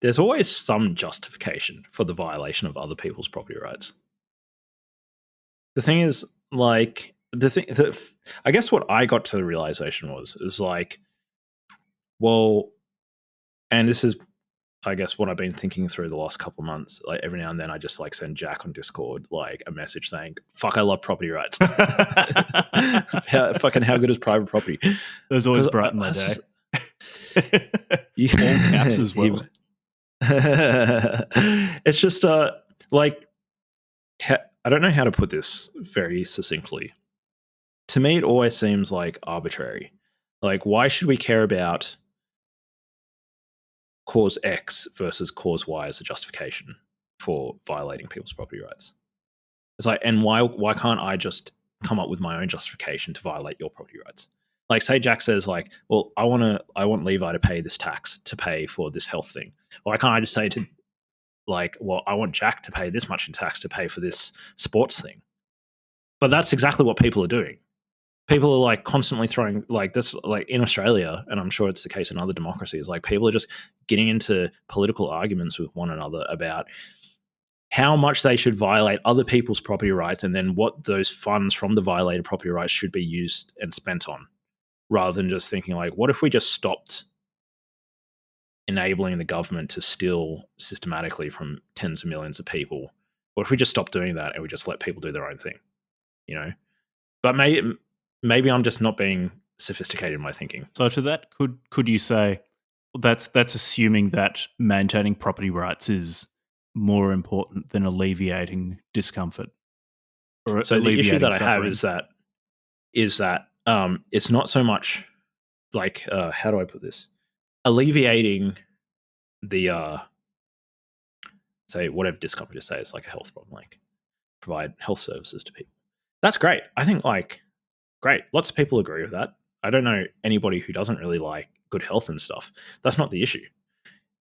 S2: There's always some justification for the violation of other people's property rights. The thing is, like, I guess what I got to the realization was like, well, and this is I guess what I've been thinking through the last couple of months, like every now and then I just like send Jack on Discord like a message saying, fuck, I love property rights. How good is private property?
S1: Those always
S2: 'Cause
S1: brighten my day.
S2: Yeah.
S1: All caps as well.
S2: It's just like I don't know how to put this very succinctly. To me, it always seems like arbitrary. Like, why should we care about cause X versus cause Y as a justification for violating people's property rights? It's like, and why can't I just come up with my own justification to violate your property rights? Like, say Jack says, like, well, I want Levi to pay this tax to pay for this health thing. Why can't I just say to, like, well, I want Jack to pay this much in tax to pay for this sports thing? But that's exactly what people are doing. People are like constantly throwing like this, like in Australia, and I'm sure it's the case in other democracies, like people are just getting into political arguments with one another about how much they should violate other people's property rights and then what those funds from the violated property rights should be used and spent on, rather than just thinking like, what if we just stopped enabling the government to steal systematically from tens of millions of people? What if we just stopped doing that and we just let people do their own thing, you know? But maybe I'm just not being sophisticated in my thinking.
S1: So to that, could you say that's assuming that maintaining property rights is more important than alleviating discomfort? Or
S2: so the issue that I have
S1: suffering?
S2: is that it's not so much like how do I put this? Alleviating the say whatever discomfort you say is like a health problem, like provide health services to people. That's great. I think like great. Lots of people agree with that. I don't know anybody who doesn't really like good health and stuff. That's not the issue.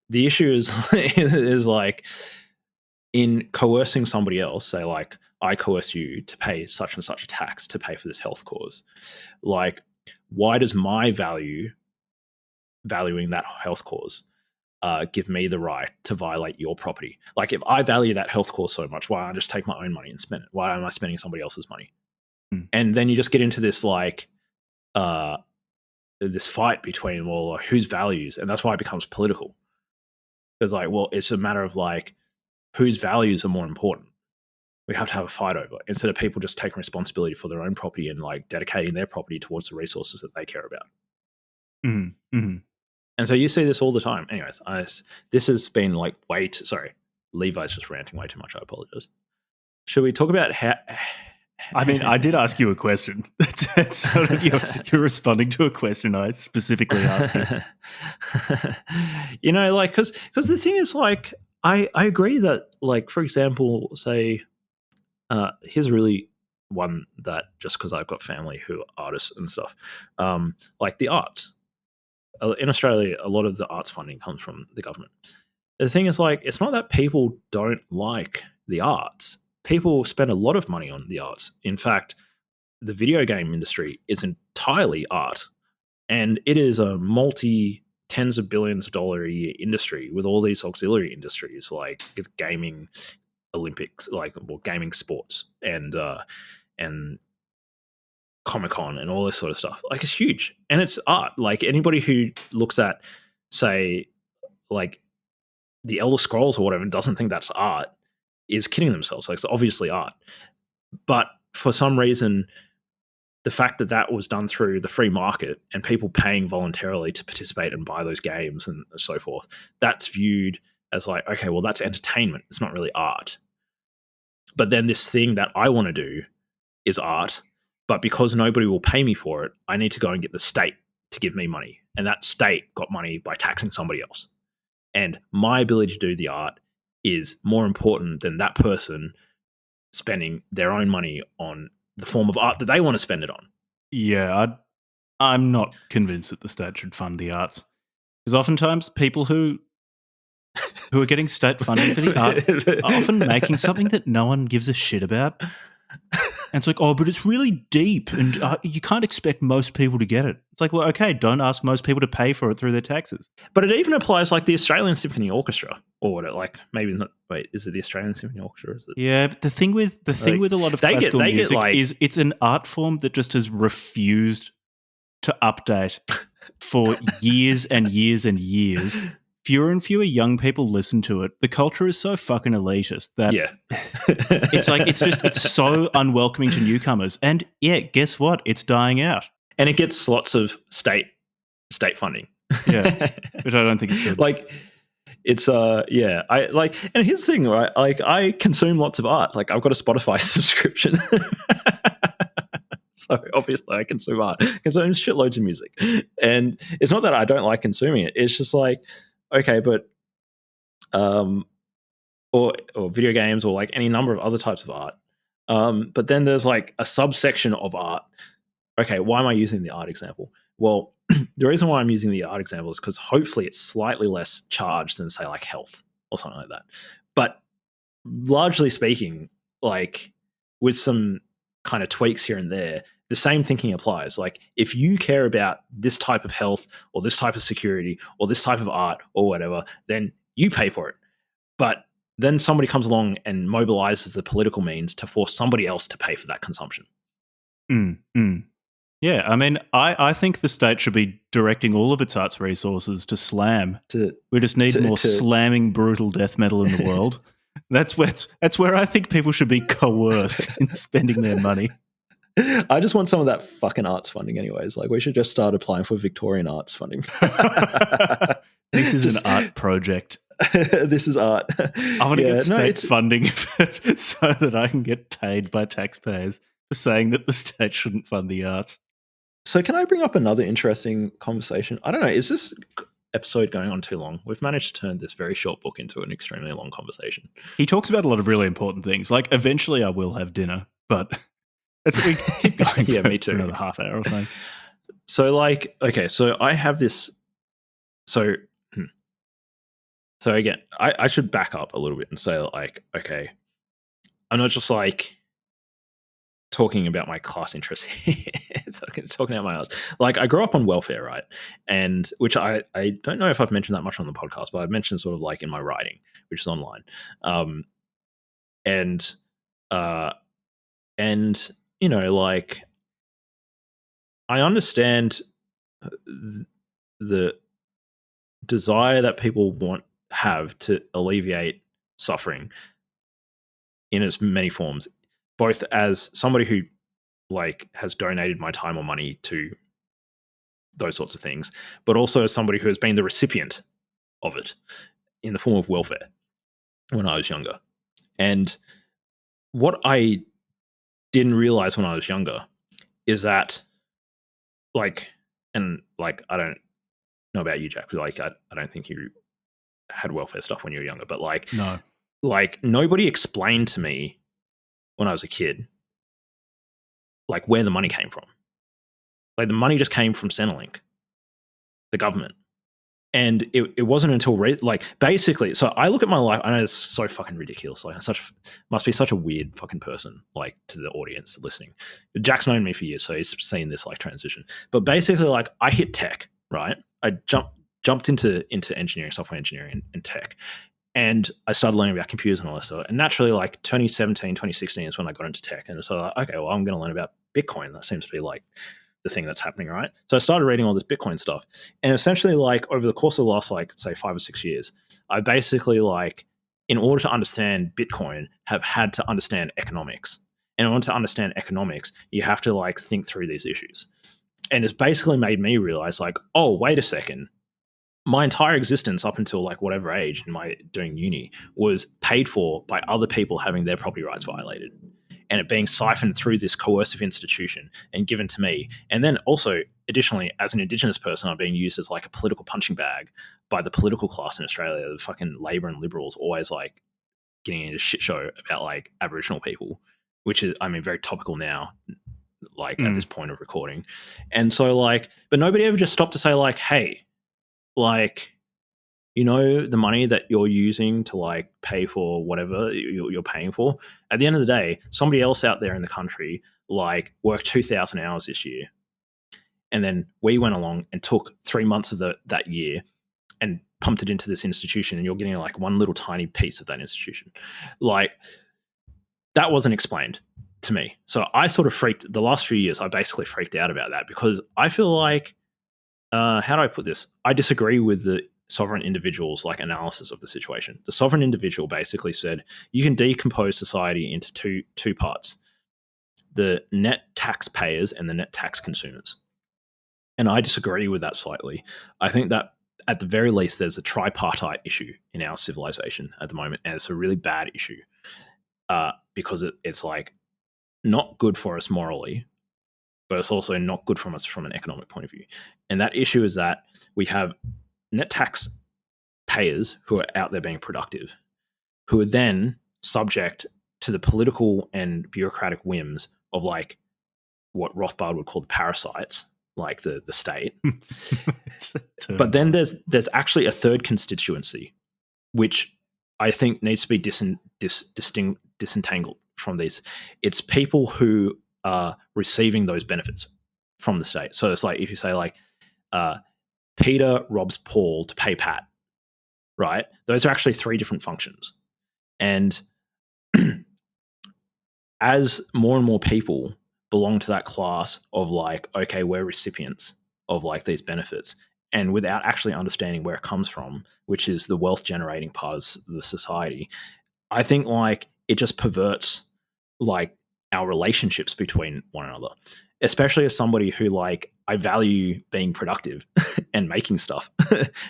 S2: The issue is like in coercing somebody else, say like I coerce you to pay such and such a tax to pay for this health cause. Like, why does my valuing that health cause give me the right to violate your property? Like, if I value that health cause so much, why don't I just take my own money and spend it? Why am I spending somebody else's money? And then you just get into this like this fight between, well, whose values, and that's why it becomes political. Because like, well, it's a matter of like whose values are more important. We have to have a fight over instead of people just taking responsibility for their own property and like dedicating their property towards the resources that they care about.
S1: Mm-hmm. Mm-hmm.
S2: And so you see this all the time. Anyways, this has been like sorry, Levi's just ranting way too much. I apologize. Should we talk about how?
S1: I mean, I did ask you a question. That's sort of you're responding to a question I specifically asked you.
S2: You know, like because the thing is, like, I agree that, like, for example, say, here's really one that just because I've got family who are artists and stuff, like the arts. In Australia, a lot of the arts funding comes from the government. The thing is, like, it's not that people don't like the arts. People spend a lot of money on the arts. In fact, the video game industry is entirely art, and it is a multi-tens of billions of dollar a year industry with all these auxiliary industries like gaming, Olympics, like gaming sports, and Comic-Con and all this sort of stuff. Like, it's huge, and it's art. Like, anybody who looks at, say, like the Elder Scrolls or whatever and doesn't think that's art is kidding themselves. Like, it's obviously art. But for some reason, the fact that that was done through the free market and people paying voluntarily to participate and buy those games and so forth, that's viewed as like, okay, well, that's entertainment. It's not really art. But then this thing that I want to do is art, but because nobody will pay me for it, I need to go and get the state to give me money. And that state got money by taxing somebody else. And my ability to do the art is more important than that person spending their own money on the form of art that they want to spend it on.
S1: Yeah, I'm not convinced that the state should fund the arts. Because oftentimes people who are getting state funding for the art are often making something that no one gives a shit about. And it's like, oh, but it's really deep and you can't expect most people to get it. It's like, well, okay, don't ask most people to pay for it through their taxes.
S2: But it even applies like the Australian Symphony Orchestra or what, like maybe not. Wait, is it the Australian Symphony Orchestra? Is it?
S1: Yeah, but the thing with a lot of classical music is it's an art form that just has refused to update for years and years and years fewer and fewer young people listen to it. The culture is so fucking elitist that
S2: Yeah.
S1: it's so unwelcoming to newcomers. And yeah, guess what? It's dying out.
S2: And it gets lots of state funding.
S1: Yeah, which I don't think it should.
S2: Like, it's yeah, I like, and here's the thing, right? Like, I consume lots of art. Like, I've got a Spotify subscription. So obviously I consume art. I consume shitloads of music. And it's not that I don't like consuming it. It's just like, okay, but or video games, or like any number of other types of art. But then there's like a subsection of art. Okay, why am I using the art example? Well, the reason why I'm using the art example is because hopefully it's slightly less charged than, say, like health or something like that. But largely speaking, like, with some kind of tweaks here and there, the same thinking applies. Like, if you care about this type of health or this type of security or this type of art or whatever, then you pay for it. But then somebody comes along and mobilizes the political means to force somebody else to pay for that consumption.
S1: Yeah, I mean, I think the state should be directing all of its arts resources to slam. We just need more slamming brutal death metal in the world. That's where I think people should be coerced in spending their money.
S2: I just want some of that fucking arts funding anyways. Like, we should just start applying for Victorian arts funding.
S1: This is an art project.
S2: This is art.
S1: I want to get state funding so that I can get paid by taxpayers for saying that the state shouldn't fund the arts.
S2: So can I bring up another interesting conversation? I don't know. Is this episode going on too long? We've managed to turn this very short book into an extremely long conversation.
S1: He talks about a lot of really important things. Like, eventually I will have dinner, but we keep going.
S2: Yeah, me too.
S1: For another half hour or something.
S2: So, like, okay, so I have this. So again, I should back up a little bit and say, like, okay, I'm not just like talking about my class interests. talking about my house. Like, I grew up on welfare, right? And which I don't know if I've mentioned that much on the podcast, but I've mentioned sort of like in my writing, which is online. And you know, like, I understand the desire that people have to alleviate suffering in as many forms, both as somebody who, like, has donated my time or money to those sorts of things, but also as somebody who has been the recipient of it in the form of welfare when I was younger. And what I didn't realize when I was younger is that, like, and like, I don't know about you, Jack, but like, I don't think you had welfare stuff when you were younger, but like,
S1: no,
S2: like, nobody explained to me when I was a kid, like, where the money came from. Like, the money just came from Centrelink, the government. And it wasn't until like, basically, so I look at my life. I know it's so fucking ridiculous. Like, must be such a weird fucking person, like, to the audience listening. Jack's known me for years, so he's seen this, like, transition. But basically, like, I hit tech, right? I jumped into engineering, software engineering and tech. And I started learning about computers and all that stuff. And naturally, like, 2017, 2016 is when I got into tech. And so, like, okay, well, I'm going to learn about Bitcoin. That seems to be, like, the thing that's happening, right? So I started reading all this Bitcoin stuff. And essentially, like, over the course of the last, like, say, 5 or 6 years, I basically, like, in order to understand Bitcoin, have had to understand economics. And in order to understand economics, you have to, like, think through these issues. And it's basically made me realize, like, oh, wait a second. My entire existence up until, like, whatever age in my doing uni was paid for by other people having their property rights violated, and it being siphoned through this coercive institution and given to me. And then also, additionally, as an Indigenous person, I'm being used as, like, a political punching bag by the political class in Australia. The fucking Labor and Liberals always, like, getting into shit show about, like, Aboriginal people, which is, I mean, very topical now, like, at this point of recording. And so, like, but nobody ever just stopped to say, like, hey, like, you know, the money that you're using to, like, pay for whatever you're paying for, at the end of the day, somebody else out there in the country, like, worked 2,000 hours this year. And then we went along and took 3 months of that year and pumped it into this institution, and you're getting, like, one little tiny piece of that institution. Like, that wasn't explained to me. So I sort of the last few years, I basically freaked out about that, because I feel like, how do I put this? I disagree with the sovereign individual's like analysis of the situation. The sovereign individual basically said you can decompose society into two parts: the net taxpayers and the net tax consumers. And I disagree with that slightly. I think that at the very least, there's a tripartite issue in our civilization at the moment, and it's a really bad issue because it's like not good for us morally, but it's also not good from us from an economic point of view. And that issue is that we have net tax payers who are out there being productive, who are then subject to the political and bureaucratic whims of like what Rothbard would call the parasites, like the state. But then there's actually a third constituency, which I think needs to be disentangled from these. It's people who are receiving those benefits from the state. So it's like if you say like Peter robs Paul to pay Pat, right? Those are actually three different functions. And as more and more people belong to that class of like, okay, we're recipients of like these benefits, and without actually understanding where it comes from, which is the wealth generating part of the society, I think like it just perverts like our relationships between one another, especially as somebody who like I value being productive and making stuff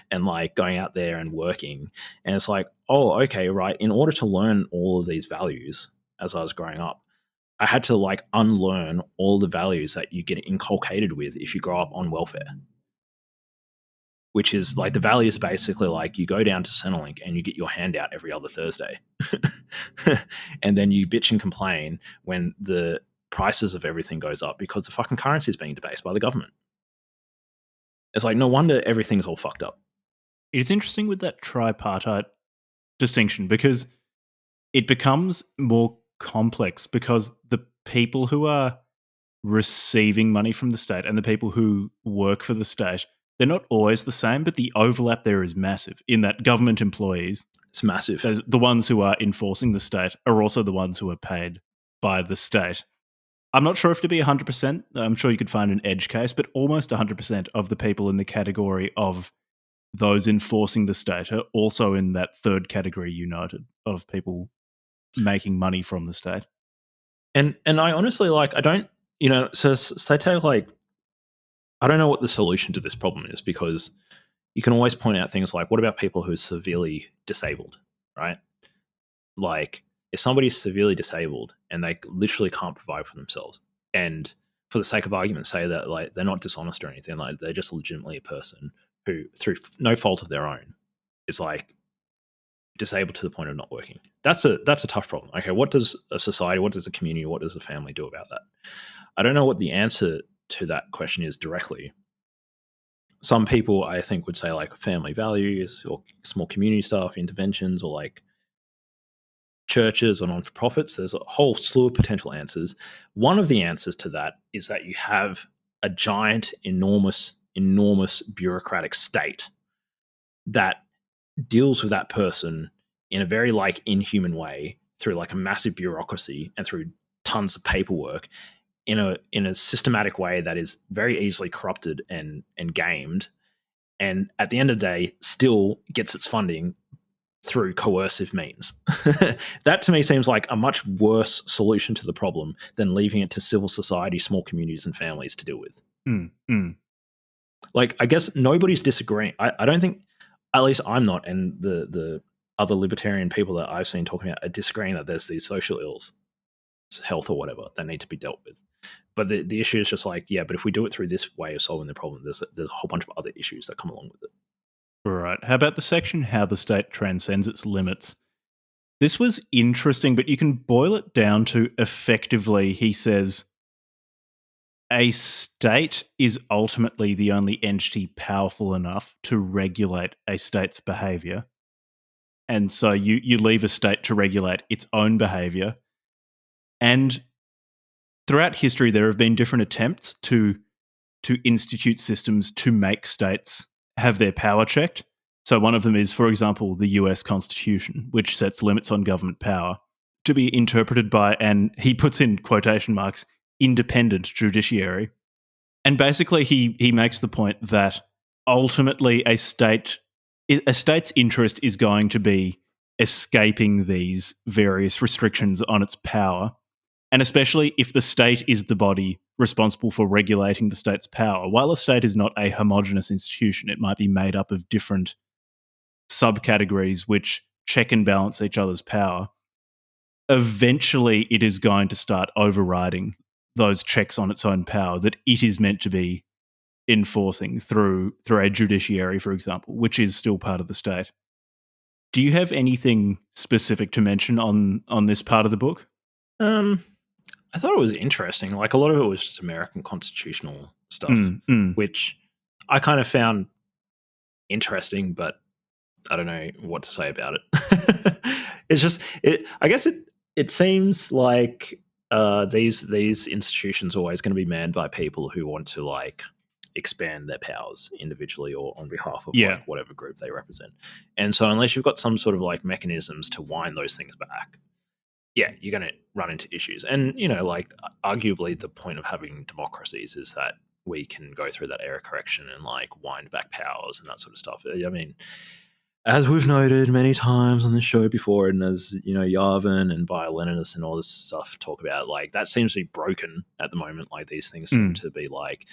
S2: and like going out there and working. And it's like, oh, okay, right. In order to learn all of these values as I was growing up, I had to like unlearn all the values that you get inculcated with if you grow up on welfare, which is like the values basically like you go down to Centrelink and you get your handout every other Thursday. And then you bitch and complain when the prices of everything goes up because the fucking currency is being debased by the government. It's like, no wonder everything's all fucked up.
S1: It's interesting with that tripartite distinction because it becomes more complex because the people who are receiving money from the state and the people who work for the state, they're not always the same, but the overlap there is massive in that government employees,
S2: It's massive.
S1: the ones who are enforcing the state, are also the ones who are paid by the state. I'm not sure if to be 100%, I'm sure you could find an edge case, but almost 100% of the people in the category of those enforcing the state are also in that third category you noted of people making money from the state.
S2: And I honestly like, I don't, so take like, I don't know what the solution to this problem is, because you can always point out things like, what about people who are severely disabled, right? Like if somebody's severely disabled and they literally can't provide for themselves, and for the sake of argument, say that like they're not dishonest or anything, like they're just legitimately a person who, through no fault of their own, is like disabled to the point of not working. That's a tough problem. Okay, what does a society, what does a community, what does a family do about that? I don't know what the answer to that question is directly. Some people, I think, would say like family values or small community stuff, interventions, or like churches or non-for-profits. There's a whole slew of potential answers. One of the answers to that is that you have a giant, enormous bureaucratic state that deals with that person in a very like inhuman way through like a massive bureaucracy and through tons of paperwork in a systematic way that is very easily corrupted and gamed, and at the end of the day still gets its funding through coercive means. That to me seems like a much worse solution to the problem than leaving it to civil society, small communities and families to deal with. Like, I guess nobody's disagreeing. I don't think, at least I'm not, and the other libertarian people that I've seen talking about are disagreeing that there's these social ills, health or whatever, that need to be dealt with. But the issue is just like, yeah, but if we do it through this way of solving the problem, there's a whole bunch of other issues that come along with it.
S1: Right. How about the section, how the state transcends its limits? This was interesting, but you can boil it down to effectively, he says, a state is ultimately the only entity powerful enough to regulate a state's behavior. And so you leave a state to regulate its own behavior. And throughout history, there have been different attempts to institute systems to make states have their power checked. So one of them is, for example, the US Constitution, which sets limits on government power to be interpreted by, and he puts in quotation marks, independent judiciary. And basically he makes the point that ultimately a state, a state's interest is going to be escaping these various restrictions on its power. And especially if the state is the body responsible for regulating the state's power. While a state is not a homogenous institution, it might be made up of different subcategories which check and balance each other's power. Eventually, it is going to start overriding those checks on its own power that it is meant to be enforcing through a judiciary, for example, which is still part of the state. Do you have anything specific to mention on this part of the book?
S2: I thought it was interesting. Like, a lot of it was just American constitutional stuff, which I kind of found interesting, but I don't know what to say about it. It's just, I guess it seems like these institutions are always going to be manned by people who want to like expand their powers individually or on behalf of like, whatever group they represent. And so unless you've got some sort of like mechanisms to wind those things back, yeah, you're going to run into issues. And, you know, like arguably the point of having democracies is that we can go through that error correction and like wind back powers and that sort of stuff. I mean, as we've noted many times on this show before, and as, you know, Yarvin and Biolenidus and all this stuff talk about, like that seems to be broken at the moment. Like these things seem to be like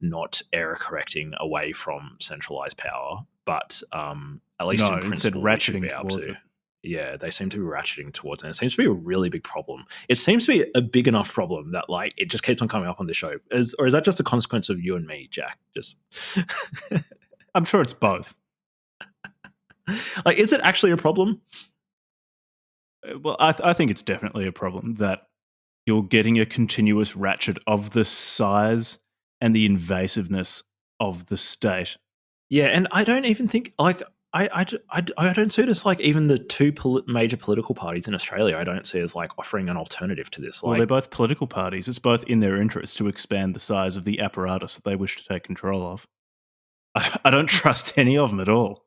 S2: not error correcting away from centralized power, but at least in principle, ratcheting be able to. Yeah, they seem to be ratcheting towards it. And it seems to be a really big problem. It seems to be a big enough problem that like it just keeps on coming up on the show. Or is that just a consequence of you and me, Jack? Just
S1: I'm sure it's both.
S2: Like, is it actually a problem?
S1: Well, I think it's definitely a problem that you're getting a continuous ratchet of the size and the invasiveness of the state.
S2: Yeah, and I don't even think like I don't see it as like even the two major political parties in Australia. I don't see as like offering an alternative to this. Like,
S1: well, they're both political parties. It's both in their interest to expand the size of the apparatus that they wish to take control of. I don't trust any of them at all.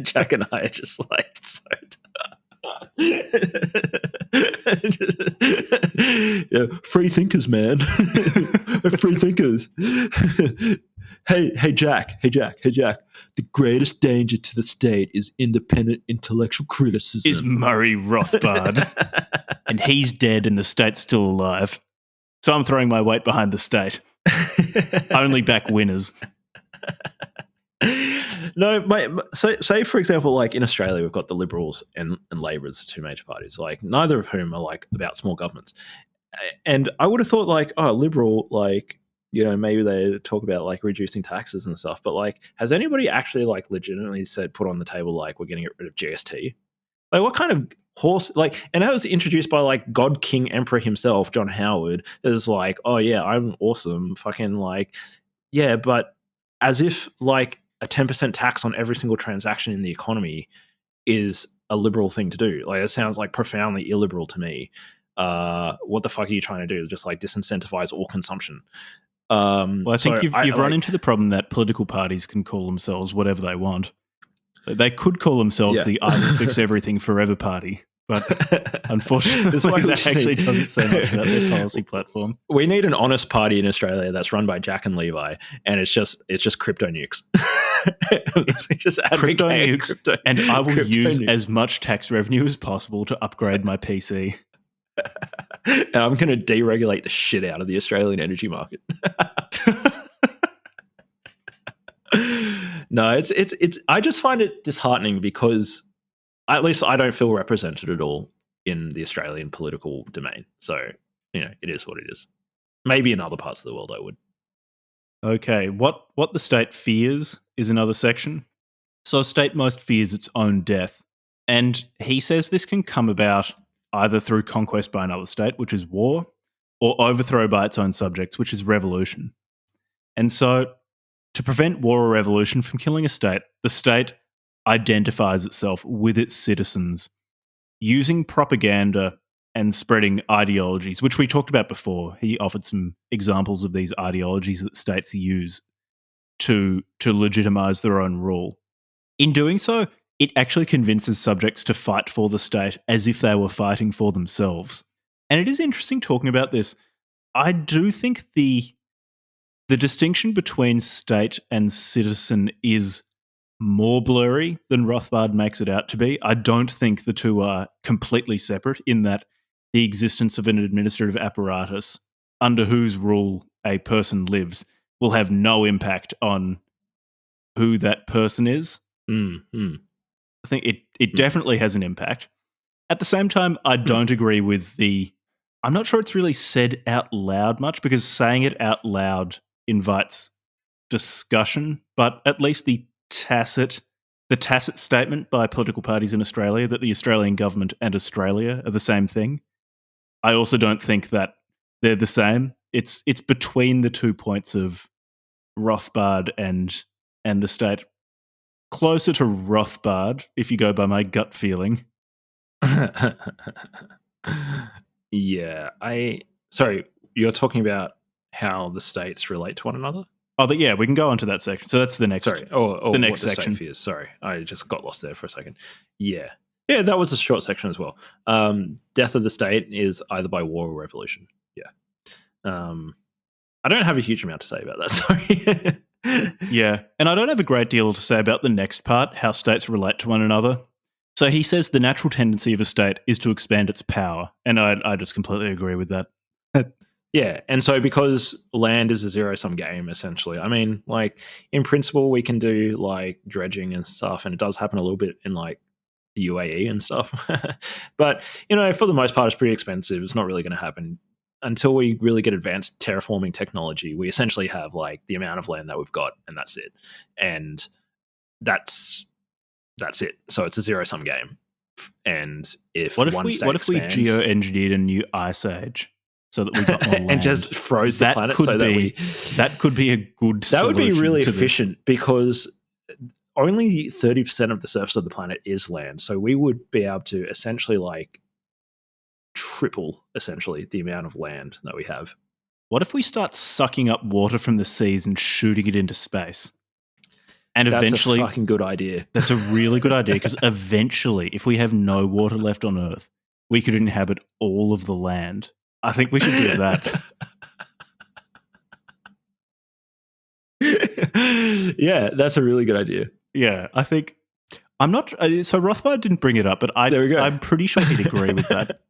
S2: Jack and I are just like so. Yeah, free thinkers, man. Free thinkers. Hey, Jack. The greatest danger to the state is independent intellectual criticism.
S1: Is Murray Rothbard. And he's dead and the state's still alive. So I'm throwing my weight behind the state. Only back winners.
S2: No, so say for example, like in Australia, we've got the Liberals and Labor as the two major parties, like neither of whom are like about small governments. And I would have thought like, oh, Liberal, like, you know, maybe they talk about like reducing taxes and stuff, but like, has anybody actually like legitimately said, put on the table, like we're going to get rid of GST? Like what kind of horse, like, and that was introduced by like God King Emperor himself, John Howard, is like, oh yeah, I'm awesome. Fucking like, yeah, but as if like a 10% tax on every single transaction in the economy is a liberal thing to do. Like it sounds like profoundly illiberal to me. What the fuck are you trying to do? Just like disincentivize all consumption.
S1: Well, I think you've run into the problem that political parties can call themselves whatever they want. They could call themselves the I will fix everything forever party. But unfortunately, that actually doesn't say much about their policy platform.
S2: We need an honest party in Australia that's run by Jack and Levi, and it's just crypto nukes.
S1: It's just crypto nukes, and I will use as much tax revenue as possible to upgrade my PC.
S2: And I'm going to deregulate the shit out of the Australian energy market. No, it's. I just find it disheartening because at least I don't feel represented at all in the Australian political domain. So, you know, it is what it is. Maybe in other parts of the world I would.
S1: Okay, what the state fears is another section. So a state most fears its own death. And he says this can come about either through conquest by another state, which is war, or overthrow by its own subjects, which is revolution. And so to prevent war or revolution from killing a state, the state identifies itself with its citizens using propaganda and spreading ideologies, which we talked about before. He offered some examples of these ideologies that states use to legitimize their own rule. In doing so, it actually convinces subjects to fight for the state as if they were fighting for themselves. And it is interesting talking about this. I do think the distinction between state and citizen is more blurry than Rothbard makes it out to be. I don't think the two are completely separate in that the existence of an administrative apparatus under whose rule a person lives will have no impact on who that person is. I think it definitely has an impact. At the same time, I don't agree with I'm not sure it's really said out loud much, because saying it out loud invites discussion, but at least the tacit statement by political parties in Australia that the Australian government and Australia are the same thing. I also don't think that they're the same. It's between the 2 points of Rothbard and the state. Closer to Rothbard, if you go by my gut feeling.
S2: Yeah, sorry, you're talking about how the states relate to one another?
S1: Oh, yeah, we can go on to that section. So that's the next.
S2: Sorry, or
S1: the next
S2: what
S1: section.
S2: The state fears. Sorry, I just got lost there for a second. Yeah, that was a short section as well. Death of the state is either by war or revolution. Yeah, I don't have a huge amount to say about that. Sorry.
S1: Yeah, and I don't have a great deal to say about the next part, how states relate to one another. So he says the natural tendency of a state is to expand its power, and I just completely agree with that.
S2: Yeah, and so because land is a zero-sum game, essentially, I mean, like, in principle, we can do, like, dredging and stuff, and it does happen a little bit in, like, the UAE and stuff. But, for the most part, it's pretty expensive. It's not really going to happen. Until we really get advanced terraforming technology, we essentially have, like, the amount of land that we've got, and that's it. And that's it. So it's a zero-sum game. And if
S1: what if
S2: one
S1: we
S2: state expands,
S1: geoengineered a new ice age so that we got more land
S2: and just froze the planet,
S1: that could be a good
S2: that would be really efficient,
S1: this.
S2: Because only 30% of the surface of the planet is land. So we would be able to essentially, like, triple essentially the amount of land that we have.
S1: What if we start sucking up water from the seas and shooting it into space? And eventually,
S2: that's a fucking good idea.
S1: That's a really good idea, because eventually, if we have no water left on Earth, we could inhabit all of the land. I think we should do that.
S2: Yeah, that's a really good idea.
S1: Yeah, I think I'm not. So Rothbard didn't bring it up, but I'm pretty sure he'd agree with that.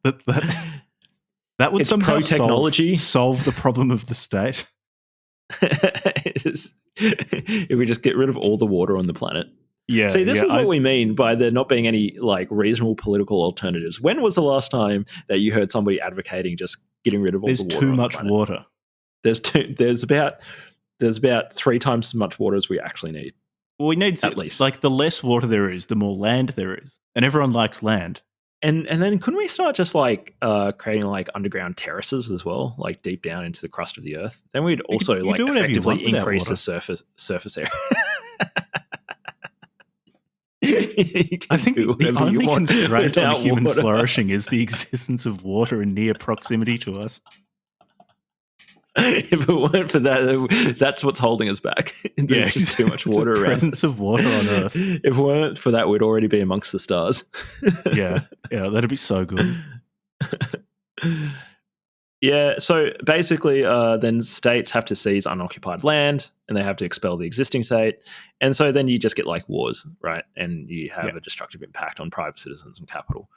S1: That would somehow solve the problem of the state.
S2: If we just get rid of all the water on the planet.
S1: Yeah.
S2: See, this is what we mean by there not being any, like, reasonable political alternatives. When was the last time that you heard somebody advocating just getting rid of all the water?
S1: There's too much water.
S2: There's about 3 times as much water as we actually need.
S1: Well, we need, at least, like, the less water there is, the more land there is, and everyone likes land.
S2: And then couldn't we start just, like, creating, like, underground terraces as well, like, deep down into the crust of the Earth? Then we'd also, like, effectively increase the surface area.
S1: I think the only constraint on human flourishing is the existence of water in near proximity to us.
S2: If it weren't for that, that's what's holding us back. There's just too much water around.
S1: Presence of water on Earth.
S2: If it weren't for that, we'd already be amongst the stars.
S1: Yeah, that'd be so good.
S2: Yeah, so basically, then states have to seize unoccupied land, and they have to expel the existing state, and so then you just get, like, wars, right? And you have a destructive impact on private citizens and capital.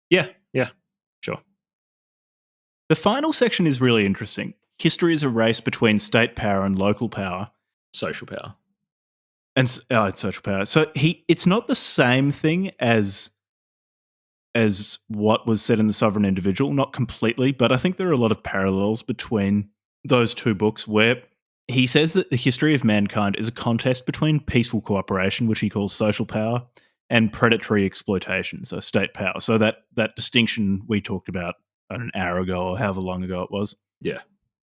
S2: Yeah, sure.
S1: The final section is really interesting. History is a race between state power and local power.
S2: Social power.
S1: And it's social power. So it's not the same thing as what was said in The Sovereign Individual, not completely, but I think there are a lot of parallels between those two books, where he says that the history of mankind is a contest between peaceful cooperation, which he calls social power, and predatory exploitation, so state power. So that distinction we talked about an hour ago or however long ago it was.
S2: Yeah.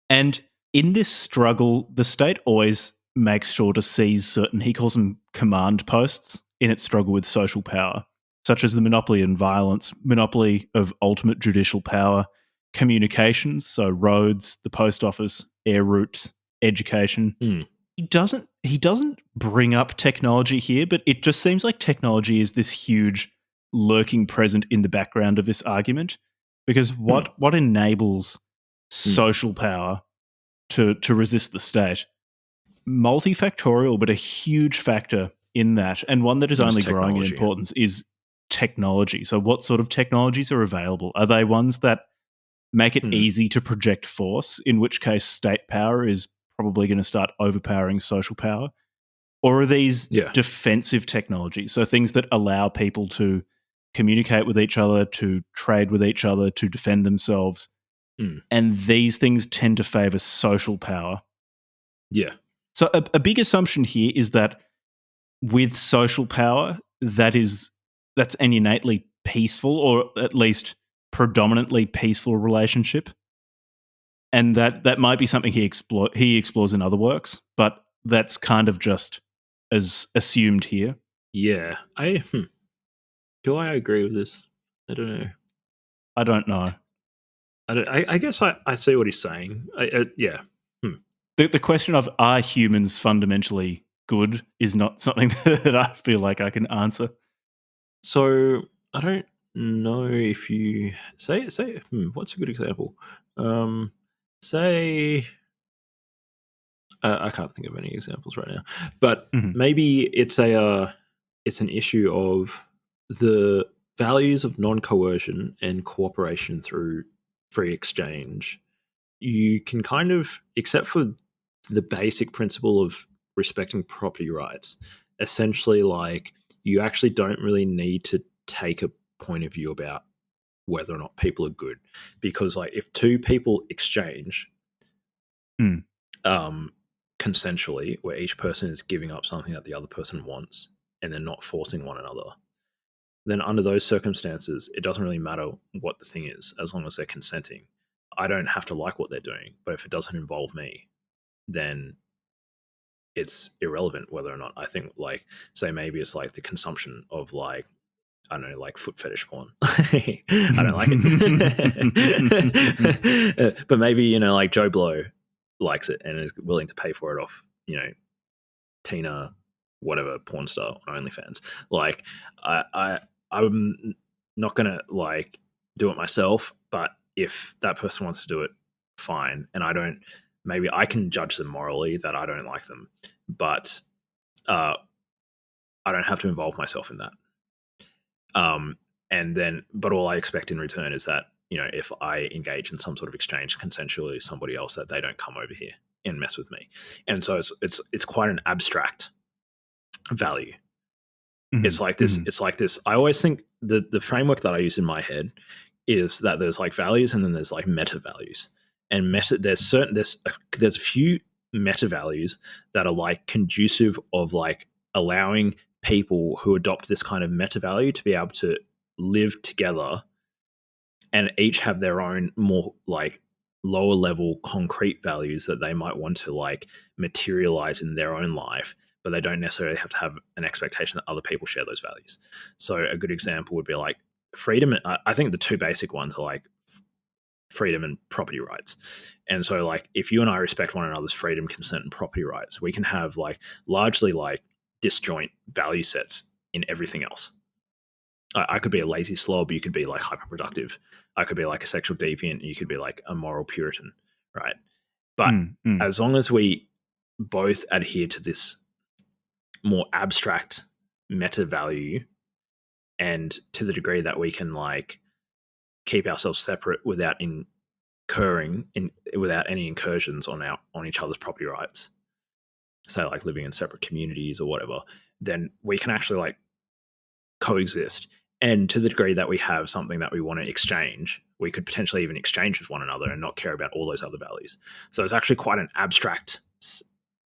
S1: And in this struggle, the state always makes sure to seize certain, he calls them command posts, in its struggle with social power, such as the monopoly in violence, monopoly of ultimate judicial power, communications, so roads, the post office, air routes, education. He doesn't bring up technology here, but it just seems like technology is this huge lurking present in the background of this argument, because what enables social power to resist the state? Multifactorial, but a huge factor in that, and one that is
S2: Just
S1: only growing in
S2: technology.
S1: importance, is technology. So what sort of technologies are available? Are they ones that make it easy to project force, in which case state power is probably going to start overpowering social power? Or are these
S2: Yeah.
S1: defensive technologies? So things that allow people to communicate with each other, to trade with each other, to defend themselves.
S2: Mm.
S1: And these things tend to favor social power.
S2: Yeah.
S1: So a big assumption here is that with social power, that's an innately peaceful, or at least predominantly peaceful relationship. And that might be something he explores in other works, but that's kind of just as assumed here.
S2: Yeah. Do I agree with this? I don't know.
S1: I don't know.
S2: I guess I see what he's saying. Yeah.
S1: The question of, are humans fundamentally good, is not something that I feel like I can answer.
S2: So I don't know if you say. What's a good example? Say I can't think of any examples right now, but
S1: Mhm.
S2: maybe it's it's an issue of the values of non-coercion and cooperation through free exchange. You can kind of, except for the basic principle of respecting property rights, essentially, like, you actually don't really need to take a point of view about whether or not people are good, because, like, if two people exchange
S1: Mm.
S2: consensually, where each person is giving up something that the other person wants and they're not forcing one another, then under those circumstances, it doesn't really matter what the thing is as long as they're consenting. I don't have to like what they're doing, but if it doesn't involve me, then it's irrelevant whether or not I think, like, say maybe it's like the consumption of, like, I don't know, like foot fetish porn. I don't like it. But maybe, like Joe Blow likes it and is willing to pay for it off, Tina, whatever porn star on OnlyFans. Like, I'm not gonna, like, do it myself, but if that person wants to do it, fine. And maybe I can judge them morally that I don't like them, but uh, I don't have to involve myself in that. And then, but all I expect in return is that, if I engage in some sort of exchange consensually with somebody else, that they don't come over here and mess with me. And so it's quite an abstract value.
S1: Mhm.
S2: It's like this.
S1: Mhm.
S2: It's like this. I always think the framework that I use in my head is that there's like values and then there's like meta values. And there's a few meta values that are like conducive of like allowing people who adopt this kind of meta value to be able to live together and each have their own more like lower level concrete values that they might want to like materialize in their own life, but they don't necessarily have to have an expectation that other people share those values. So a good example would be like freedom. I think the two basic ones are like freedom and property rights. And so, like, if you and I respect one another's freedom, consent, and property rights, we can have like largely like disjoint value sets in everything else. I could be a lazy slob, you could be like hyperproductive. I could be like a sexual deviant, you could be like a moral Puritan, right? But
S1: Mm.
S2: as long as we both adhere to this more abstract meta value, and to the degree that we can like keep ourselves separate without without any incursions on each other's property rights, say like living in separate communities or whatever, then we can actually like coexist. And to the degree that we have something that we want to exchange, we could potentially even exchange with one another and not care about all those other values. So it's actually quite an abstract.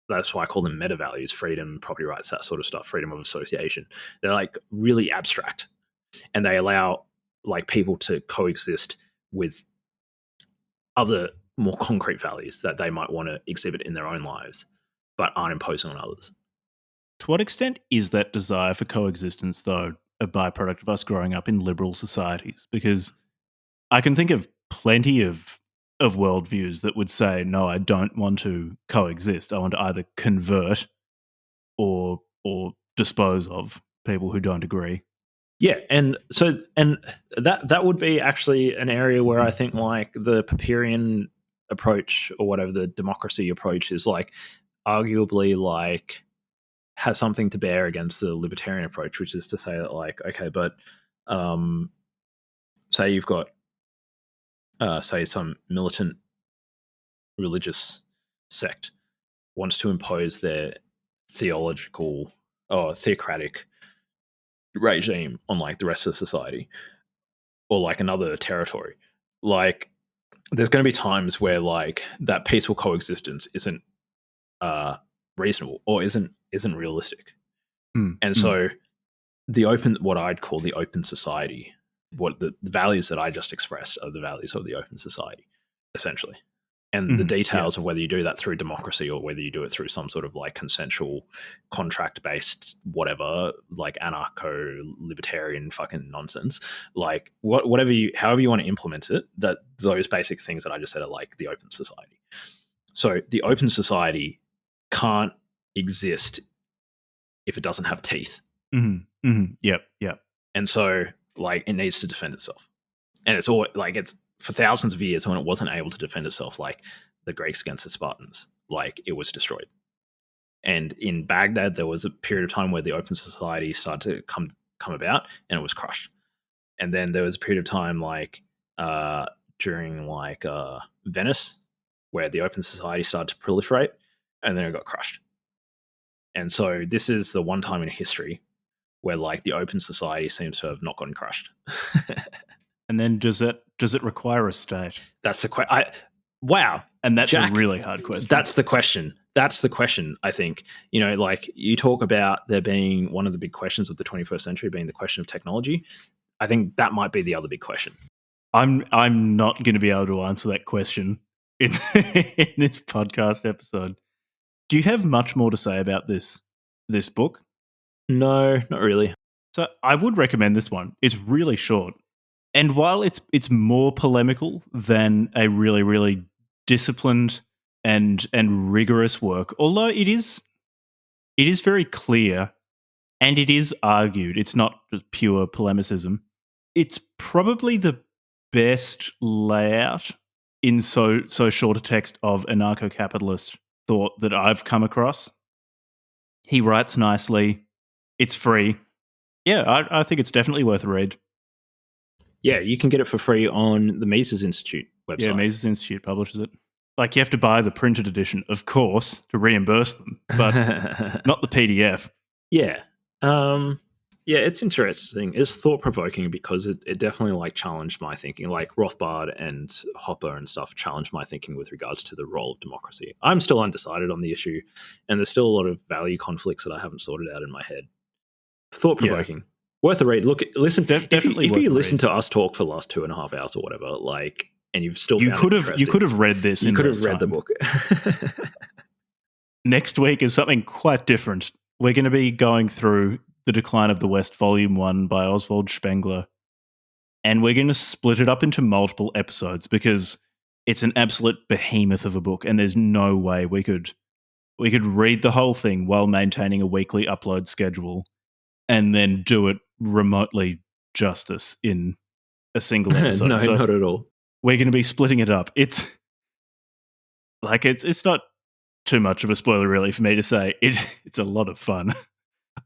S2: That's why I call them meta values: freedom, property rights, that sort of stuff, freedom of association. They're like really abstract, and they allow like people to coexist with other more concrete values that they might want to exhibit in their own lives, but aren't imposing on others.
S1: To what extent is that desire for coexistence, though, a byproduct of us growing up in liberal societies? Because I can think of plenty of worldviews that would say, no, I don't want to coexist. I want to either convert or dispose of people who don't agree.
S2: Yeah, and so that would be actually an area where I think like the Popperian approach or whatever, the democracy approach, is like arguably like has something to bear against the libertarian approach, which is to say that, like, okay, but say you've got say some militant religious sect wants to impose their theological or theocratic regime on like the rest of society or like another territory. Like, there's going to be times where like that peaceful coexistence isn't reasonable or isn't realistic. And so what I'd call the open society, what the values that I just expressed are the values of the open society, essentially. And the details of whether you do that through democracy or whether you do it through some sort of like consensual contract-based whatever, like anarcho-libertarian fucking nonsense, like however you want to implement it, that those basic things that I just said are like the open society. So the open society can't exist if it doesn't have teeth.
S1: Yep.
S2: And so like it needs to defend itself. And it's all like, it's for thousands of years when it wasn't able to defend itself, like the Greeks against the Spartans, like it was destroyed. And in Baghdad, there was a period of time where the open society started to come about and it was crushed. And then there was a period of time like during like Venice where the open society started to proliferate and then it got crushed. And so this is the one time in history where like the open society seems to have not gotten crushed.
S1: And then does it require a state?
S2: That's the question. Wow.
S1: And that's
S2: Jack,
S1: a really hard question.
S2: That's the question. I think, you know, like you talk about there being one of the big questions of the 21st century being the question of technology. I think that might be the other big question.
S1: I'm not going to be able to answer that question in this podcast episode. Do you have much more to say about this book?
S2: No, not really.
S1: So I would recommend this one. It's really short. And while it's more polemical than a really, really disciplined and rigorous work, although it is very clear and it is argued, it's not just pure polemicism. It's probably the best layout in so short a text of anarcho-capitalist thought that I've come across. He writes nicely. It's free. Yeah, I think it's definitely worth a read.
S2: Yeah, you can get it for free on the Mises Institute website.
S1: Yeah, Mises Institute publishes it. Like, you have to buy the printed edition, of course, to reimburse them, but not the PDF.
S2: Yeah. Yeah, it's interesting. It's thought-provoking because it definitely like challenged my thinking. Like Rothbard and Hopper and stuff challenged my thinking with regards to the role of democracy. I'm still undecided on the issue, and there's still a lot of value conflicts that I haven't sorted out in my head. Thought-provoking. Yeah. Worth a read. Look, listen. Definitely, if you listen to us talk for the last 2.5 hours or whatever, like, and you've still
S1: you could have read this.
S2: You could have read the book.
S1: Next week is something quite different. We're going to be going through The Decline of the West, Volume 1 by Oswald Spengler, and we're going to split it up into multiple episodes because it's an absolute behemoth of a book, and there's no way we could read the whole thing while maintaining a weekly upload schedule and then do it remotely justice in a single episode.
S2: No, not at all.
S1: We're going to be splitting it up. It's not too much of a spoiler really for me to say. It's a lot of fun.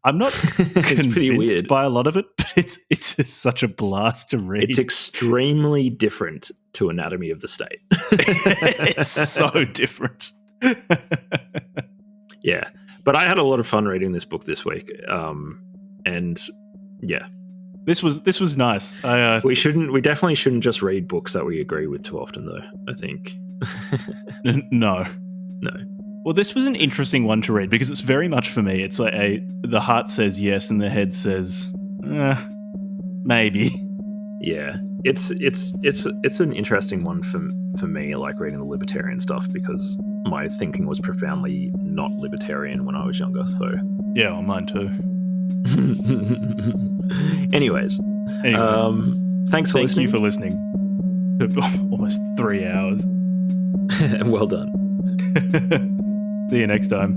S1: I'm not convinced by a lot of it, but it's just such a blast to read.
S2: It's extremely different to Anatomy of the State.
S1: It's so different.
S2: Yeah, but I had a lot of fun reading this book this week. And yeah,
S1: this was nice.
S2: We definitely shouldn't just read books that we agree with too often, though. I think.
S1: No.
S2: Well,
S1: this was an interesting one to read because it's very much for me. It's like the heart says yes and the head says maybe.
S2: Yeah, it's an interesting one for me. Like reading the libertarian stuff because my thinking was profoundly not libertarian when I was younger. So
S1: yeah, well, mine too.
S2: Anyways, thanks for listening.
S1: Thank you for listening. Almost 3 hours.
S2: Well done.
S1: See you next time.